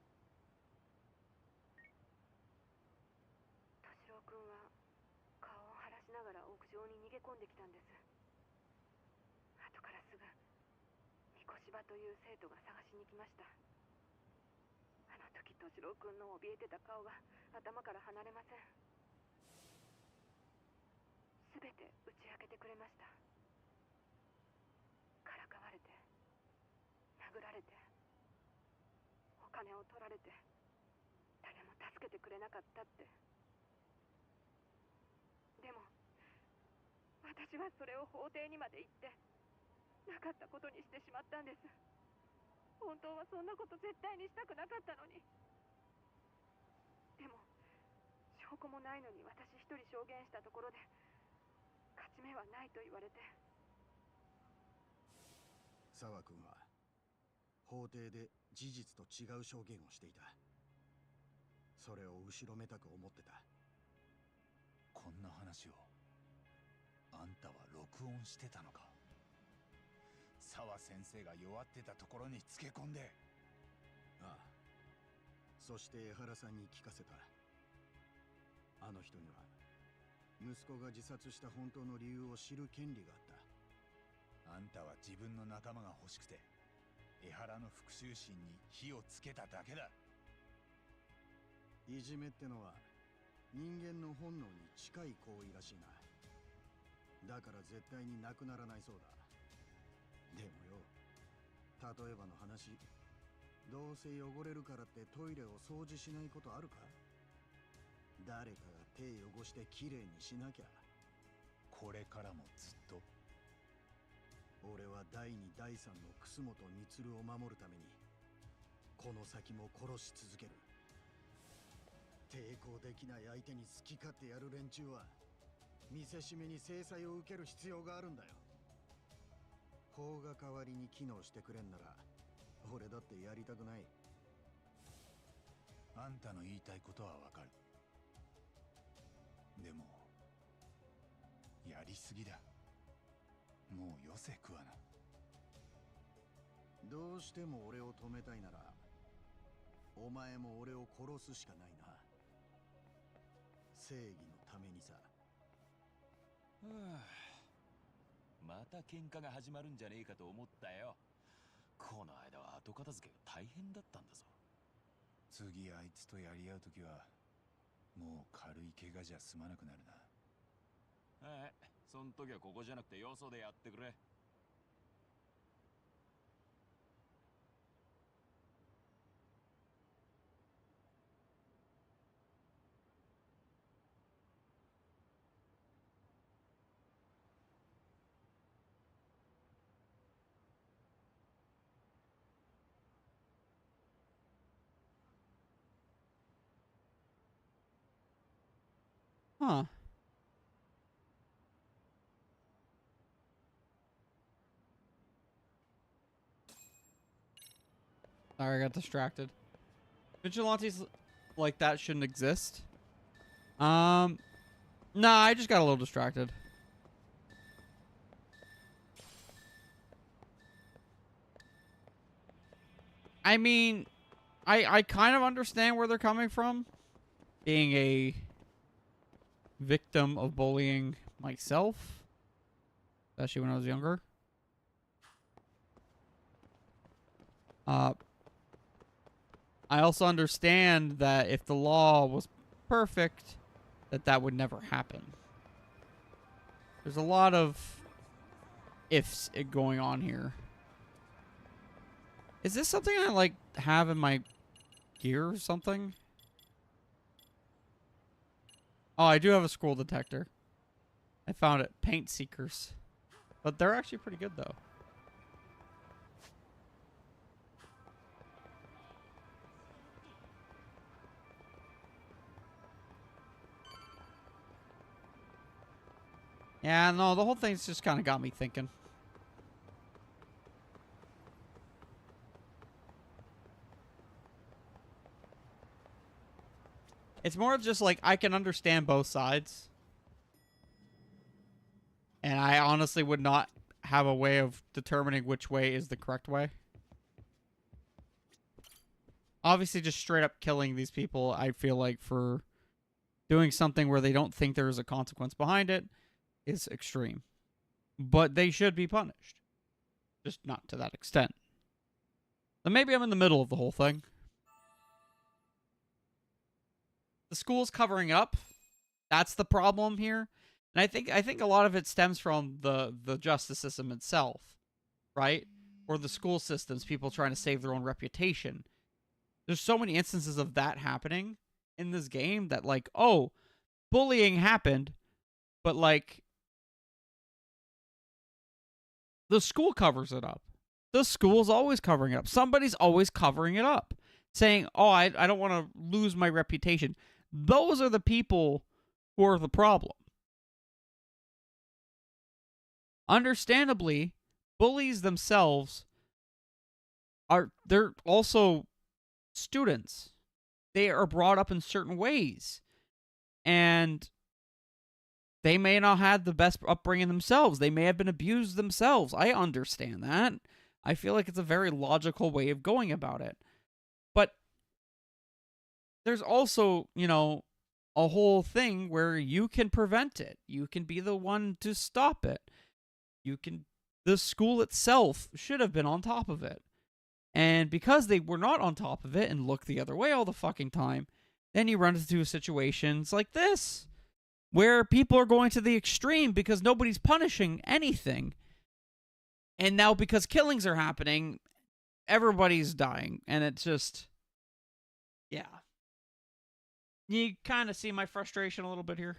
敏郎君は顔を晴らしながら屋上に逃げ込んできたんです。後からすぐ三越場という生徒が探しに来ました。あの時敏郎君の怯えてた顔が頭から離れません。すべて打ち明けてくれました。からかわれて、殴られて、お金を取られて、誰も助けてくれなかったって。でも私はそれを法廷にまで行ってなかったことにしてしまったんです。本当はそんなこと絶対にしたくなかったのに。でも証拠もないのに私一人証言したところで勝ち目はないと言われて。沢君は法廷で事実と違う証言をしていた。それを後ろめたく思ってた。こんな話をあんたは録音してたのか。沢先生が弱ってたところにつけ込んで。ああ、そして江原さんに聞かせた。あの人には息子が自殺した本当の理由を知る権利があった。あんたは自分の仲間が欲しくて江原の復讐心に火をつけただけだ。いじめってのは人間の本能に近い行為らしいな。だから絶対になくならないそうだ。でもよ、例えばの話、どうせ汚れるからってトイレを掃除しないことあるか？誰かが手汚してきれいにしなきゃ。これからもずっと。俺は第二第三の楠本充を守るためにこの先も殺し続ける。抵抗できない相手に好き勝手やる連中は見せしめに制裁を受ける必要があるんだよ。法が代わりに機能してくれんなら俺だってやりたくない。あんたの言いたいことはわかる。でもやりすぎだ。もうよせ食わな。どうしても俺を止めたいならお前も俺を殺すしかないな。正義のためにさ。また喧嘩が始まるんじゃねえかと思ったよ。この間は後片付けが大変だったんだぞ。次あいつとやり合うときはもう軽い怪我じゃ済まなくなるな。はい、そん時はここじゃなくてよそでやってくれ。Huh. Sorry, I got distracted. Vigilantes like that shouldn't exist. Nah, I just got a little distracted. I mean, I kind of understand where they're coming from. Being a victim of bullying myself, especially when I was younger. I also understand that if the law was perfect, that would never happen. There's a lot of ifs going on here. Is this something I like have in my gear or something? Oh, I do have a scroll detector. I found it. Paint seekers. But they're actually pretty good though. Yeah, no, the whole thing's just kind of got me thinking. It's more of just like, I can understand both sides. And I honestly would not have a way of determining which way is the correct way. Obviously, just straight up killing these people, I feel like, for doing something where they don't think there is a consequence behind it is extreme. But they should be punished. Just not to that extent. So maybe I'm in the middle of the whole thing. The school's covering up. That's the problem here. And I think a lot of it stems from the justice system itself, right? Or the school systems, people trying to save their own reputation. There's so many instances of that happening in this game that, like, oh, bullying happened, but, like, the school covers it up. The school's always covering it up. Somebody's always covering it up, saying, oh, I don't want to lose my reputation. Those are the people who are the problem. Understandably, bullies themselves they're also students. They are brought up in certain ways. And they may not have the best upbringing themselves. They may have been abused themselves. I understand that. I feel like it's a very logical way of going about it. But there's also, you know, a whole thing where you can prevent it. You can be the one to stop it. The school itself should have been on top of it. And because they were not on top of it and looked the other way all the fucking time, then you run into situations like this, where people are going to the extreme because nobody's punishing anything. And now because killings are happening, everybody's dying. And it's just, yeah. You kind of see my frustration a little bit here.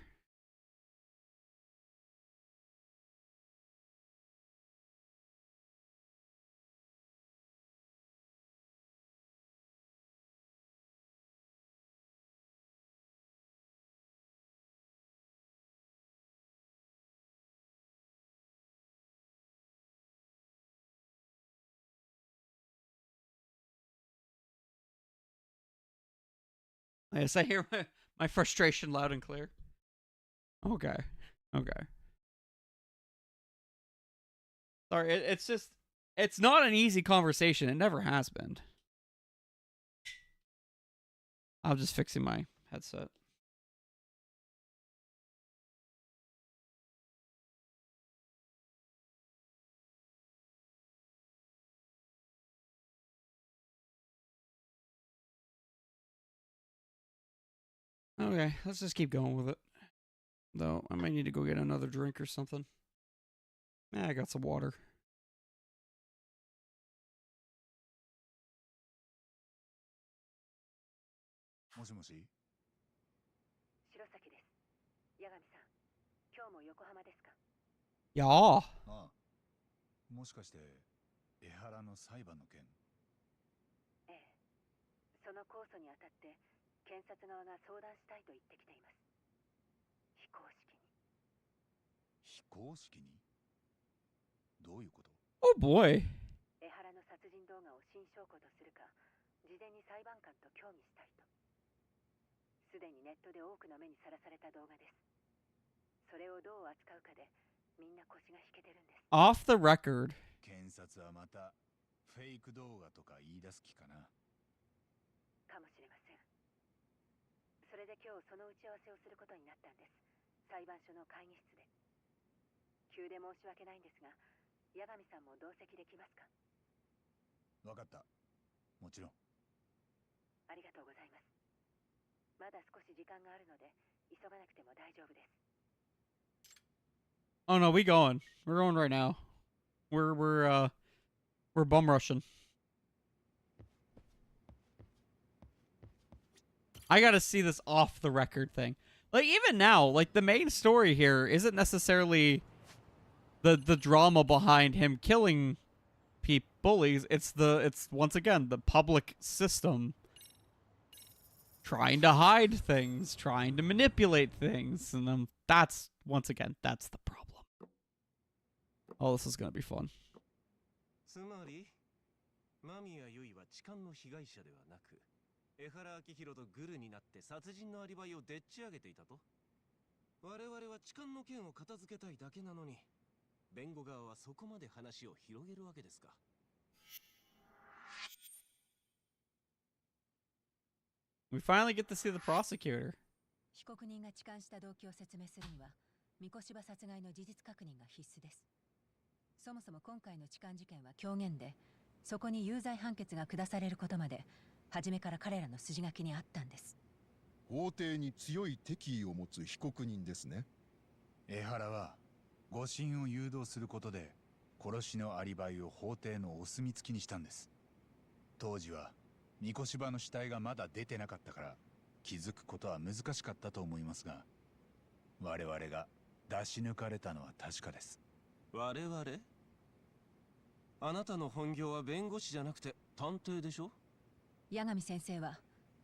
Yes, I hear my frustration loud and clear. Okay. Okay. Sorry, it's just, it's not an easy conversation. It never has been. I'm just fixing my headset. Okay, let's just keep going with it. Though, I might need to go get another drink or something. I got some water. Moshi-moshi? 白崎です。八神さん、今日も横浜ですか？いやー。ああ。もしかして、江原の裁判の件？ええ。その控訴にあたって、検察側が相談したいと言ってきています。非公式に。非公式に？どういうこと？ Oh boy. 江原の殺人動画を新証拠とするか、事前に裁判官と協議したいと。すでにネットで多くの目にさらされた動画です。それをどう扱うかで、みんな腰が引けてるんです。Off the record. 検察はまたフェイク動画とか言い出す気かな。かもしれません。それで今日その打ち合わせをすることになったんです。裁判所の会議室で。急で申し訳ないんですが、八神さんも同席できますか？わかった。もちろん。ありがとうございます。まだ少し時間があるので、急がなくても大丈夫です。Oh no, we going. We're going right now. We're bum rushing. I gotta see this off the record thing. Like, even now, like, the main story here isn't necessarily the drama behind him killing bullies. It's once again the public system trying to hide things, trying to manipulate things, and that's once again, that's the problem. Oh, this is gonna be fun. つまり間宮由衣は痴漢の被害者ではなく、江原明宏とグルになって殺人のアリバイをでっち上げていたと。我々は痴漢の件を片付けたいだけなのに、弁護側はそこまで話を広げるわけですか。We finally get to see the prosecutor. 被告人が痴漢した動機を説明するには、三越場殺害の事実確認が必須です。そもそも今回の痴漢事件は狂言で、そこに有罪判決が下されることまで初めから彼らの筋書きにあったんです。法廷に強い敵意を持つ被告人ですね。江原は誤審を誘導することで殺しのアリバイを法廷のお墨付きにしたんです。当時は三越場の死体がまだ出てなかったから気づくことは難しかったと思いますが、我々が出し抜かれたのは確かです。我々？あなたの本業は弁護士じゃなくて探偵でしょ？八神先生は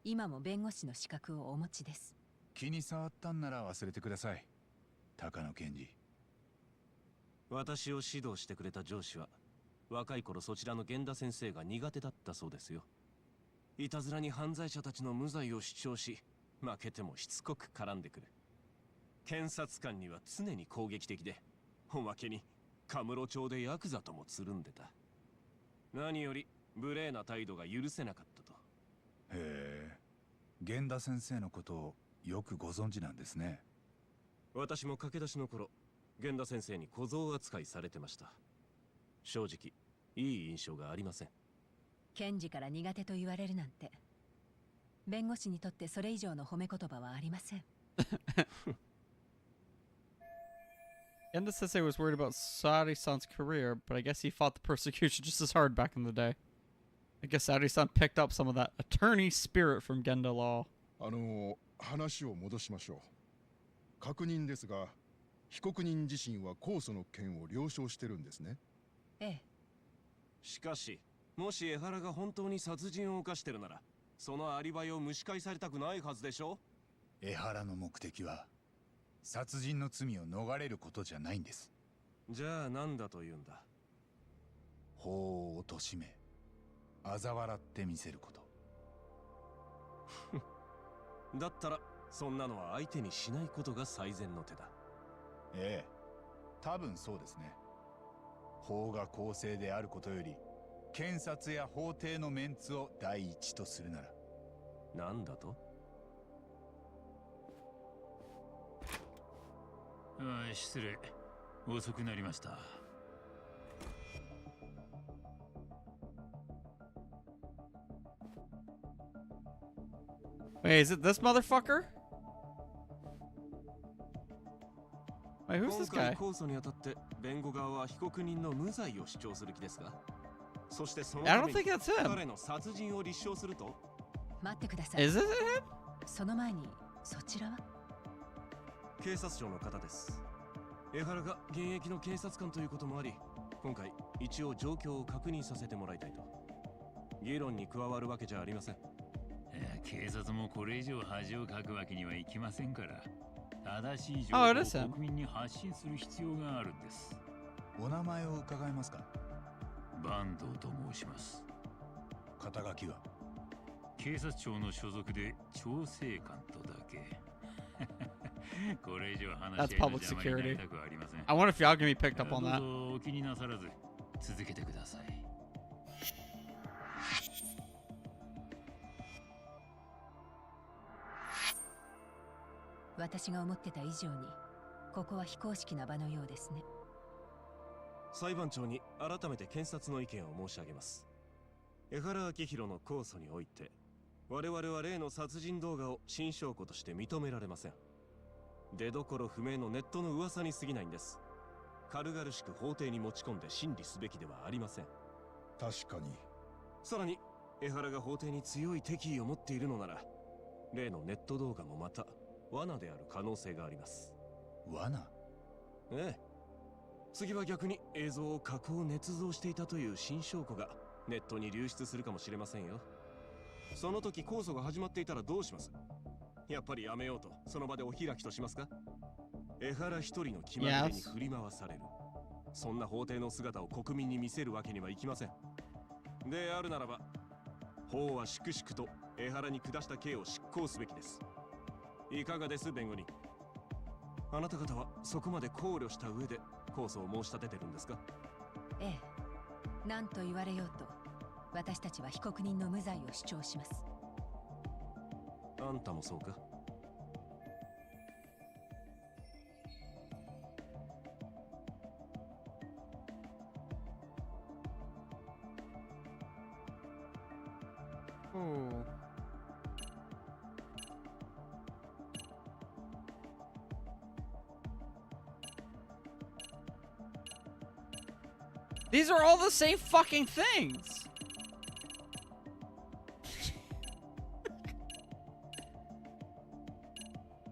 今も弁護士の資格をお持ちです。気に障ったんなら忘れてください、高野検事。私を指導してくれた上司は若い頃そちらの源田先生が苦手だったそうですよ。いたずらに犯罪者たちの無罪を主張し、負けてもしつこく絡んでくる。検察官には常に攻撃的で、おまけにカムロ町でヤクザともつるんでた。何より無礼な態度が許せなかったと。へえ、源田先生のことをよくご存知なんですね。私も駆け出しの頃、源田先生に小僧扱いされてました。正直いい印象がありません。検事から苦手と言われるなんて、弁護士にとってそれ以上の褒め言葉はありません。Genda Sensei was worried about Sari-san's career, but I guess he fought the persecution just as hard back in the day. I guess Sari-san picked up some of that attorney spirit from Genda Law. 話を戻しましょう。確認ですが、被告人自身は控訴の件を了承してるんですね。ええ。しかし、もし江原が本当に殺人を犯してるなら、そのアリバイを蒸し返されたくないはずでしょ？江原の目的は殺人の罪を逃れることじゃないんです。じゃあ何だと言うんだ？法を貶め、嘲笑ってみせること。だったらそんなのは相手にしないことが最善の手だ。ええ、多分そうですね。法が公正であることより検察や法廷のメンツを第一とするなら。なんだと？失礼、遅くなりました。Wait, is it this motherfucker? Wait, who's this 今回 guy? 控訴にあたって弁護側は被告人の無罪を主張する気ですが、そしてその I た don't めに think that's him. 彼の殺人を立証すると？待ってください。 Is it him? その前にそちらは？警察庁の方です。江原が現役の警察官ということもあり、今回一応状況を確認させてもらいたいと。議論に加わるわけじゃありません。警察もこれ以上恥をかくわけにはいきませんから、正しい情 Oh, 報 it を is him. 国民に発信する必要があるんです。お名前を伺えますか？坂東と申します。肩書きは？警察庁の所属で調整官とだけ。これ以上話し合いの That's public 邪魔にな security. りたくはありません。 I wonder if y'all gonna be picked up on どう that. ぞお気になさらず続けてください。私が思ってた以上にここは非公式な場のようですね。裁判長に改めて検察の意見を申し上げます。江原明宏の控訴において、我々は例の殺人動画を新証拠として認められません。出どころ不明のネットの噂に過ぎないんです。軽々しく法廷に持ち込んで審理すべきではありません。確かに。さらに江原が法廷に強い敵意を持っているのなら、例のネット動画もまた罠である可能性があります。罠？ええ。次は逆に映像を加工捏造していたという新証拠がネットに流出するかもしれませんよ。その時控訴が始まっていたらどうします？やっぱりやめようとその場でお開きとしますか？江原一人の決まり手に振り回される。そんな法廷の姿を国民に見せるわけにはいきません。であるならば、法は粛々と江原に下した刑を執行すべきです。いかがです、弁護人。あなた方はそこまで考慮した上で控訴を申し立ててるんですか？ええ。何と言われようと、私たちは被告人の無罪を主張します。あんたもそうか？Ooh. These are all the same fucking things.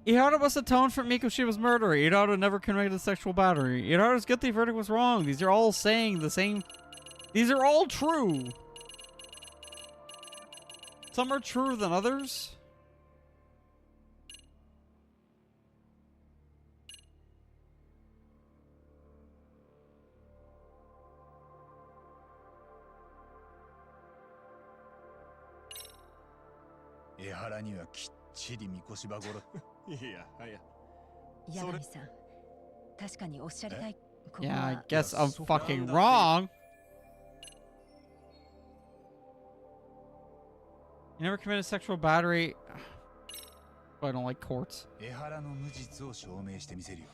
Ihara must atone for Mikoshiba's murder. Ihara never committed sexual battery. Ihara's guilty verdict was wrong. These are all saying the same. These are all true. Some are truer than others. Eharaにはきっちり三越場頃。いやはや。ヤガミさん、確かにおっしゃりたい。Yeah, I guess I'm fucking wrong. You never committed sexual battery. I don't like courts. 江原の無実を証明してみせるよ。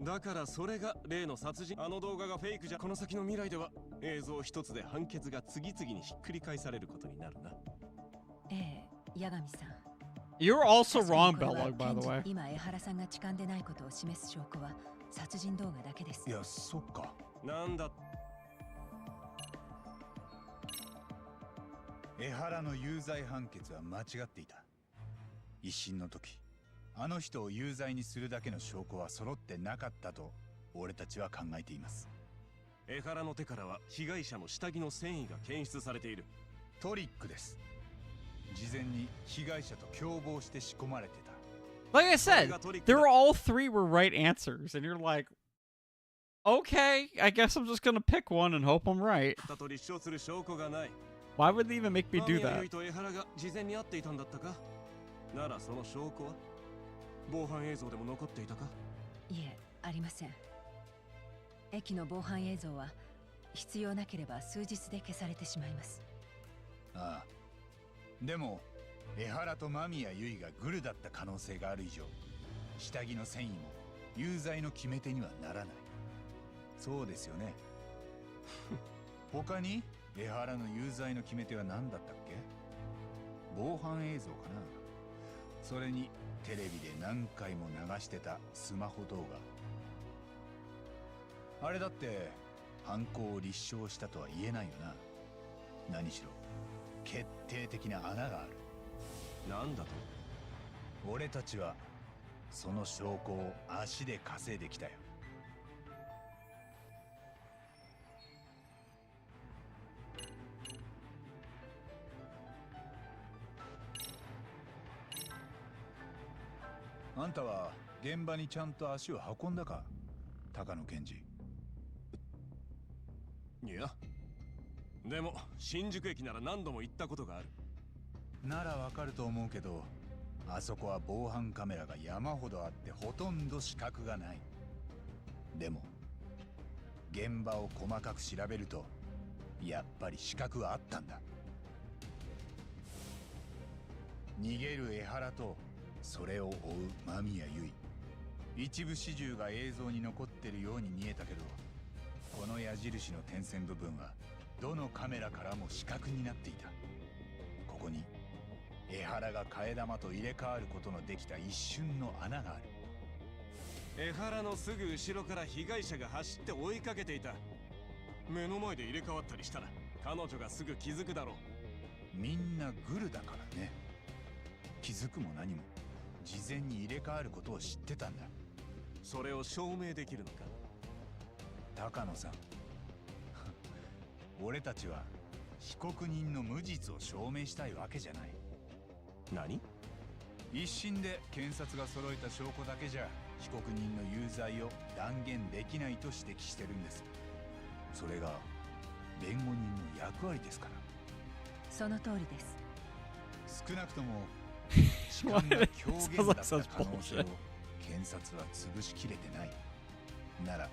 だからそれが例の殺人。あの動画がフェイクじゃ、この先の未来では映像一つで判決が次々にひっくり返されることになるな。ええ、ヤガミさん。You're also wrong, Backlog, by the way. 今江原さんが痴漢でないことを示す証拠は殺人動画だけです。いや、そっか。なんだ。江原の有罪判決は間違っていた。一審の時、あの人を有罪にするだけの証拠は揃ってなかったと俺たちは考えています。江原の手からは被害者の下着の繊維が検出されている。トリックです。事前に被害者と共謀して仕込まれてた。Like I said, they were all three were right answers, and you're like, okay, I guess I'm just gonna pick one and hope I'm right. Why would they even make me do that? 事前に会っていたんだったか？ならその証拠は防犯映像でも残っていたか？いえ、ありません。駅の防犯映像は必要なければ数日で消されてしまいます。ああ。でも江原と間宮由衣がグルだった可能性がある以上、下着の繊維も有罪の決め手にはならない。そうですよね。他に江原の有罪の決め手は何だったっけ？防犯映像かな。それにテレビで何回も流してたスマホ動画。あれだって犯行を立証したとは言えないよな。何しろ決定的な穴がある。なんだと？俺たちはその証拠を足で稼いできたよ。あんたは現場にちゃんと足を運んだか、高野検事。いや、でも新宿駅なら何度も行ったことがある。ならわかると思うけど、あそこは防犯カメラが山ほどあってほとんど死角がない。でも現場を細かく調べるとやっぱり死角はあったんだ。逃げる江原とそれを追う間宮由衣、一部始終が映像に残ってるように見えたけど、この矢印の点線部分はどのカメラからも死角になっていた。ここに江原が替え玉と入れ替わることのできた一瞬の穴がある。江原のすぐ後ろから被害者が走って追いかけていた。目の前で入れ替わったりしたら彼女がすぐ気づくだろう。みんなグルだからね。気づくも何も事前に入れ替わることを知ってたんだ。それを証明できるのか？高野さん俺たちは被告人の無実を証明したいわけじゃない。何？一審で検察が揃えた証拠だけじゃ被告人の有罪を断言できないと指摘してるんです。それが弁護人の役割ですから。その通りです。少なくとも痴漢が狂言だった可能性を検察は潰しきれてない。なら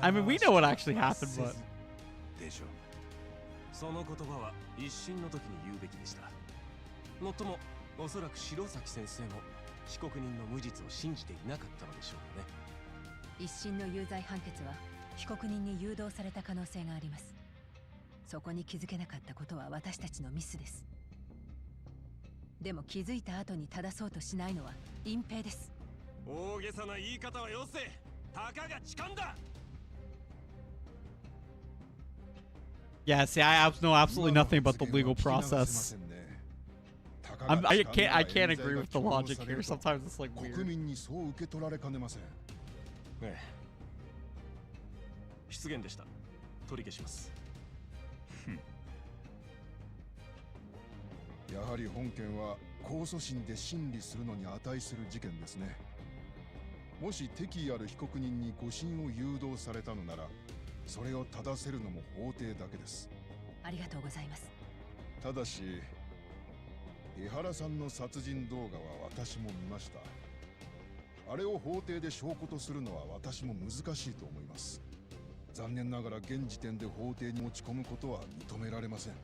I mean, we know what actually happened, but でしょう。その言葉は一審の時に言うべきでした。もっともおそらく白崎先生も被告人の無実を信じていなかったのでしょうかね。一審の有罪判決は被告人に誘導された可能性があります。そこに気づけなかったことは私たちのミスです。でも気づいた後に正そうとしないのは隠蔽です。大げさな言い方はよせ。たかが痴漢だ。Yeah, see, I know absolutely nothing about the legal process. I can't agree with the logic here. Sometimes it's like weird. 国民にそう受け取られかねません。ええ。失言でした。取り消します。やはり本件は控訴審で審理するのに値する事件ですね。もし敵意ある被告人に誤審を誘導されたのなら、それを正せるのも法廷だけです。ありがとうございます。ただし、江原さんの殺人動画は私も見ました。あれを法廷で証拠とするのは私も難しいと思います。残念ながら現時点で法廷に持ち込むことは認められません。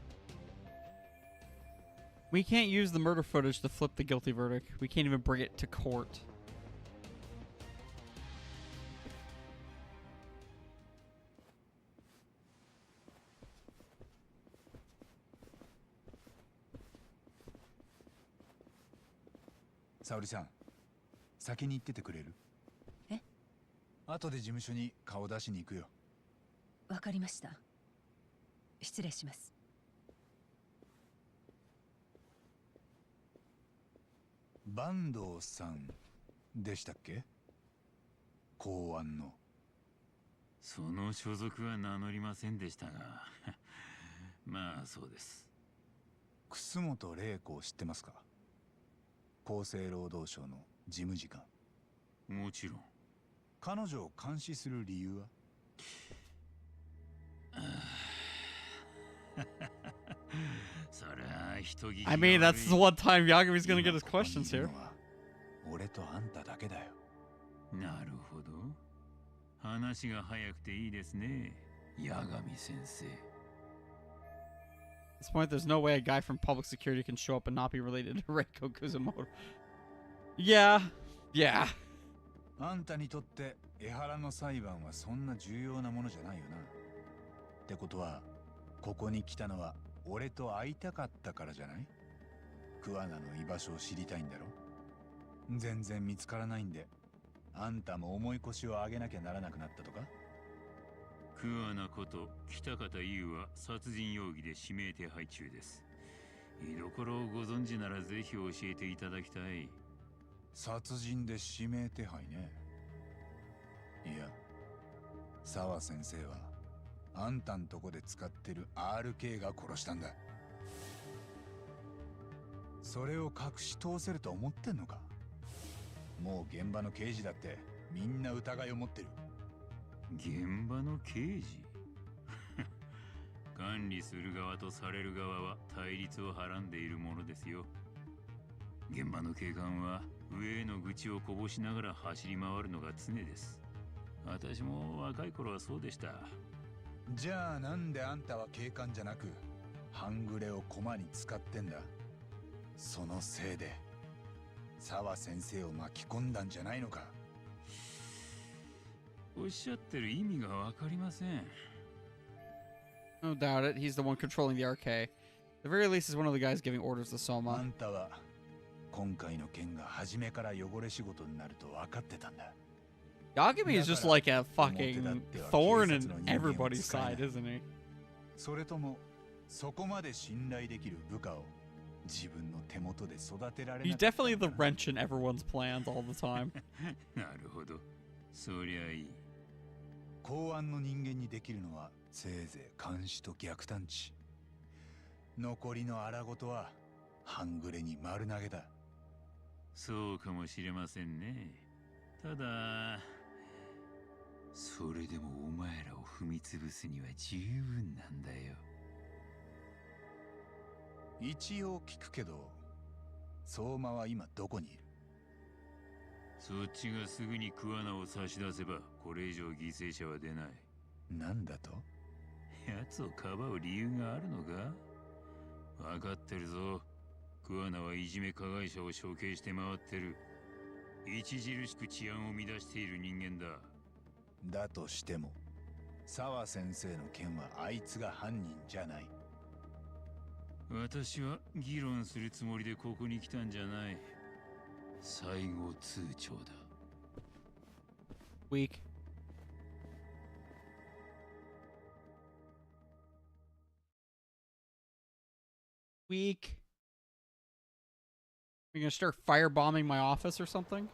We can't use the murder footage to flip the guilty verdict. We can't even bring it to court.沙織さん、先に行っててくれる？え？後で事務所に顔出しに行くよ。わかりました。失礼します。坂東さんでしたっけ？公安の。その所属は名乗りませんでしたがまあそうです。楠本玲子を知ってますか？厚生労働省の事務次官。もちろん。彼女を監視する理由は？そりゃ人聞き I mean, that's the one time Yagami's gonna get his questions here. 俺とあんただけだよ。なるほど。話が早くていいですね、八神先生。At this point, there's no way a guy from public security can show up and not be related to Reiko Kuzumoto. Yeah. あんたにとって江原の裁判はそんな重要なものじゃないよな。ってことは、ここに来たのは俺と会いたかったからじゃない？桑名の居場所を知りたいんだろ？全然見つからないんで、あんたも重い腰を上げなきゃならなくなったとか？桑名こと北方優は殺人容疑で指名手配中です。居所をご存知ならぜひ教えていただきたい。殺人で指名手配ね。いや、沢先生はあんたんとこで使ってる RK が殺したんだ。それを隠し通せると思ってんのか？もう現場の刑事だってみんな疑いを持ってる。現場の刑事管理する側とされる側は対立をはらんでいるものですよ。現場の警官は上への愚痴をこぼしながら走り回るのが常です。私も若い頃はそうでした。じゃあなんであんたは警官じゃなく半グレを駒に使ってんだ？そのせいで沢先生を巻き込んだんじゃないのか？おっしゃってる意味がわかりません。No doubt it. He's the one controlling the RK. At the very least, he's one of the guys giving orders to あ Soma. んたは今回の件が初めから汚れ仕事になると分かってたんだ。Yagami is just like a fucking thorn in everybody's side, isn't he? それともそこまで信頼できる部下を自分の手元で育てられなかった He's definitely the wrench in everyone's plans all the time. なるほど。そりゃいい。公安の人間にできるのはせいぜい監視と逆探知。残りの荒事は半グレに丸投げだ。そうかもしれませんね。ただそれでもお前らを踏み潰すには十分なんだよ。一応聞くけど、相馬は今どこにいる？そっちがすぐに桑名を差し出せばこれ以上犠牲者は出ない。なんだと？奴をかばう理由があるのか？分かってるぞ。桑名はいじめ加害者を処刑して回ってる。著しく治安を乱している人間だ。だとしても沢先生の件はあいつが犯人じゃない。私は議論するつもりでここに来たんじゃない。最後通牒だ。Weak. Weak. Are you gonna start firebombing my office or something?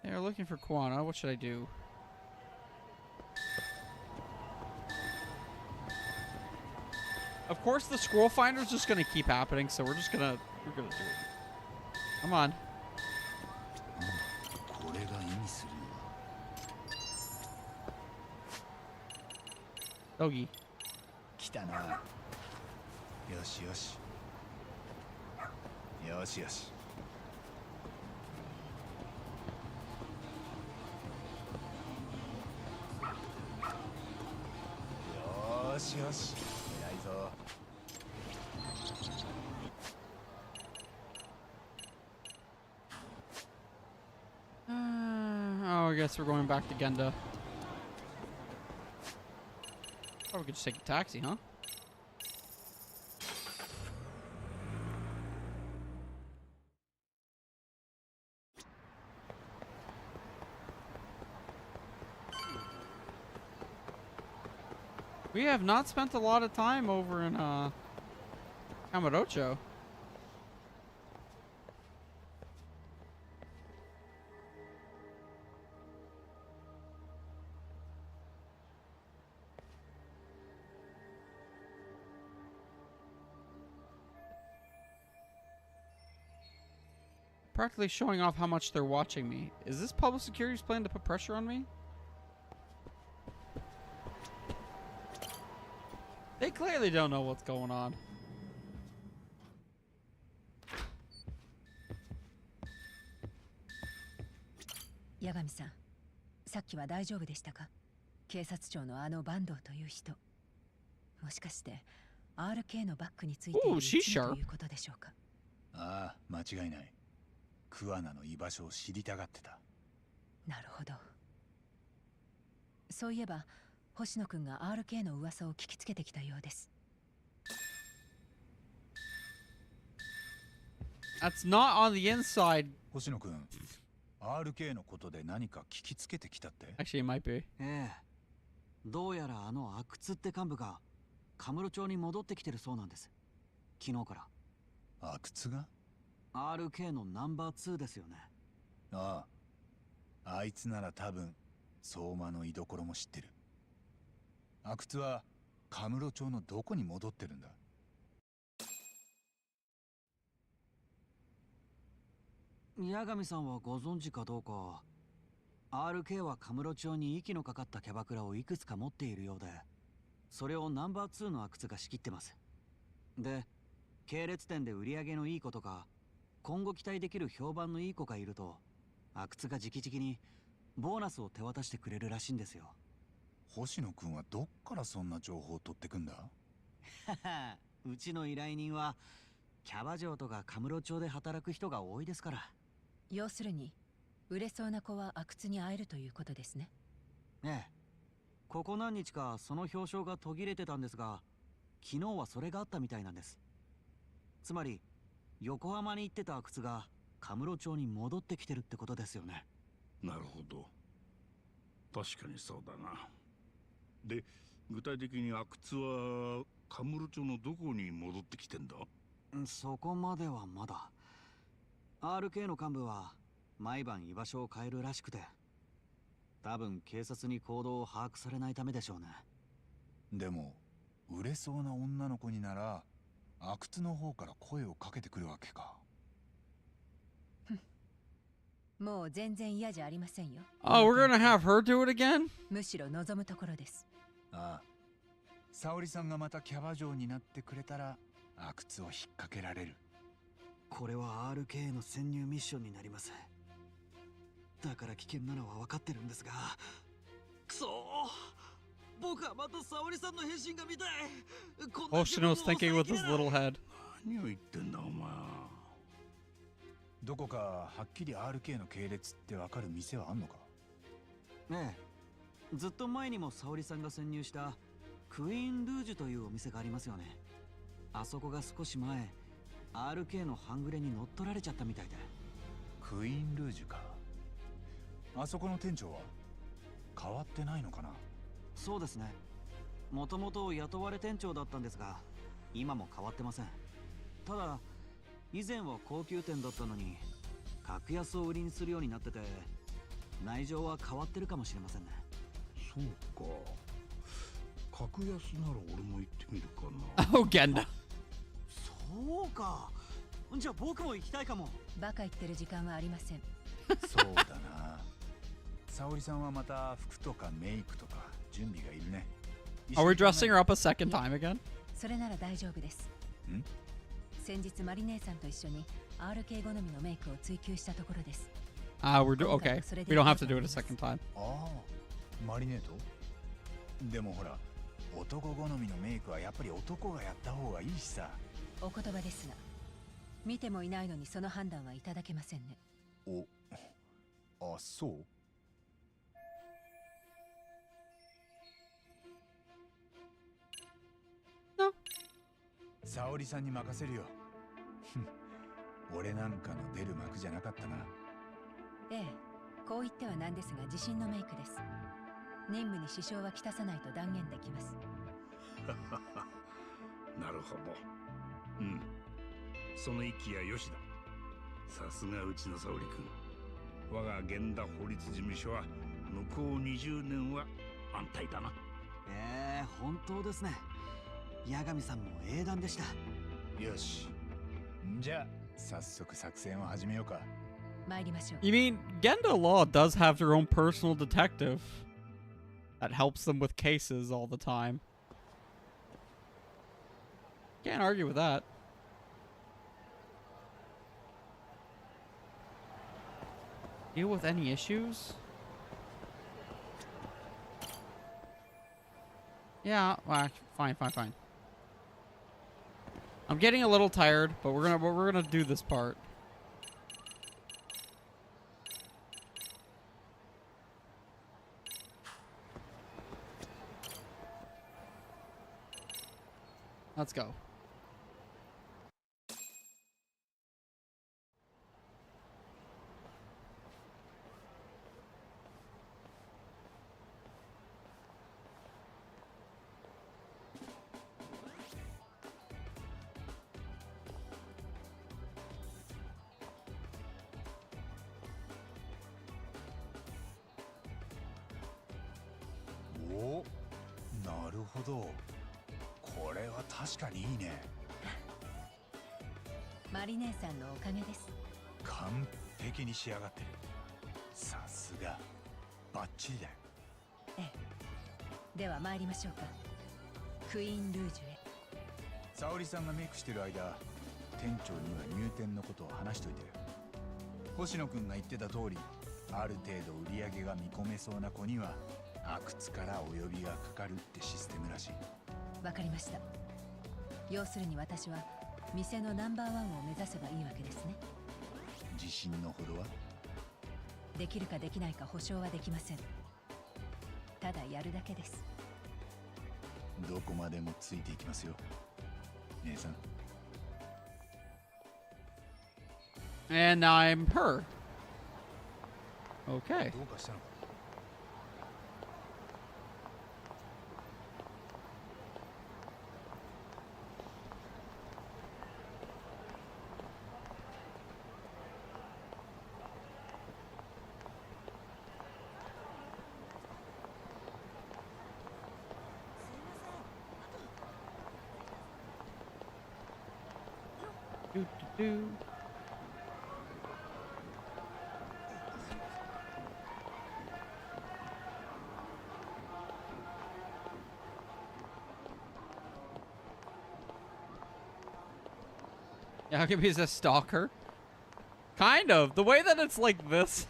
They're looking for Kuana. What should I do? Of course, the scroll finder's just gonna keep happening, so we're gonna do it. Come on. これが意味するのは Doggy. 来たな。よしよし。よしよし。よしよし。偉いぞ。Oh, I guess we're going back to Genda. Oh, we could just take a taxi, huh? We have not spent a lot of time over in Kamurocho. Practically showing off how much they're watching me. Is this public security's plan to put pressure on me? They clearly don't know what's going on. Yagami さん、さっきは大丈夫でしたか？警察庁のあの坂東という人。もしかして RK のバックについている一味ということでしょうか？ああ、間違いない。桑名の居場所を知りたがってた。なるほど。そういえば星野くんが RK の噂を聞きつけてきたようです。That's not on the inside. 星野くん、RK のことで何か聞きつけてきたって？ Actually, it might be. ええ。どうやらあの阿久津って幹部がカムロ町に戻ってきてるそうなんです。昨日から。阿久津が？ RK のナンバー2ですよね。ああ。あいつなら多分相馬の居所も知ってる。阿久津はカムロ町のどこに戻ってるんだ？八神さんはご存知かどうか。RK はカムロ町に息のかかったキャバクラをいくつか持っているようで、それをナンバー2の阿久津が仕切ってます。で、系列店で売り上げのいい子とか今後期待できる評判のいい子がいると阿久津が直々にボーナスを手渡してくれるらしいんですよ。星野くんはどっからそんな情報を取ってくんだ？うちの依頼人はキャバ嬢とかカムロ町で働く人が多いですから。要するに売れそうな子は阿久津に会えるということですね。ええ。ここ何日かその表彰が途切れてたんですが、昨日はそれがあったみたいなんです。つまり横浜に行ってた阿久津がカムロ町に戻ってきてるってことですよね。なるほど。確かにそうだな。で、具体的に阿久津はカムロ町のどこに戻ってきてんだ？そこまではまだ。RK の幹部は毎晩居場所を変えるらしくて、多分警察に行動を把握されないためでしょうね。でも売れそうな女の子になら阿久津の方から声をかけてくるわけか。もう全然嫌じゃありませんよ。Oh, we're gonna have her do it again? むしろ望むところです。ああ、沙織さんがまたキャバ嬢になってくれたら阿久津を引っ掛けられる。これは RK の潜入ミッションになります。だから危険なのは分かってるんですが、くそー、僕はまた沙織さんの変身が見たい。Oshino's thinking with his little head. 何を言ってんだお前。どこかはっきり RK の系列ってわかる店はあんのか。ええ、ずっと前にも沙織さんが潜入したクイーンルージュというお店がありますよね。あそこが少し前 RK の半グレに乗っ取られちゃったみたいで。クイーンルージュか。あそこの店長は変わってないのかな。そうですね。もともと雇われ店長だったんですが、今も変わってません。ただ以前は高級店だったのに格安を売りにするようになってて、内情は変わってるかもしれませんね。そうか。格安なら俺も行ってみるかな。Oh, Genda. そうか。じゃあ僕も行きたいかも。バカ言ってる時間はありません。そうだな。沙織さんはまた服とかメイクとか準備がいるね。Are we dressing her up a second time again? それなら大丈夫です。ん？先日マリ姉さんと一緒に RK 好みのメイクを追求したところです。Okay. We don't have to do it a second time. ああ、マリネート？でもほら、男好みのメイクはやっぱり男がやった方がいいしさ。お言葉ですが、見てもいないのにその判断はいただけませんね。あ、そう？沙織さんに任せるよ。俺なんかの出る幕じゃなかったな。ええ、こう言ってはなんですが自信のメイクです。任務に支障はきたさないと断言できます。なるほど。うん。その息やよしだ。さすがうちの沙織君。我が源田法律事務所は向こう20年は安泰だな。本当ですね。八神さんも英断でした。よし。じゃあ早速作戦を始めようか。参りましょう。You mean Genda Law does have their own personal detective that helps them with cases all the time. Can't argue with that. Deal with any issues? Yeah, well, fine. I'm getting a little tired, but we're gonna do this part. Let's go. Oh, なるほど。これは確かにいいね。マリ姉さんのおかげです。完璧に仕上がってる。さすがバッチリだよ。ええ。では参りましょうか。クイーンルージュへ。沙織さんがメイクしてる間、店長には入店のことを話しといてる。星野くんが言ってた通り、ある程度売り上げが見込めそうな子には阿久津からお呼びがかかるってシステムらしい。わかりました。要するに私は店のナンバーワンを目指せばいいわけですね。自信のほどは？できるかできないか保証はできません。ただやるだけです。どこまでもついていきますよ、姉さん。And I'm her. Okay. どうかしたのか？ Do, do, do. Yeah, how come he's a stalker? Kind of. The way that it's like this.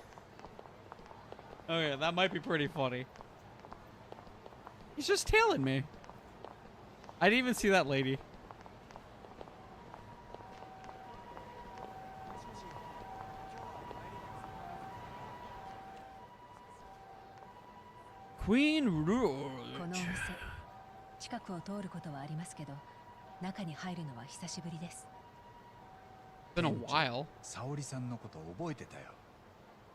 Okay, that might be pretty funny. He's just tailing me. I didn't even see that lady. Queen Rouge. このお店、近くを通ることはありますけど、中に入るのは久しぶりです。Been a while. 沙織さんのこと覚えてたよ。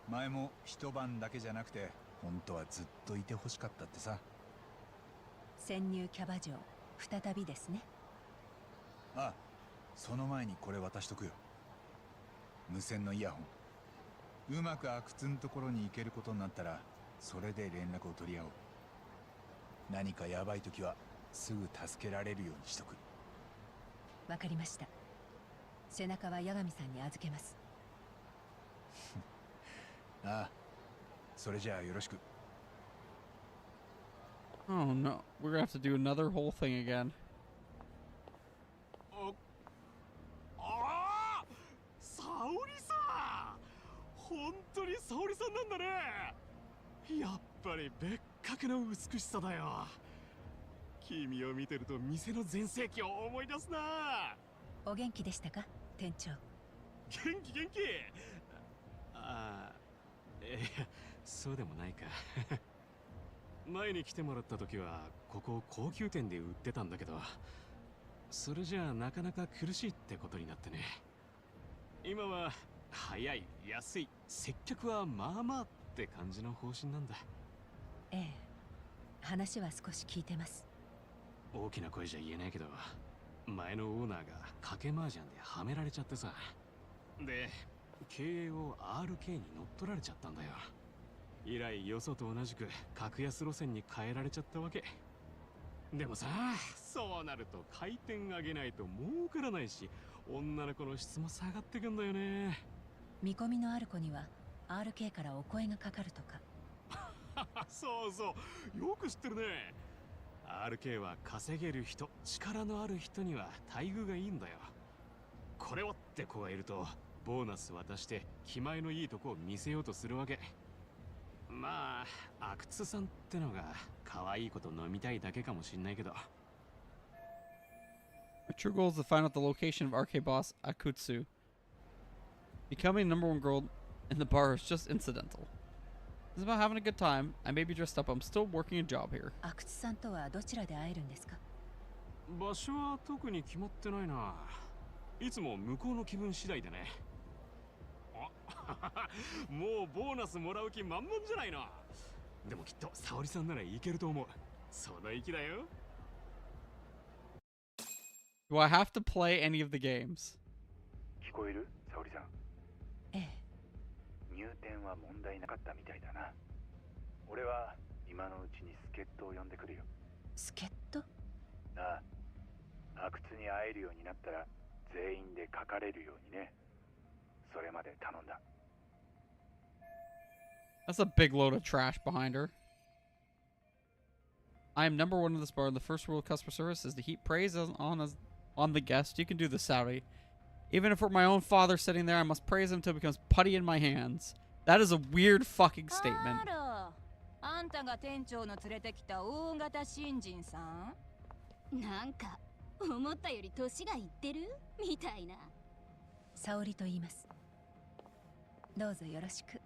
前も一晩だけじゃなくて、本当はずっといてほしかったってさ。潜入キャバ嬢、再びですね。あ、その前にこれ渡しとくよ。無線のイヤホン。うまく阿久津のところに行けることになったら、それで連絡を取り合おう。何かヤバい時はすぐ助けられるようにしとく。わかりました。背中は八神さんに預けます。ああ、それじゃあよろしく。Oh no, we're gonna have to do another whole thing again. ああ、沙織さん、本当に沙織さんなんだね。やっぱり別格の美しさだよ。君を見てると店の全盛期を思い出すな。お元気でしたか、店長。元気元気。ああ、そうでもないか。前に来てもらった時はここ高級店で売ってたんだけど、それじゃあなかなか苦しいってことになってね。今は早い、安い、接客はまあまあって感じの方針なんだ。ええ、話は少し聞いてます。大きな声じゃ言えないけど、前のオーナーが賭け麻雀ではめられちゃってさ。で、経営を RK に乗っ取られちゃったんだよ。以来よそと同じく格安路線に変えられちゃったわけ。でもさ、そうなると回転上げないと儲からないし、女の子の質も下がってくんだよね。見込みのある子には RK からお声がかかるとか。そうそう、よく知ってるね。RK は稼げる人、力のある人には待遇がいいんだよ。これをって子がいるとボーナス渡して気前のいいとこを見せようとするわけ。まあ、阿久津さんってのが可愛いこと飲みたいだけかもしんないけど。My true goal is to find out the location of RK boss Akutsu. Becoming #1 girl in the bar is just incidental. It's about having a good time. I may be dressed up. I'm still working a job here. 阿久津さんとはどちらで会えるんですか？場所は特に決まってないな。いつも向こうの気分次第でね。もうボーナスもらう気満々じゃないの。でもきっと沙織さんならいけると思う。その意気だよ。Do I have to play any of the games? 聞こえる？沙織さん。ええ。入店は問題なかったみたいだな。俺は今のうちに助っ人を呼んでくるよ。助っ人？ああ、阿久津に会えるようになったら全員で書かれるようにね。それまで頼んだ。That's a big load of trash behind her. I am #1 of this bar. The first rule of customer service is to heap praise on the guest. You can do this, Saudi. Even if we're my own father sitting there, I must praise him until it becomes putty in my hands. That is a weird fucking statement. あんたが店長の連れてきた大型新人さん？なんか思ったより年がいってるみたいな。沙織と言います。どうぞよろしく。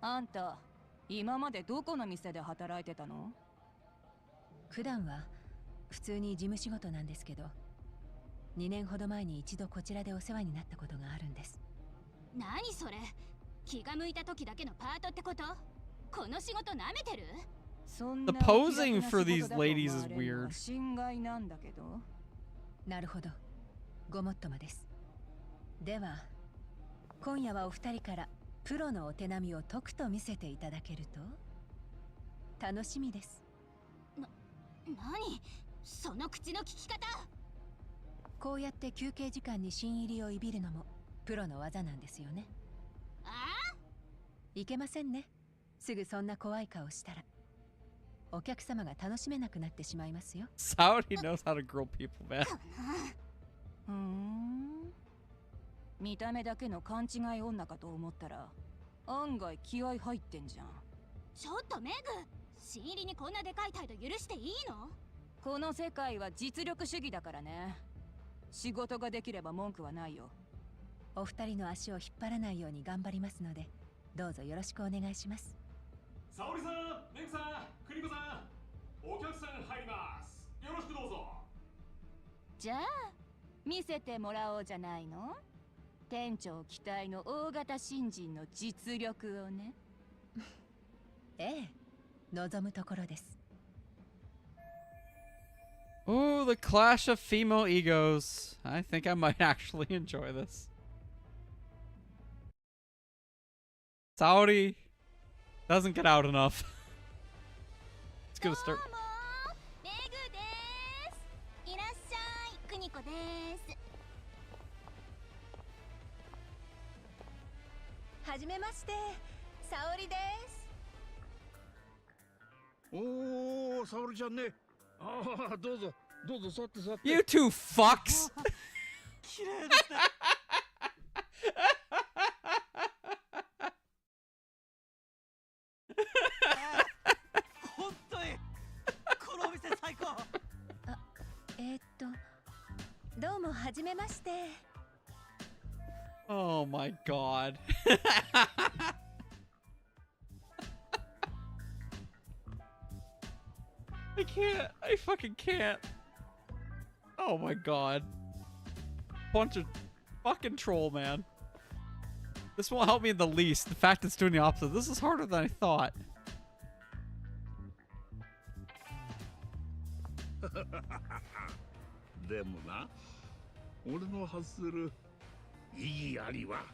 あんた今までどこの店で働いてたの？普段は普通に事務仕事なんですけど、2年ほど前に一度こちらでお世話になったことがあるんです。何それ？気が向いた時だけのパートってこと？この仕事なめてる？そんな The posing for these ladies is weird. 心外なんだけど。なるほど、ごもっともです。では今夜はお二人からプロのお手並みをとくと見せていただけると楽しみです。何その口の利き方？こうやって休憩時間に新入りをいびるのもプロの技なんですよね。いけませんね。すぐそんな怖い顔したらお客様が楽しめなくなってしまいますよ。Saudi knows how to grill people, man. 見た目だけの勘違い女かと思ったら案外気合入ってんじゃん。ちょっとメグ、新入りにこんなでかい態度許していいの？この世界は実力主義だからね。仕事ができれば文句はないよ。お二人の足を引っ張らないように頑張りますので、どうぞよろしくお願いします。沙織さん、メグさん、クリコさん、お客さん入ります。よろしくどうぞ。じゃあ見せてもらおうじゃないの。店長期待の大型新人の実力をね。ええ、望むところです。Oh, the clash of female egos. I think I might actually enjoy this. Saudi doesn't get out enough. It's gonna start. メグです。いらっしゃい、クニコです。はじめまして、沙織です。おお、沙織ちゃんね。ああ、どうぞどうぞ座って座って。You two fucks. 綺麗ですね。本当にこのお店最高。どうもはじめまして。Oh my god. I can't. I fucking can't. Oh my god. Bunch of fucking troll, man. This won't help me in the least. The fact it's doing the opposite. This is harder than I thought. でもな、俺の発する意義ありは、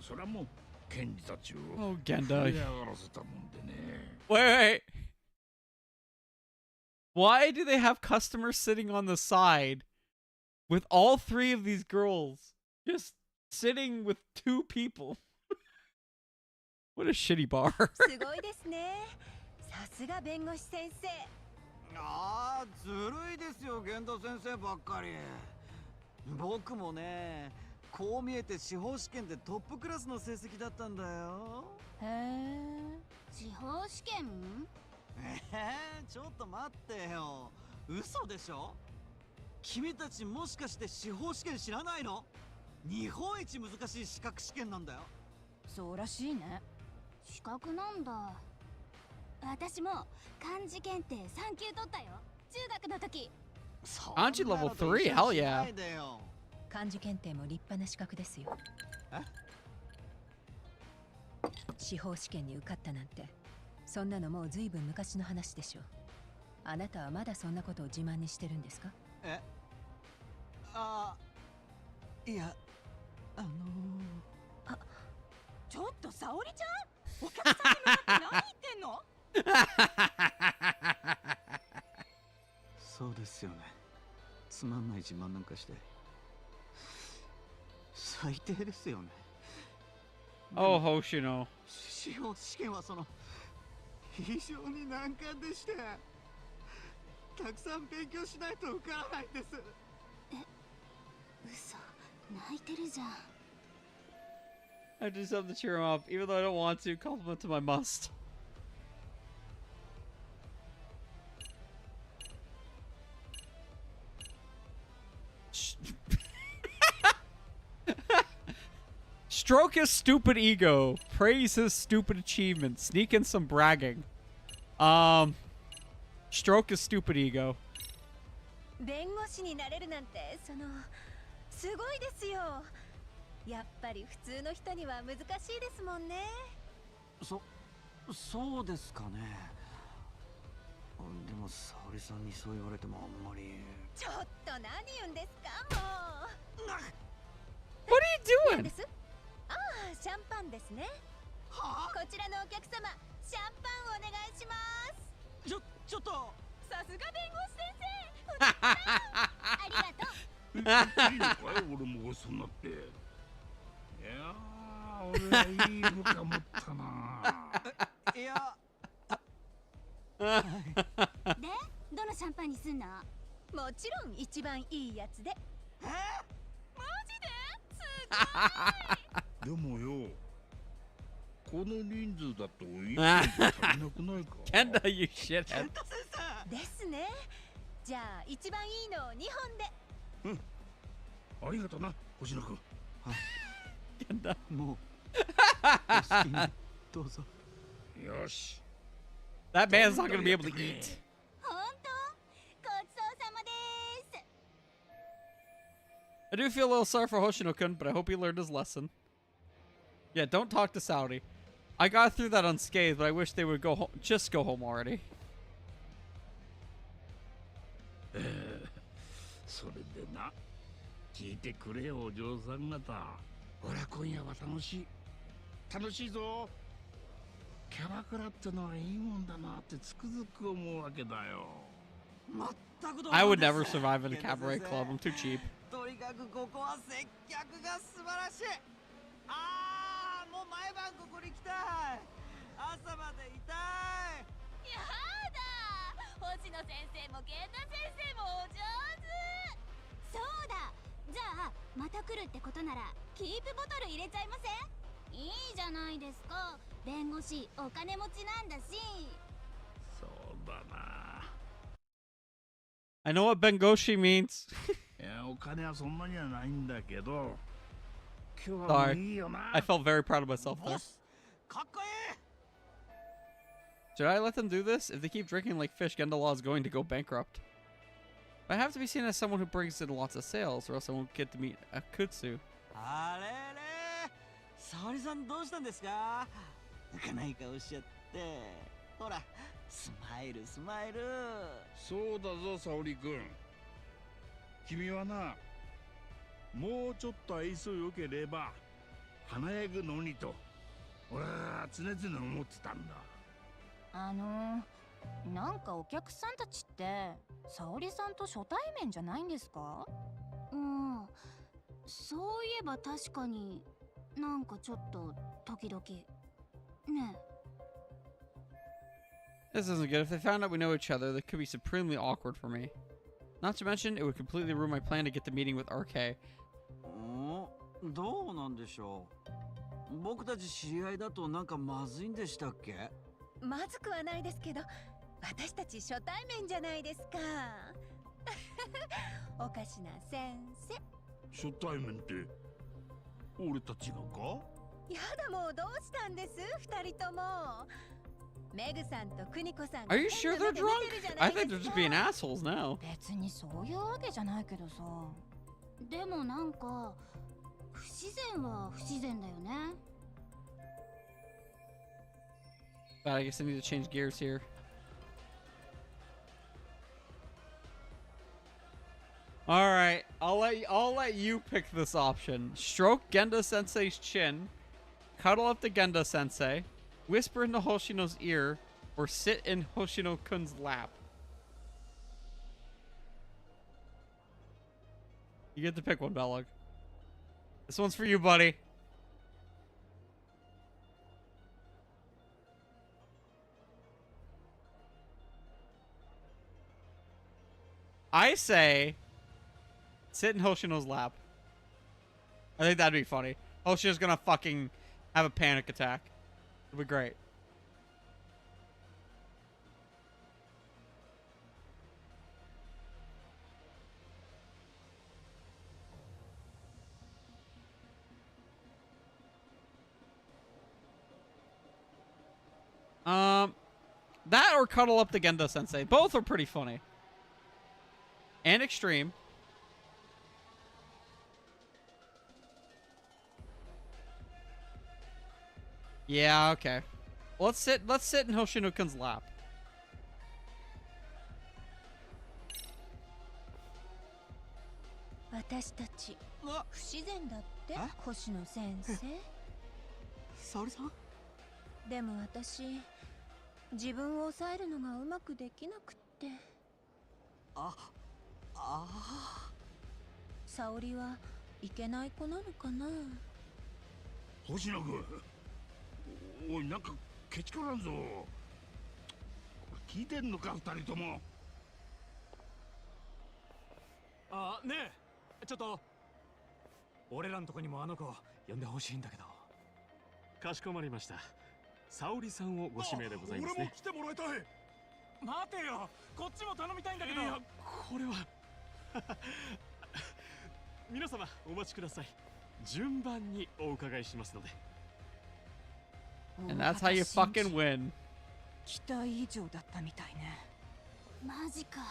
それはもう検事たちを Oh, Genda. 嫌がらせたもんでね。Wait. Why do they have customers sitting on the side with all three of these girls just sitting with two people? What a shitty bar. すごいですね。さすが弁護士先生。ああ、ずるいですよ、源田先生ばっかり。僕もね、こう見えて司法試験でトップクラスの成績だったんだよ。へえ、司法試験？ちょっと待ってよ。嘘でしょ？君たちもしかして司法試験知らないの？日本一難しい資格試験なんだよ。そうらしいね。資格なんだ。私も漢字検定3級取ったよ。中学の時。Aren't you level 3? Hell yeah. 漢字検定も立派な資格ですよ。司法試験に受かったなんて、そんなのもうずいぶん昔の話でしょ。あなたはまだそんなことを自慢にしてるんですか？いや、ちょっと沙織ちゃん、お客さんに向かって何言ってんの？そうですよね。つまんない自慢なんかして最低ですよね。Oh, Hoshino. 司法試験は非常に難関でして、たくさん勉強しないと受からないんです。嘘、泣いてるじゃん。I just have to cheer him up, even though I don't want to. Compliment to my must. Stroke his stupid ego. Praise his stupid achievements. Sneak in some bragging. Stroke his stupid ego. 弁護士になれるなんて、すごいですよ。やっぱり普通の人には難しいですもんね。そうですかね。でも沙織さんにそう言われてもあんまり。ちょっと何言うんですか、もう。What are you doing? です？ああ、シャンパンですね。こちらのお客様、シャンパンお願いします。ちょっと。さすが弁護士先生。ありがとう。いいのかい俺もごちそうになって。いやー、俺はいい部下持ったな。いや。で、どのシャンパンにすんの？もちろん一番いいやつで。マジですでもよ、この人数だと一本足りなくないか？Kenda, you shithead. ですね。じゃあ一番いいのを2本で。うん。ありがとな、星野くん。Kenda. もう。お好きにどうぞ。よし。That man's not gonna be able to eat. ほんと？ごちそうさまです。 I do feel a little sorry for Hoshino-kun, but I hope he learned his lesson. Yeah, don't talk to Saudi. I got through that unscathed, but I wish they would just go home already. それでな、聞いてくれよお嬢さん方。ほら今夜は楽しいぞ。キャバクラってのはいいもんだなってつくづく思うわけだよ。 I would never survive in a cabaret club. I'm too cheap. とにかくここは接客が素晴らしい。ああ、もう毎晩ここに来たい。朝までいたい。やだ、星野先生も源田先生もお上手。そうだ。じゃあまた来るってことならキープボトル入れちゃいません？いいじゃないですか。弁護士お金持ちなんだし。そうだな。 I know what Bengoshi means. いや、お金はそんなにはないんだけど、今日はもういいよな。 Sorry. I felt very proud of myself there. かっこいい。 Should I let them do this? If they keep drinking like fish, Gendalaw is going to go bankrupt. I have to be seen as someone who brings in lots of sales, or else I won't get to meet Akutsu. あれれ、沙織さんどうしたんですか？浮かない顔しちゃって。ほら、スマイルスマイル。そうだぞ沙織君。君はな、もうちょっと愛想よければ華やぐのにと俺は常々思ってたんだ。なんかお客さんたちって沙織さんと初対面じゃないんですか？うん、そういえば確かになんかちょっと時々ね。 This isn't good. If they found out we know each other, that could be supremely awkward for me. Not to mention, it would completely ruin my plan to get the meeting with RK. どうなんでしょう。僕たち知り合いだとなんかまずいんでしたっけ？まずくはないですけど、私たち初対面じゃないですか。おかしな先生。初対面って俺たちがか？やだ、もうどうしたんです二人とも。メグさんとクニコさんが Are you sure they're drunk? I think they're just being assholes now. 別にそういうわけじゃないけどさ。でもなんか不自然は不自然だよね。 But I guess I need to change gears here. All right, I'll let you pick this option. Stroke Genda Sensei's chin, cuddle up to Genda Sensei, whisper into Hoshino's ear, or sit in Hoshino-kun's lap. You get to pick one, Backlog. This one's for you, buddy. I say sit in Hoshino's lap. I think that'd be funny. Hoshino's gonna fucking have a panic attack. It'll be great. That or cuddle up to Genda Sensei. Both are pretty funny. And extreme. Yeah, okay. Let's sit in Hoshino-kun's lap. 沙織はいけない子なのかな。星野君、おい、なんかケチからんぞ。聞いてんのか、二人とも。あ、ねえ、ちょっと俺らのとこにもあの子呼んでほしいんだけど。かしこまりました。沙織さんをご指名でございますね。俺も来てもらいたい。待てよ、こっちも頼みたいんだけど。いや、これは皆様お待ちください。順番にお伺いしますので。 And that's how you fucking win. 期待以上だったみたいね。マジか。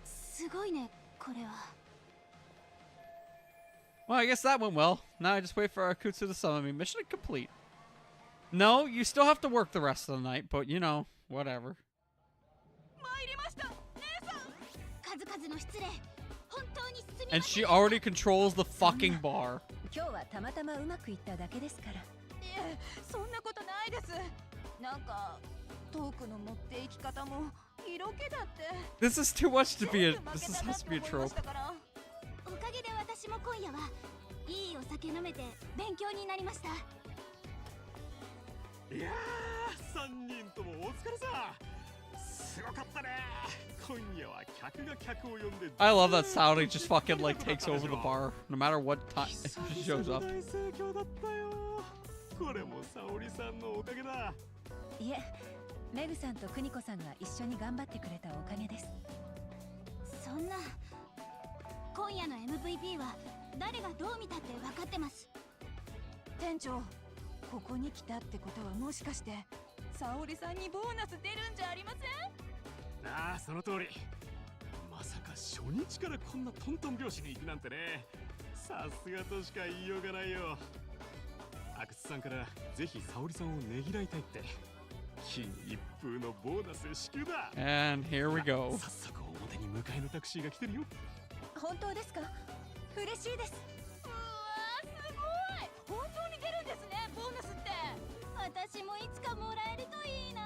すごいね、これは。Well, I guess that went well. Now I just wait for Akutsu to summon me. Mission complete. No, you still have to work the rest of the night, but you know, whatever. 参りました、姉さん。数々の失礼。本当にすみません。 And she already controls the fucking bar. 今日はたまたまうまくいっただけですから。いえ、そんなことないです。なんかトークの持っていき方も色気だって。 This is too much to be a. This has to be a trope. おかげで私も今夜はいいお酒飲めて勉強になりました。いやー、3人ともお疲れさ。すごかったね。今夜は客が客を呼んで。 I love that Saudi just fucking like takes over the bar no matter what time she shows up. 大盛況だったよ。これも沙織さんのおかげだ。いえ、メグさんとクニコさんが一緒に頑張ってくれたおかげです。そんな、今夜の MVP は誰がどう見たって分かってます。店長、ここに来たってことはもしかして沙織さんにボーナス出るんじゃありません？ああ、その通り。まさか初日からこんなトントン拍子に行くなんてね。さすがとしか言いようがないよ。阿久津さんからぜひ沙織さんをねぎらいたいって金一封のボーナス支給だ。 And here we go. 早速表に迎えのタクシーが来てるよ。本当ですか？嬉しいです。うわー、すごい。本当に出るんですね、ボーナスって。私もいつかもらえるといいな。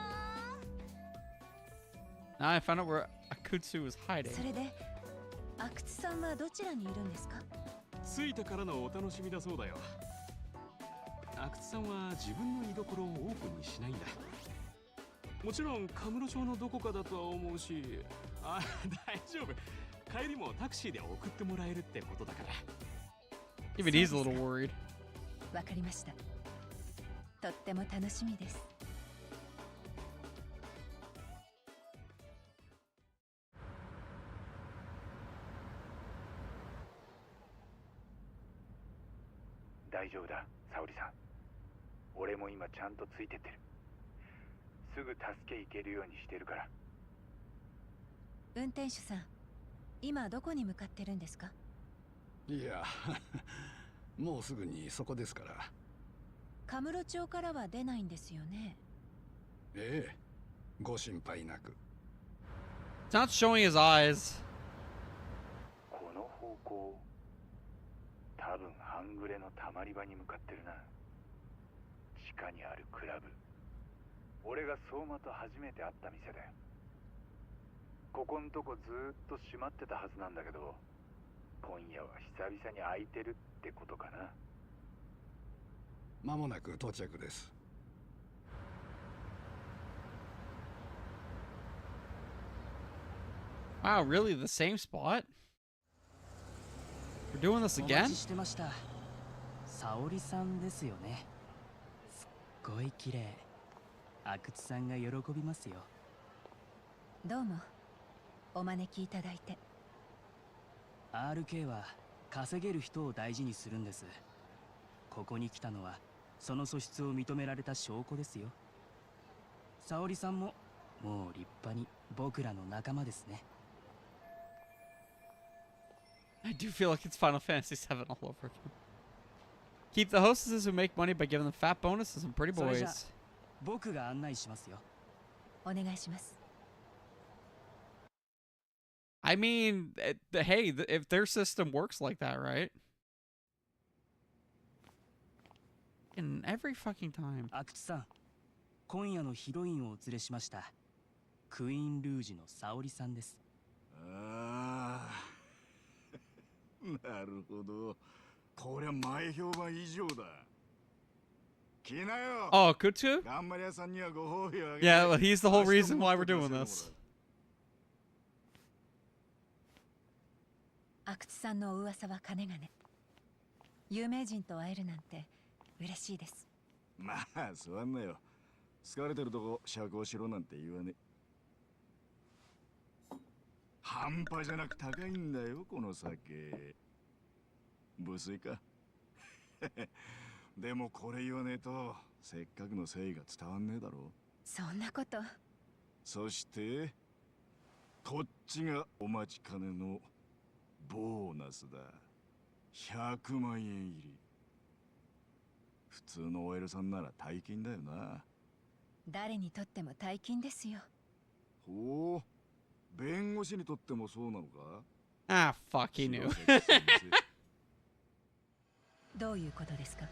Now I found out where Akutsu was hiding. それで、阿久津さんはどちらにいるんですか？着いてからのお楽しみだそうだよ。阿久津さんは自分の居所をオープンにしないんだ。もちろんカムロ町のどこかだとは思うし、あ、大丈夫。帰りもタクシーで送ってもらえるってことだから。 Even he's a little worried. わかりました。とっても楽しみです。大丈夫だ、沙織さん。俺も今ちゃんとついてってる。すぐ助け行けるようにしてるから。運転手さん、今どこに向かってるんですか？いや、もうすぐにそこですから。カムロ町からは出ないんですよね。ええ、ご心配なく。 It's not showing his eyes. この方向、多分半グレのたまり場に向かってるな。地下にあるクラブ。俺が相馬と初めて会った店だよ。ここんとこずーっと閉まってたはずなんだけど、今夜は久々に開いてるってことかな。間もなく到着です。 Wow, really? The same spot? We're doing this お again? 待ちしてました。沙織さんですよね。すっごい綺麗。阿久津さんが喜びますよ。どうもお招きいただいて。 RK は稼げる人を大事にするんです。ここに来たのはその素質を認められた証拠ですよ。沙織さんももう立派に僕らの仲間ですね。 I do feel like it's Final Fantasy VII all over again. Keep the hostesses who make money by giving them fat bonuses and pretty それじゃ boys. 僕が案内しますよ。お願いします。 I mean, hey, if their system works like that, right? In every fucking time. 阿久津さん、今夜のヒロインをお連れしました。クイーンルージュの沙織さんです。ああ、なるほど。こりゃ前評判以上だ。来なよ。 Oh, Kutsu? 頑張り屋さんにはご褒美をあげて。 Yeah, well, he's the whole reason why we're doing this. 阿久津さんのお噂はかねがね。有名人と会えるなんて嬉しいです。まあ座んなよ。疲れてるとこ釈放しろなんて言わね。半端じゃなく高いんだよこの酒。無粋か。でもこれ言わねえとせっかくの誠意が伝わんねえだろ。そんなこと。そしてこっちがお待ちかねのボーナスだ。100万円入り。普通の OL さんなら大金だよな。誰にとっても大金ですよ。ほう、弁護士にとってもそうなのか。Ah, fuck, he knew. どういうことですか。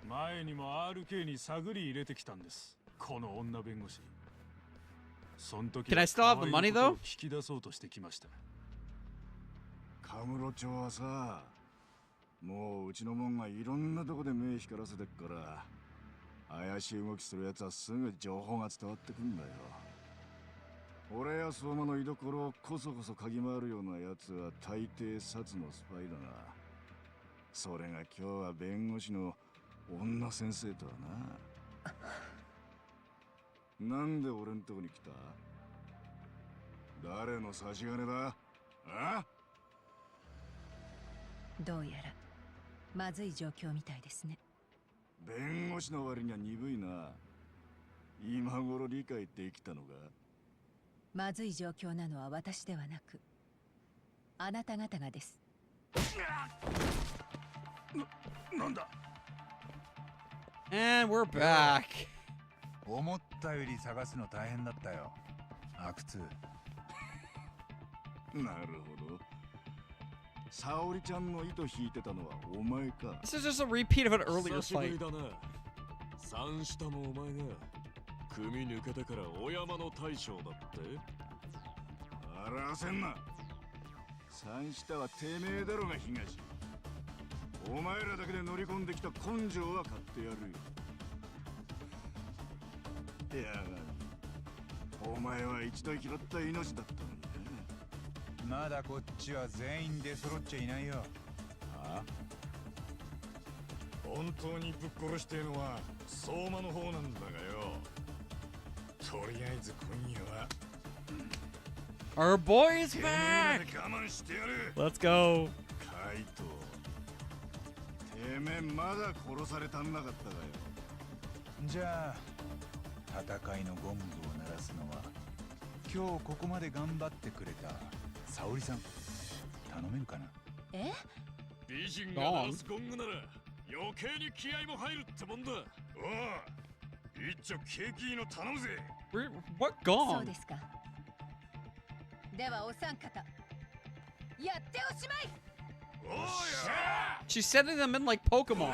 前にも RK に探り入れてきたんです、この女弁護士。その時 Can I still have the money though? 引き出そうとしてきました。カムロ町はさ、もううちのもんがいろんなとこで目光らせてっから、怪しい動きするやつはすぐ情報が伝わってくんだよ。俺や相馬の居所をこそこそ嗅ぎ回るようなやつは大抵殺のスパイだが、それが今日は弁護士の女先生とはな。なんで俺んとこに来た？誰の差し金だ？あ？どうやらまずい状況みたいですね。弁護士の割には鈍いな。今頃理解できたのか？まずい状況なのは私ではなく、あなた方がです。なんだ？ And we're back. 思ったより探すの大変だったよ。阿久津。なるほど。沙織ちゃんの糸引いてたのはお前か。This is just a repeat of an earlier 久しぶ fight. りだな。三下もお前が組抜けてからお山の大将だって。表せんな。三下はてめえだろが東。お前らだけで乗り込んできた根性は買ってやる。いや、お前は一度拾った命だったのにね。まだこっちは全員で揃っちゃいないよ。はあ？本当にぶっ殺してえのは相馬の方なんだがよ。とりあえず今夜は Our boy is back. 我慢してやる。 Let's go. カイト、てめえまだ殺されたんなかったかよ。じゃあ戦いのゴングを鳴らすのは今日ここまで頑張ってくれた沙織さん、頼めるかな。え？美人が鳴らすゴングなら余計に気合も入るってもんだ。おう、一丁ケーキの頼むぜ。 What そう gone? ですか。ではお三方、やっておしまい。 She's setting them in like Pokemon.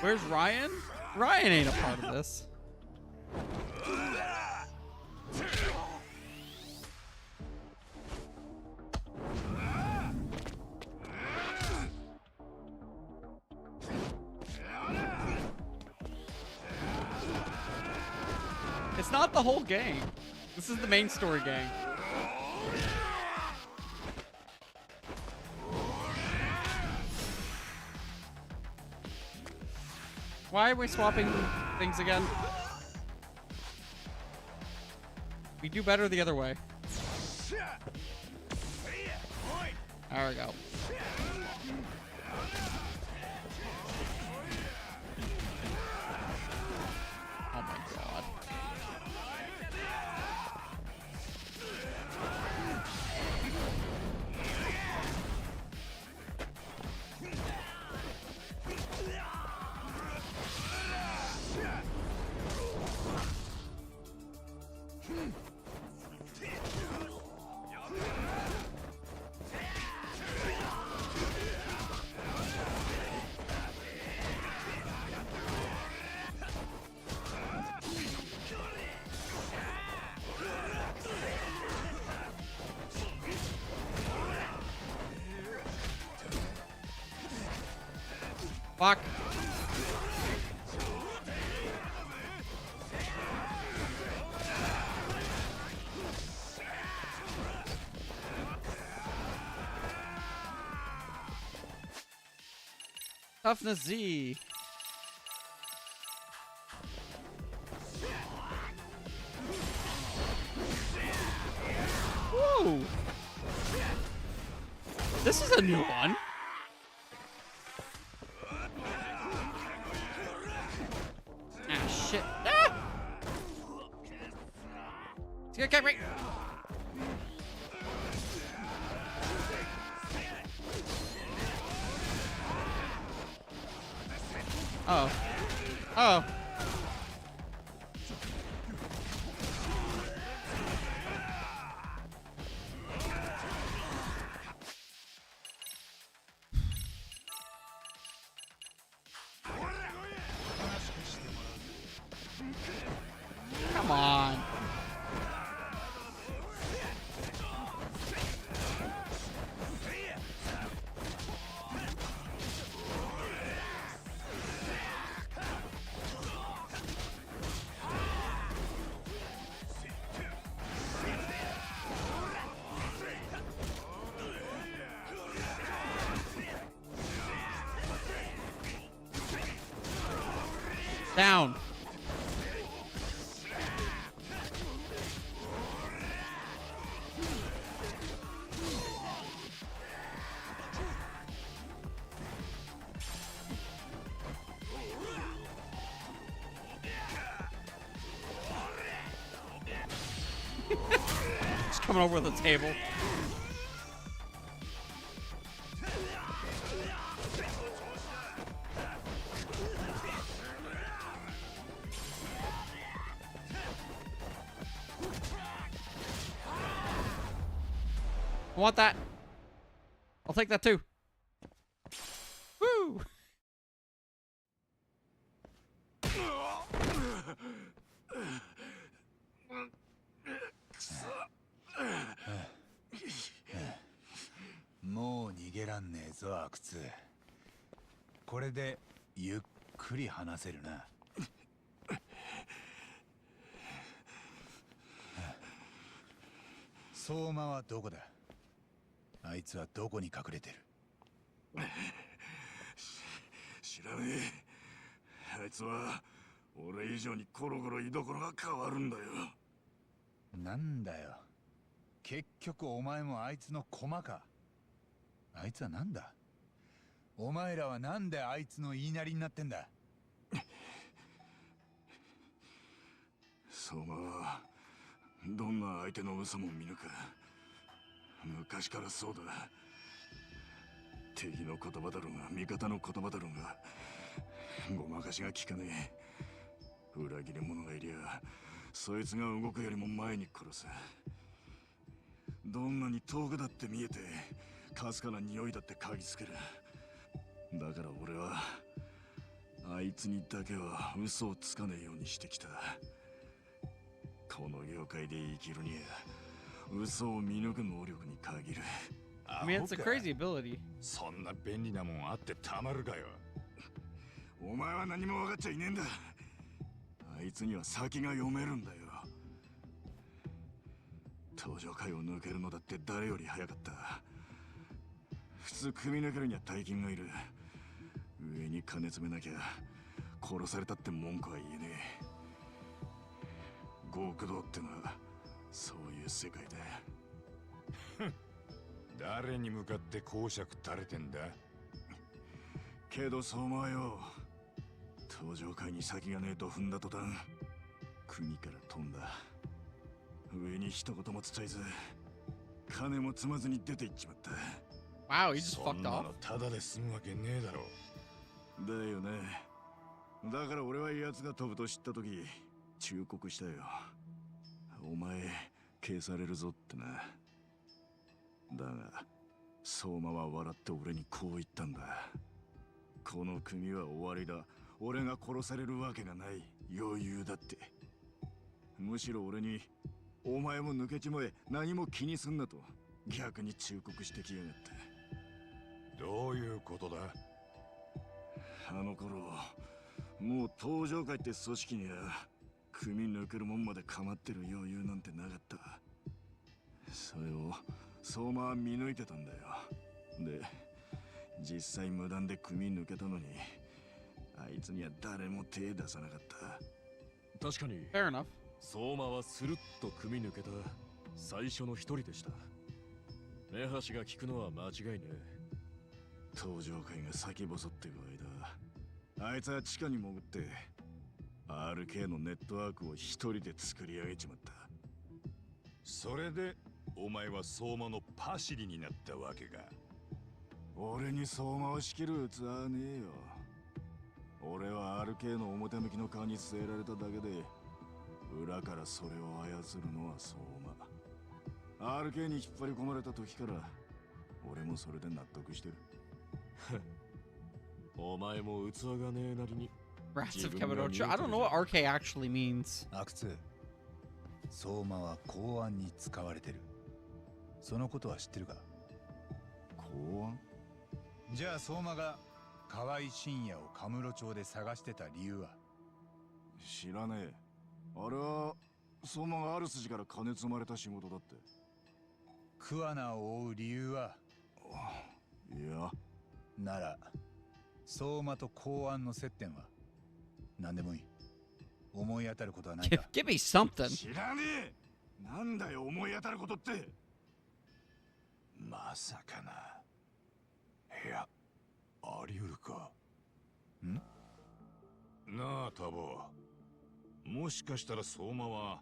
Where's Ryan? Ryan ain't a part of this. It's not the whole gang. This is the main story gang. Why are we swapping things again? We do better the other way. There we go. Oh my god. Fuck. Toughness Z. Woo! This is a new one. Ah, shit. Ah! It's gonna get me. Oh. Oh. Come on. Down. Just coming over the table. I want that. I'll take that too. Woo!もう逃げらんねえぞ、阿久津。これでゆっくり話せるな。相馬はどこだ？あいつはどこに隠れてる？知らねえ。あいつは俺以上にコロコロ居所が変わるんだよ。なんだよ。結局お前もあいつの駒か。あいつはなんだ？お前らはなんであいつの言いなりになってんだ？相馬はどんな相手の嘘も見抜く。昔からそうだ。敵の言葉だろうが味方の言葉だろうがごまかしが効かねえ。裏切り者がいりゃそいつが動くよりも前に殺す。どんなに遠くだって見えてかすかな匂いだって嗅ぎつける。だから俺はあいつにだけは嘘をつかねえようにしてきた。この業界で生きるには嘘を見抜く能力に限る。I mean, it's a crazy ability. そんな便利なもんあってたまるかよ。お前は何も分かっちゃいねえんだ。あいつには先が読めるんだよ。登場界を抜けるのだって誰より早かった。普通組み抜けるには大金がいる。上に金詰めなきゃ殺されたって文句は言えねえ。極道ってのはそういう世界だ。誰に向かって講釈垂れてんだ？けど相馬はよ、登場界に先がねえと踏んだ途端組から飛んだ。上に一言も伝えず金も積まずに出て行っちまった。Wow, he just そ fucked んな off. のただで済むわけねえだろ。だよね。だから俺は奴が飛ぶと知った時忠告したよ。お前消されるぞってな。だが相馬は笑って俺にこう言ったんだ。この組は終わりだ。俺が殺されるわけがない。余裕だって。むしろ俺にお前も抜けちまえ、何も気にすんなと逆に忠告してきやがった。どういうことだ？あの頃もう登場会って組織には組抜けるもんまで構ってる余裕なんてなかった。それを相馬は見抜いてたんだよ。で実際無断で組抜けたのにあいつには誰も手出さなかった。確かに Fair enough. 相馬はスルッと組み抜けた最初の一人でした。目端が利くのは間違いね。登場会が先細ってる間、あいつは地下に潜って RK のネットワークを一人で作り上げちまった。それでお前は相馬のパシリになったわけか。俺に相馬を仕切る器はねえよ。俺は RK の表向きの顔に据えられただけで、裏からそれを操るのは相馬。RK に引っ張り込まれた時から俺もそれで納得してる。お前も器がねえなりに。 Rats of Kamurocho. I don't know what RK actually means. 阿久津、相馬は公安に使われてる。そのことは知ってるか？公安？じゃあ相馬が河合信也をカムロ町で探してた理由は？知らねえ。あれは相馬がある筋から金積まれた仕事だって。桑名を追う理由は？いや、なら相馬と公安の接点は？何でもいい。思い当たることはないか？ Give me something. 知らねえ。なんだよ思い当たることって。まさかな。いや、あり得るか。ん？なあタボ、もしかしたら相馬は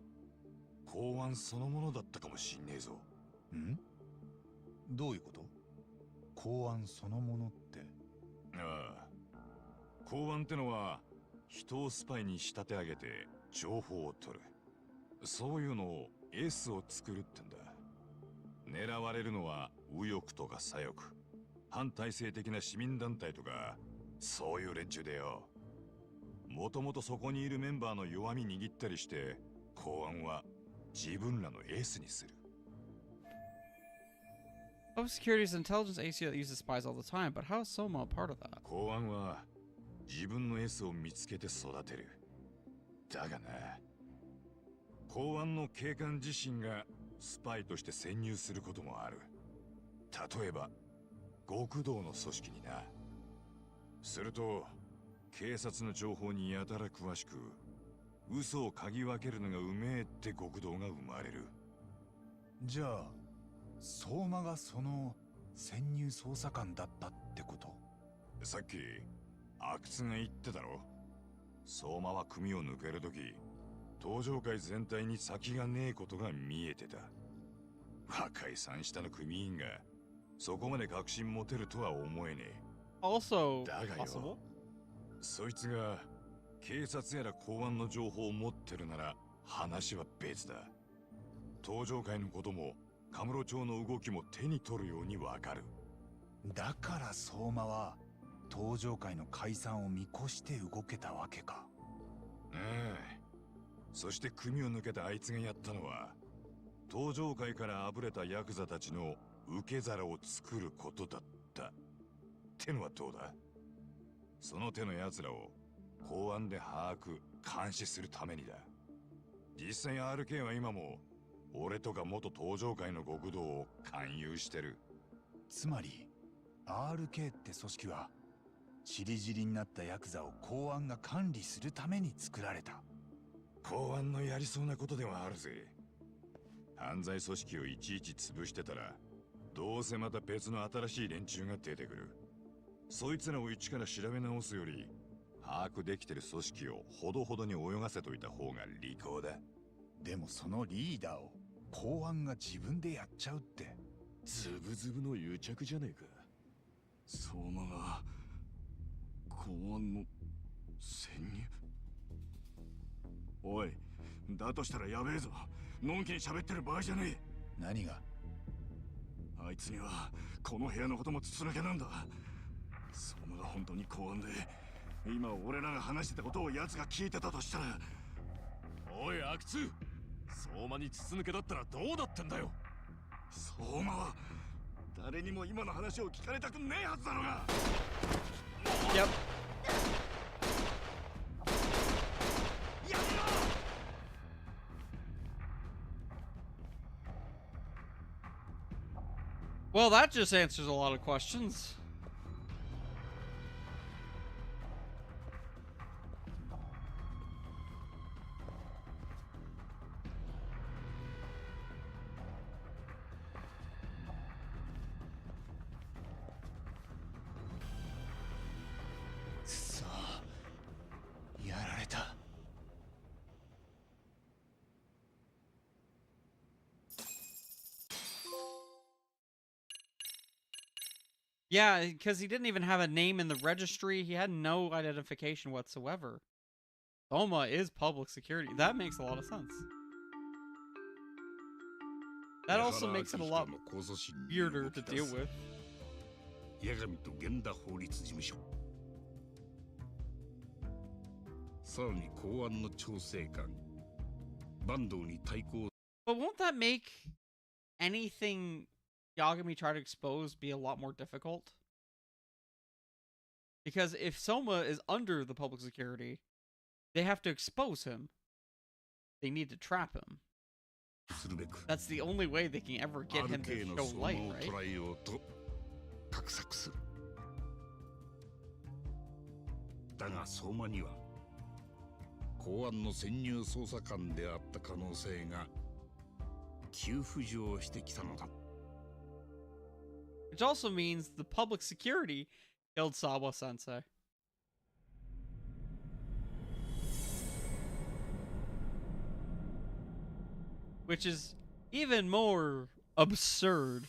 公安そのものだったかもしんねえぞ。ん？どういうこと？公安そのものって？ああ、公安ってのは人をスパイに仕立て上げて情報を取る、そういうのを S を作るってんだ。狙われるのは右翼とか左翼、反体制的な市民団体とか、そういう連中でよ。もともとそこにいるメンバーの弱み握ったりして、公安は自分らのエースにする。Of Security's intelligence agency that uses spies all the time, but how is Soma a part of that? 公安は自分のエースを見つけて育てる。だがな、公安の警官自身がスパイとして潜入することもある。例えば極道の組織にな。すると警察の情報にやたら詳しく、嘘を嗅ぎ分けるのがうめえって極道が生まれる。じゃあ相馬がその潜入捜査官だったってこと？さっき阿久津が言ってたろ。相馬は組を抜けるとき、登場界全体に先がねえことが見えてた。若い三下の組員がそこまで確信持てるとは思えねえ。Also だがよ、そいつが警察やら公安の情報を持ってるなら話は別だ。登場界のこともカムロ町の動きも手に取るようにわかる。だから相馬は登場界の解散を見越して動けたわけか。そして組を抜けたあいつがやったのは、登場界からあぶれたヤクザたちの受け皿を作ることだった。ってのはどうだ？その手の奴らを公安で把握監視するためにだ。実際 RK は今も俺とか元登場界の極道を勧誘してる。つまり RK って組織はチリジリになったヤクザを公安が管理するために作られた。公安のやりそうなことではあるぜ。犯罪組織をいちいち潰してたら、どうせまた別の新しい連中が出てくる。そいつらを一から調べ直すより、把握できてる組織をほどほどに泳がせといた方が利口だ。でもそのリーダーを公安が自分でやっちゃうって、ズブズブの癒着じゃねえか。相馬が公安の潜入？おい、だとしたらやべえぞ。のんきに喋ってる場合じゃねえ。何が？あいつにはこの部屋のことも筒抜けなんだ。相馬が本当に公安で、今俺らが話してたことを奴が聞いてたとしたら。おい阿久津、相馬に筒抜けだったらどうだってんだよ。相馬は誰にも今の話を聞かれたくねえはずだろうが。Yep. Well, that just answers a lot of questions. Yeah, because he didn't even have a name in the registry. He had no identification whatsoever. Soma is public security. That makes a lot of sense. That also makes it a lot weirder to deal with. 八神と源田法律事務所。さらに公安の調整官坂東に対抗。But won't that make anything Yagami try to expose be a lot more difficult? Because if Soma is under the public security, they have to expose him. They need to trap him. That's the only way they can ever get him to show light, right? 画策する。だが相馬には公安の潜入捜査官であった可能性が急浮上してきたのだ。Which also means the public security killed Sawa Sensei. Which is even more absurd.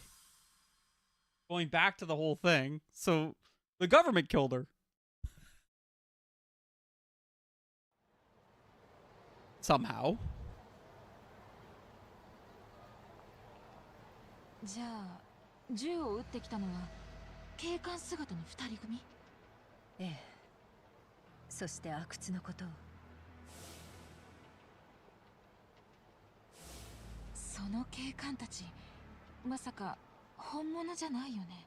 Going back to the whole thing. So, the government killed her. Somehow. じゃあ銃を撃ってきたのは警官姿の二人組？ええ。そして阿久津のことを。その警官たち、まさか本物じゃないよね。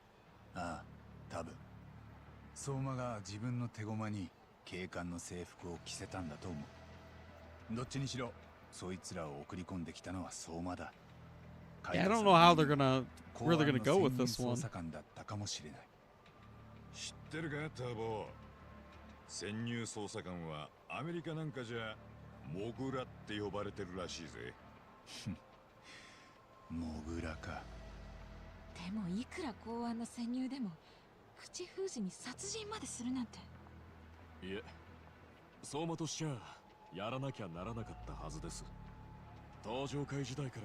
ああ、多分相馬が自分の手駒に警官の制服を着せたんだと思う。どっちにしろそいつらを送り込んできたのは相馬だ。Yeah, I don't know how they're gonna where they're gonna go with this one. 知ってるかターボ。潜入捜査官はアメリカなんかじゃモグラって呼ばれてるらしいぜ。モグラか。でもいくら公安の潜入でも口封じに殺人までするなんて。いえ、相馬としちゃやらなきゃならなかったはずです。登場会時代から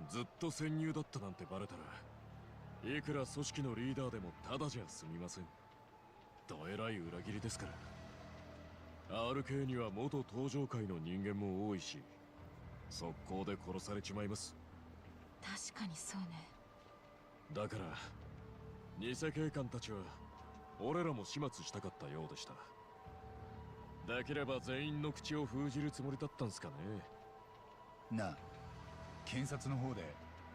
ずっと潜入だったなんてバレたらいくら組織のリーダーでもただじゃ済みません。どえらい裏切りですから。RK には元登場会の人間も多いし、速攻で殺されちまいます。確かにそうね。だから偽警官たちは俺らも始末したかったようでした。できれば全員の口を封じるつもりだったんすかね。なあ、検察の方で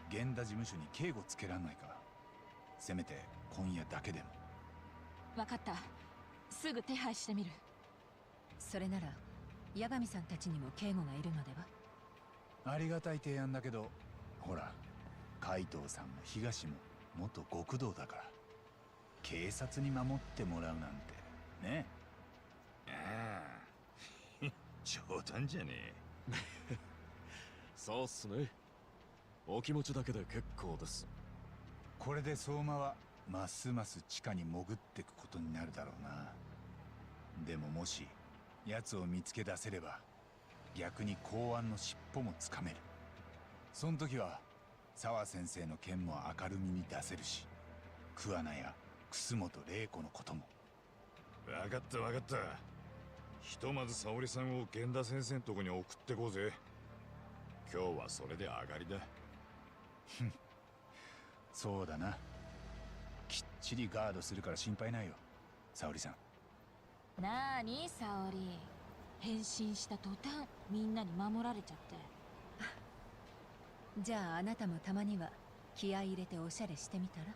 源田事務所に警護つけらんないか。せめて今夜だけでも。わかった。すぐ手配してみる。それなら八神さんたちにも警護がいるのでは。ありがたい提案だけど、ほら海藤さんも東も元極道だから、警察に守ってもらうなんてね。ああ冗談じゃねえ。そうっすね。お気持ちだけで結構です。これで相馬はますます地下に潜ってくことになるだろうな。でももし奴を見つけ出せれば逆に公安の尻尾もつかめる。その時は沢先生の件も明るみに出せるし、桑名や楠本玲子のことも。分かった分かった。ひとまず沙織さんを源田先生のとこに送ってこうぜ。今日はそれで上がりだ。そうだな。きっちりガードするから心配ないよ、沙織さん。なあに沙織、変身した途端みんなに守られちゃって。じゃああなたもたまには気合い入れておしゃれしてみたら。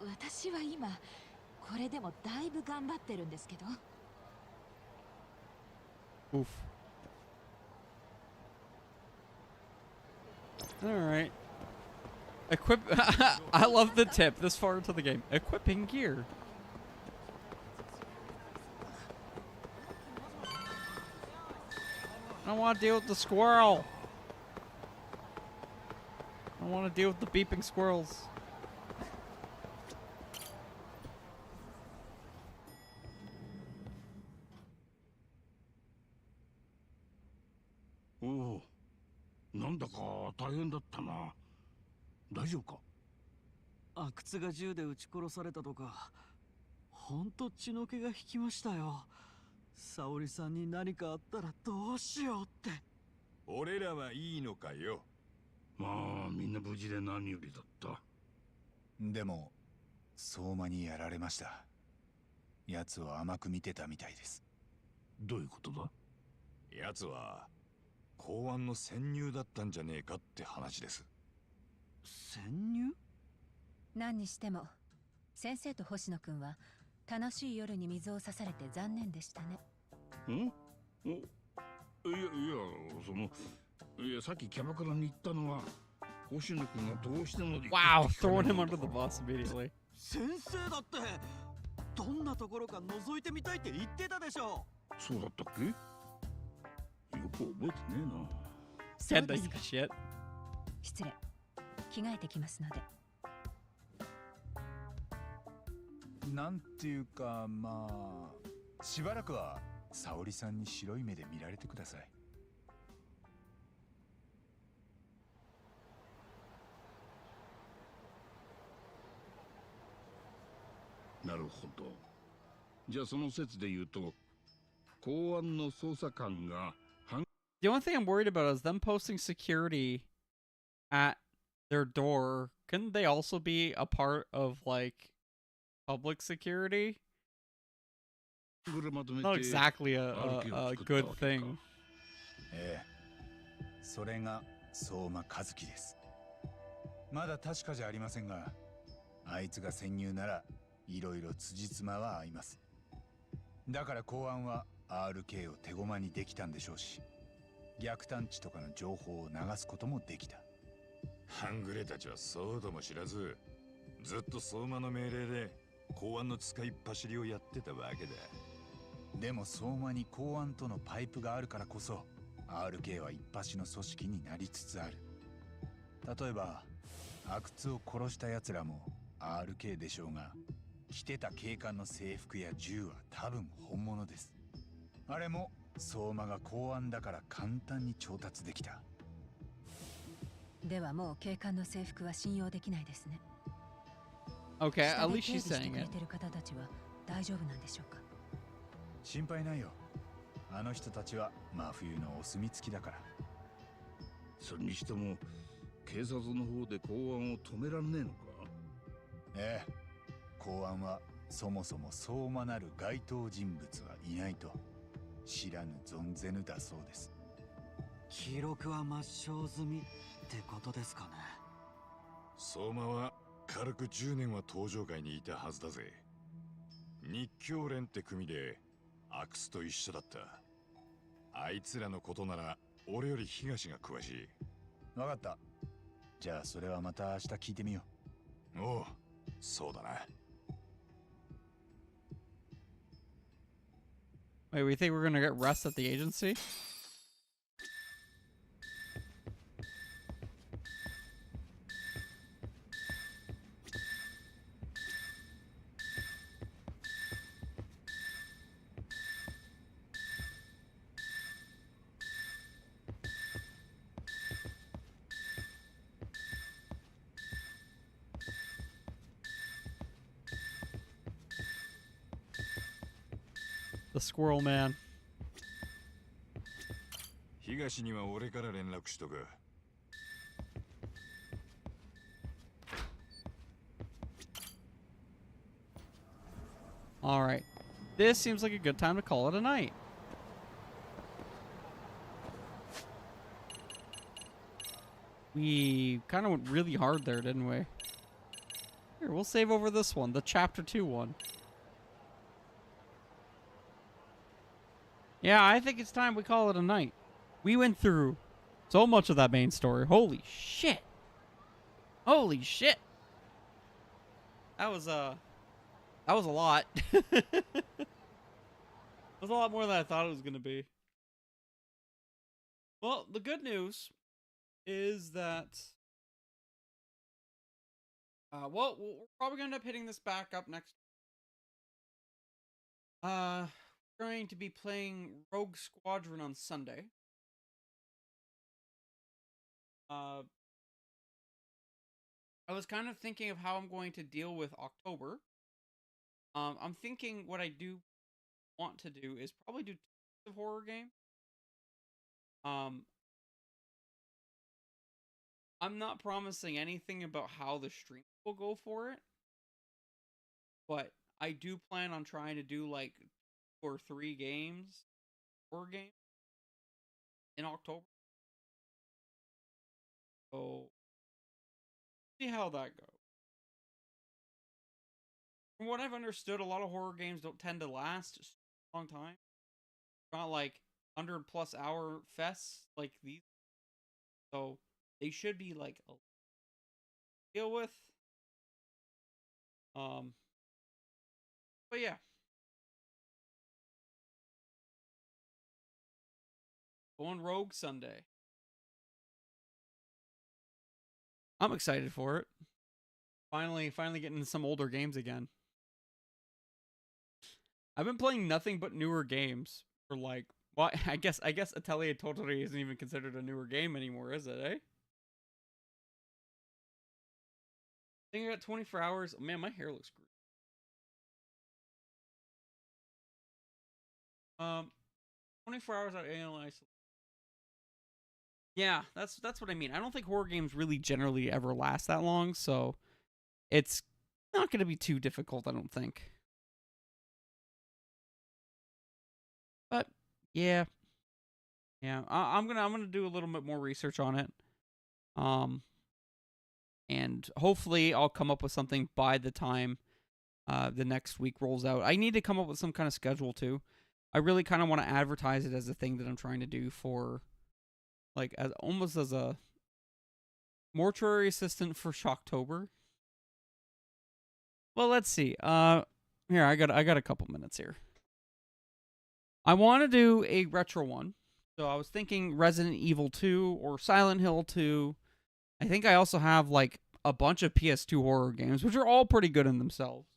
私は今これでもだいぶ頑張ってるんですけど。Oof. All right. Equip. I love the tip this far into the game. Equipping gear. I don't want to deal with the squirrel. I don't want to deal with the beeping squirrels.おお、なんだか大変だったな。大丈夫か？阿久津が銃で撃ち殺されたとか、ほんと血の気が引きましたよ。沙織さんに何かあったらどうしようって。俺らはいいのかよ。まあみんな無事で何よりだった。でも相馬にやられました。奴を甘く見てたみたいです。どういうことだ？奴は公安の潜入だったんじゃねえかって話です。潜入？何にしても先生と星野くんは楽しい夜に水を差されて残念でしたね。ん？お、いやさっきキャバクラに行ったのは星野君がどうしても。Wow, throwing him under the bus immediately. 先生だってどんなところか覗いてみたいって言ってたでしょ。そうだったっけ？よく覚えてねえな。Said this shit. 失礼。着替えてきますので。なんていうか、まあしばらくは沙織さんに白い目で見られてください。なるほど。じゃあその説で言うと、公安の捜査官が The only thing I'm worried about is them posting security at their door. Couldn't they also be a part of like public security? Not exactly a good thing. ええ、それが相馬和樹です。まだ確かじゃありませんが、あいつが潜入ならいろいろ辻褄は合います。だから公安は RK を手駒にできたんでしょうし、逆探知とかの情報を流すこともできた。半グレたちはそうとも知らず、ずっと相馬の命令で公安の使いっ走りをやってたわけだ。でも相馬に公安とのパイプがあるからこそ RK は一発の組織になりつつある。例えば阿久津を殺した奴らも RK でしょうが、着てた警官の制服や銃は多分本物です。あれも相馬が公安だから簡単に調達できた。ではもう警官の制服は信用できないですね。Okay, at least she's 下で警備して saying くれ it. てる方たちは大丈夫なんでしょうか。心配ないよ。あの人たちは真冬のお墨付きだから。それにしても警察の方で公安を止めらんねえのか？ええ、公安はそもそも相馬なる該当人物はいないと知らぬ存ぜぬだそうです。記録は抹消済みってことですかね。相馬は軽く10年は登場界にいたはずだぜ。日教連って組で阿久津と一緒だった。あいつらのことなら俺より東が詳しい。わかった。じゃあそれはまた明日聞いてみよう。おう、そうだな。Wait, we think we're gonna get rest at the agency? The squirrel man. 東には俺から連絡しとく。Alright. This seems like a good time to call it a night. We kind of went really hard there, didn't we? Here, we'll save over this one, the Chapter 2 one. Yeah, I think it's time we call it a night. We went through so much of that main story. Holy shit. Holy shit. That was a lot. That was a lot more than I thought it was going to be. Well, the good news is that well, we're probably going to end up hitting this back up next. We're going to be playing Rogue Squadron on Sunday. I was kind of thinking of how I'm going to deal with October. I'm thinking what I do want to do is probably do a horror game. I'm not promising anything about how the stream will go for it, but I do plan on trying to do like 2 or 3 games, horror games, in October. So see how that goes. From what I've understood, a lot of horror games don't tend to last a long time. Not like 100+ hour fests like these. So they should be like a deal with. But yeah. Going Rogue Sunday. I'm excited for it. Finally getting into some older games again. I've been playing nothing but newer games for like, well, I guess Atelier Totally isn't even considered a newer game anymore, is it, eh? I think I got 24 hours. Oh, man, my hair looks great. 24 hours out Alien Isolation. Yeah, that's what I mean. I don't think horror games really generally ever last that long, so it's not going to be too difficult, I don't think. But yeah, I'm gonna do a little bit more research on it, and hopefully I'll come up with something by the time the next week rolls out. I need to come up with some kind of schedule too. I really kind of want to advertise it as a thing that I'm trying to do for, like, as almost as a mortuary assistant for Shocktober. Well, let's see. Here I got a couple minutes here. I want to do a retro one. So I was thinking Resident Evil 2 or Silent Hill 2. I think I also have like a bunch of PS2 horror games, which are all pretty good in themselves.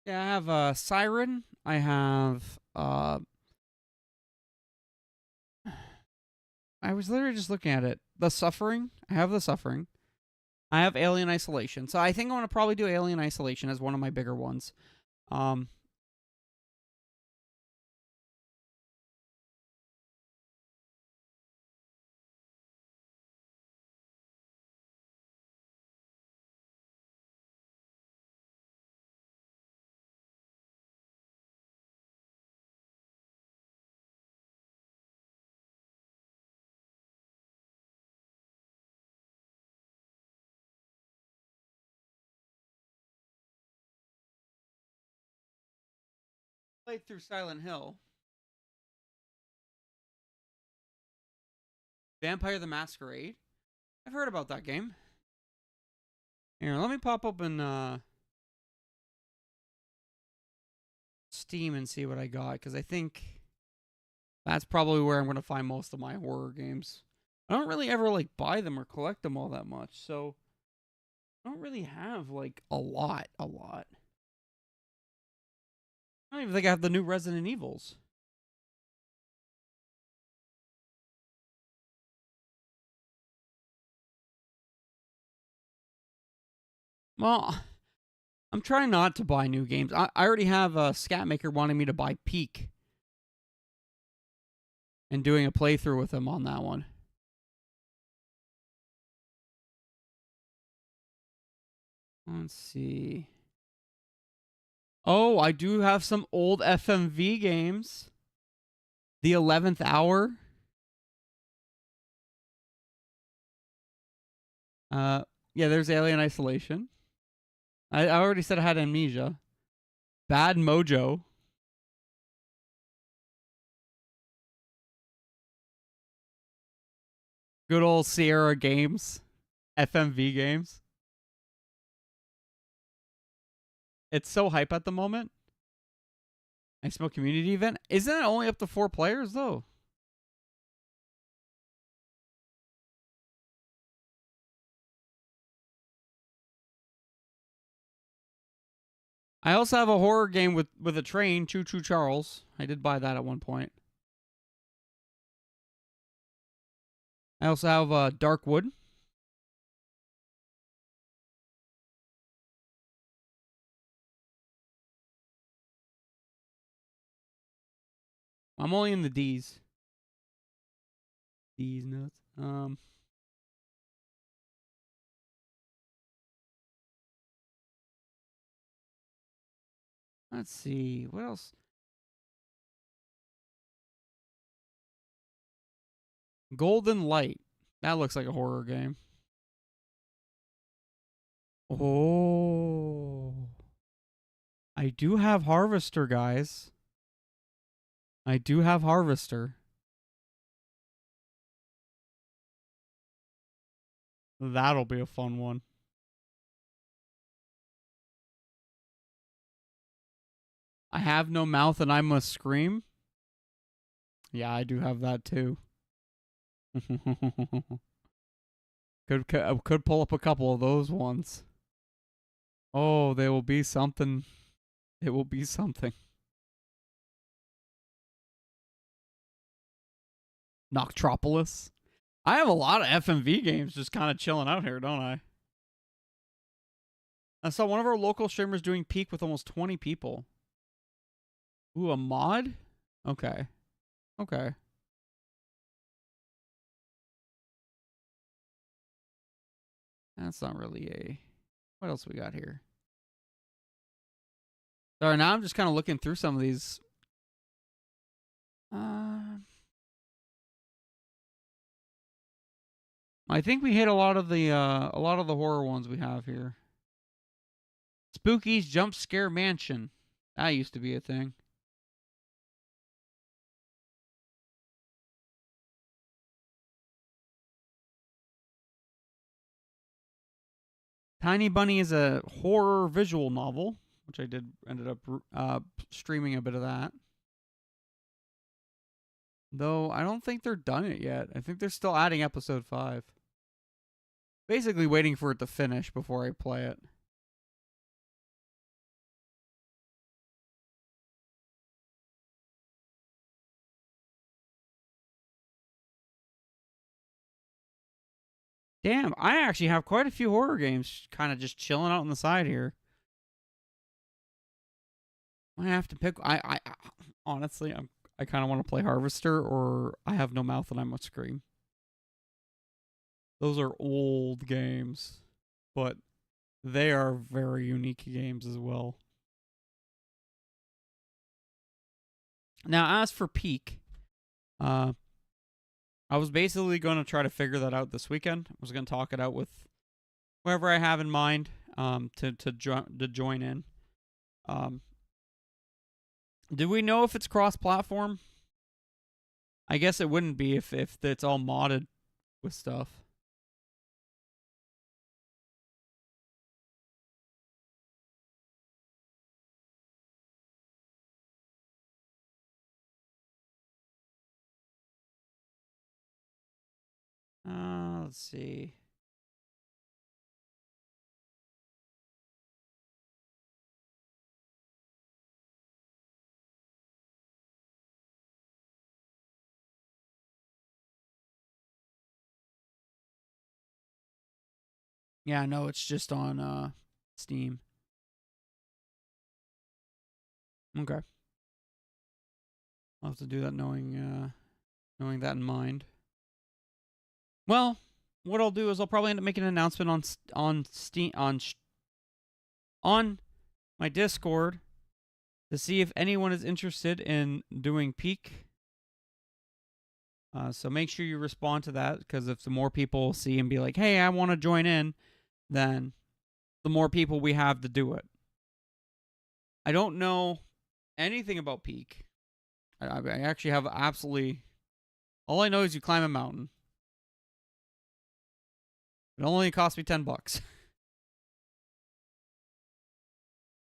Yeah, I have Siren. I have I was literally just looking at it. The Suffering. I have The Suffering. I have Alien Isolation. So I think I want to probably do Alien Isolation as one of my bigger ones. Played through Silent Hill. Vampire the Masquerade. I've heard about that game. Here, let me pop open Steam and see what I got, because I think that's probably where I'm going to find most of my horror games. I don't really ever like buy them or collect them all that much, so I don't really have like a lot. I don't even think I have the new Resident Evils. Well, I'm trying not to buy new games. I already have a Scatmaker wanting me to buy Peak. And doing a playthrough with him on that one. Let's see. Oh, I do have some old FMV games. The 11th Hour. Yeah, there's Alien Isolation. I already said I had Amnesia. Bad Mojo. Good old Sierra Games. FMV games. It's so hype at the moment. I Smell community event. Isn't it only up to 4 players, though? I also have a horror game with a train, Choo Choo Charles. I did buy that at one point. I also have Darkwood. I'm only in the D's. D's nuts. Let's see. What else? Golden Light. That looks like a horror game. Oh. I do have Harvester, guys. I do have Harvester. That'll be a fun one. I have no mouth and I must scream. Yeah, I do have that too. Could pull up a couple of those ones. Oh, they will be something. It will be something. Noctropolis. I have a lot of FMV games just kind of chilling out here, don't I? I saw one of our local streamers doing Peak with almost 20 people. Ooh, a mod? Okay. Okay. That's not really a... What else we got here? Sorry, now I'm just kind of looking through some of these. I think we hit a lot of the horror ones we have here. Spooky's Jump Scare Mansion. That used to be a thing. Tiny Bunny is a horror visual novel, which I ended up streaming a bit of that. Though I don't think they're done it yet. I think they're still adding episode 5. Basically waiting for it to finish before I play it. Damn, I actually have quite a few horror games kind of just chilling out on the side here. I have to pick. I honestly, I kind of want to play Harvester, or I Have No Mouth and I Must Scream. Those are old games, but they are very unique games as well. Now, as for Peak, I was basically going to try to figure that out this weekend. I was going to talk it out with whoever I have in mind to join in. Do we know if it's cross-platform? I guess it wouldn't be if it's all modded with stuff. Let's see. Yeah, no, it's just on Steam. Okay. I'll have to do that knowing that in mind. Well, what I'll do is I'll probably end up making an announcement on Steam on my Discord to see if anyone is interested in doing Peak. So make sure you respond to that, because if the more people see and be like, hey, I want to join in, then the more people we have to do it. I don't know anything about Peak. I actually have absolutely... All I know is you climb a mountain. It only cost me $10.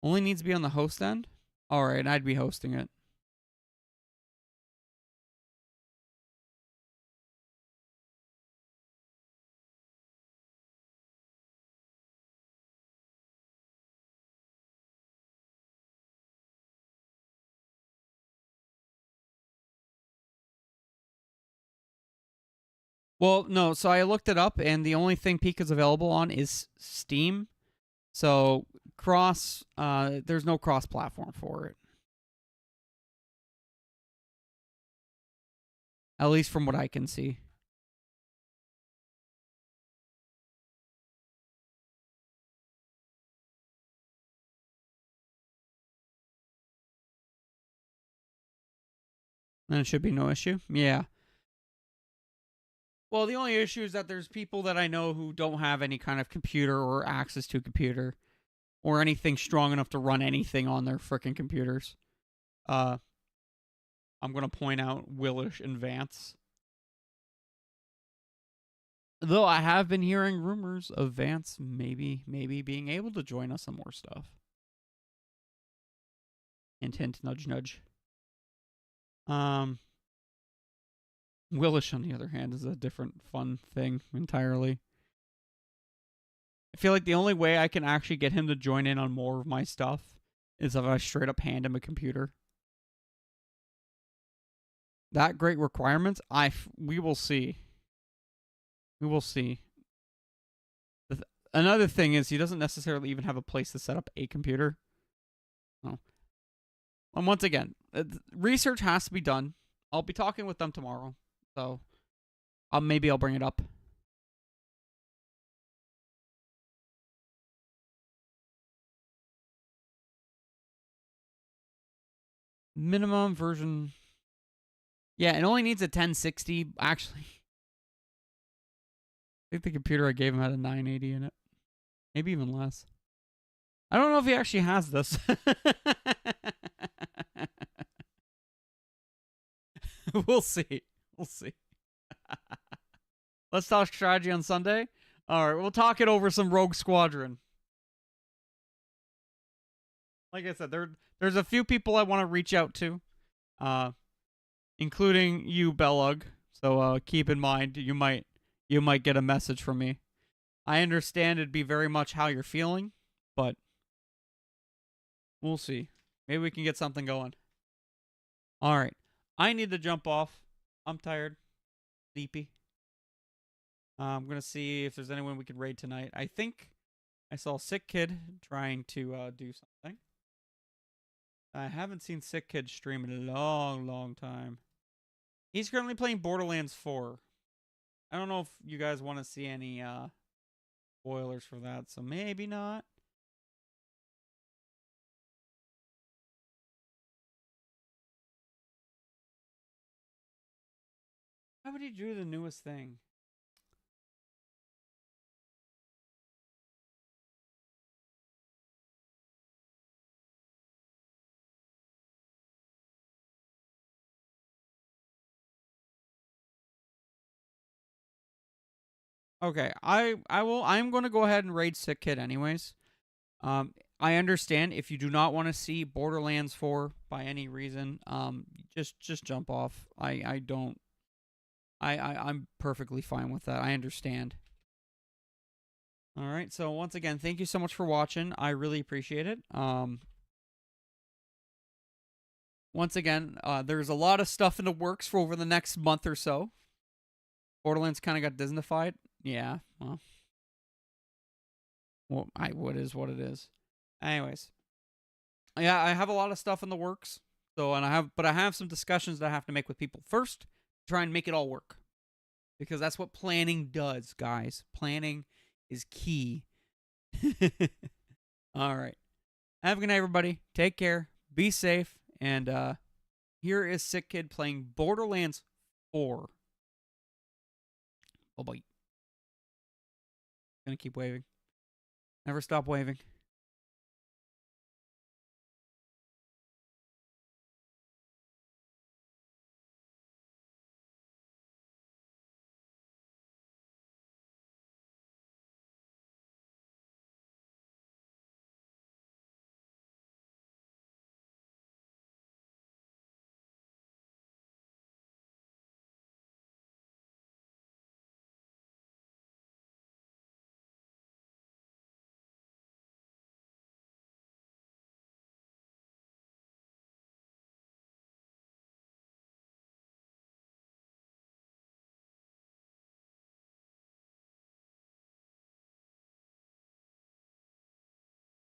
Only needs to be on the host end? Alright, I'd be hosting it. Well, no, so I looked it up, and the only thing Peak is available on is Steam. So, there's no cross-platform for it. At least from what I can see. Then it should be no issue. Yeah. Well, the only issue is that there's people that I know who don't have any kind of computer or access to a computer or anything strong enough to run anything on their frickin' computers. I'm going to point out Willish and Vance. Though I have been hearing rumors of Vance maybe being able to join us on more stuff. Hint, hint, nudge, nudge. Willish, on the other hand, is a different fun thing entirely. I feel like the only way I can actually get him to join in on more of my stuff is if I straight up hand him a computer. That great requirements? We will see. We will see. Another thing is he doesn't necessarily even have a place to set up a computer. No. And once again, research has to be done. I'll be talking with them tomorrow. So, maybe I'll bring it up. Minimum version. Yeah, it only needs a 1060. Actually, I think the computer I gave him had a 980 in it. Maybe even less. I don't know if he actually has this. We'll see. We'll see. Let's talk strategy on Sunday. All right, we'll talk it over some Rogue Squadron. Like I said, there's a few people I want to reach out to, including you, Backlog. So keep in mind, you might get a message from me. I understand it'd be very much how you're feeling, but we'll see. Maybe we can get something going. All right. I need to jump off. I'm tired. Sleepy. I'm going to see if there's anyone we could raid tonight. I think I saw Sick Kid trying to do something. I haven't seen Sick Kid stream in a long, long time. He's currently playing Borderlands 4. I don't know if you guys want to see any spoilers for that, so maybe not. Why would he do the newest thing? Okay, I'm going to go ahead and raid Sick Kid anyways. I understand if you do not want to see Borderlands 4 by any reason, just jump off. I'm perfectly fine with that. I understand. All right, so once again, thank you so much for watching. I really appreciate it. Once again, there's a lot of stuff in the works for over the next month or so. Borderlands kind of got Disneyfied. Yeah, well, what is what it is. Anyways, yeah, I have a lot of stuff in the works. So, and I have some discussions that I have to make with people first to try and make it all work. Because that's what planning does, guys. Planning is key. All right. Have a good night, everybody. Take care. Be safe. And here is Sick Kid playing Borderlands 4. Oh boy. Gonna keep waving. Never stop waving.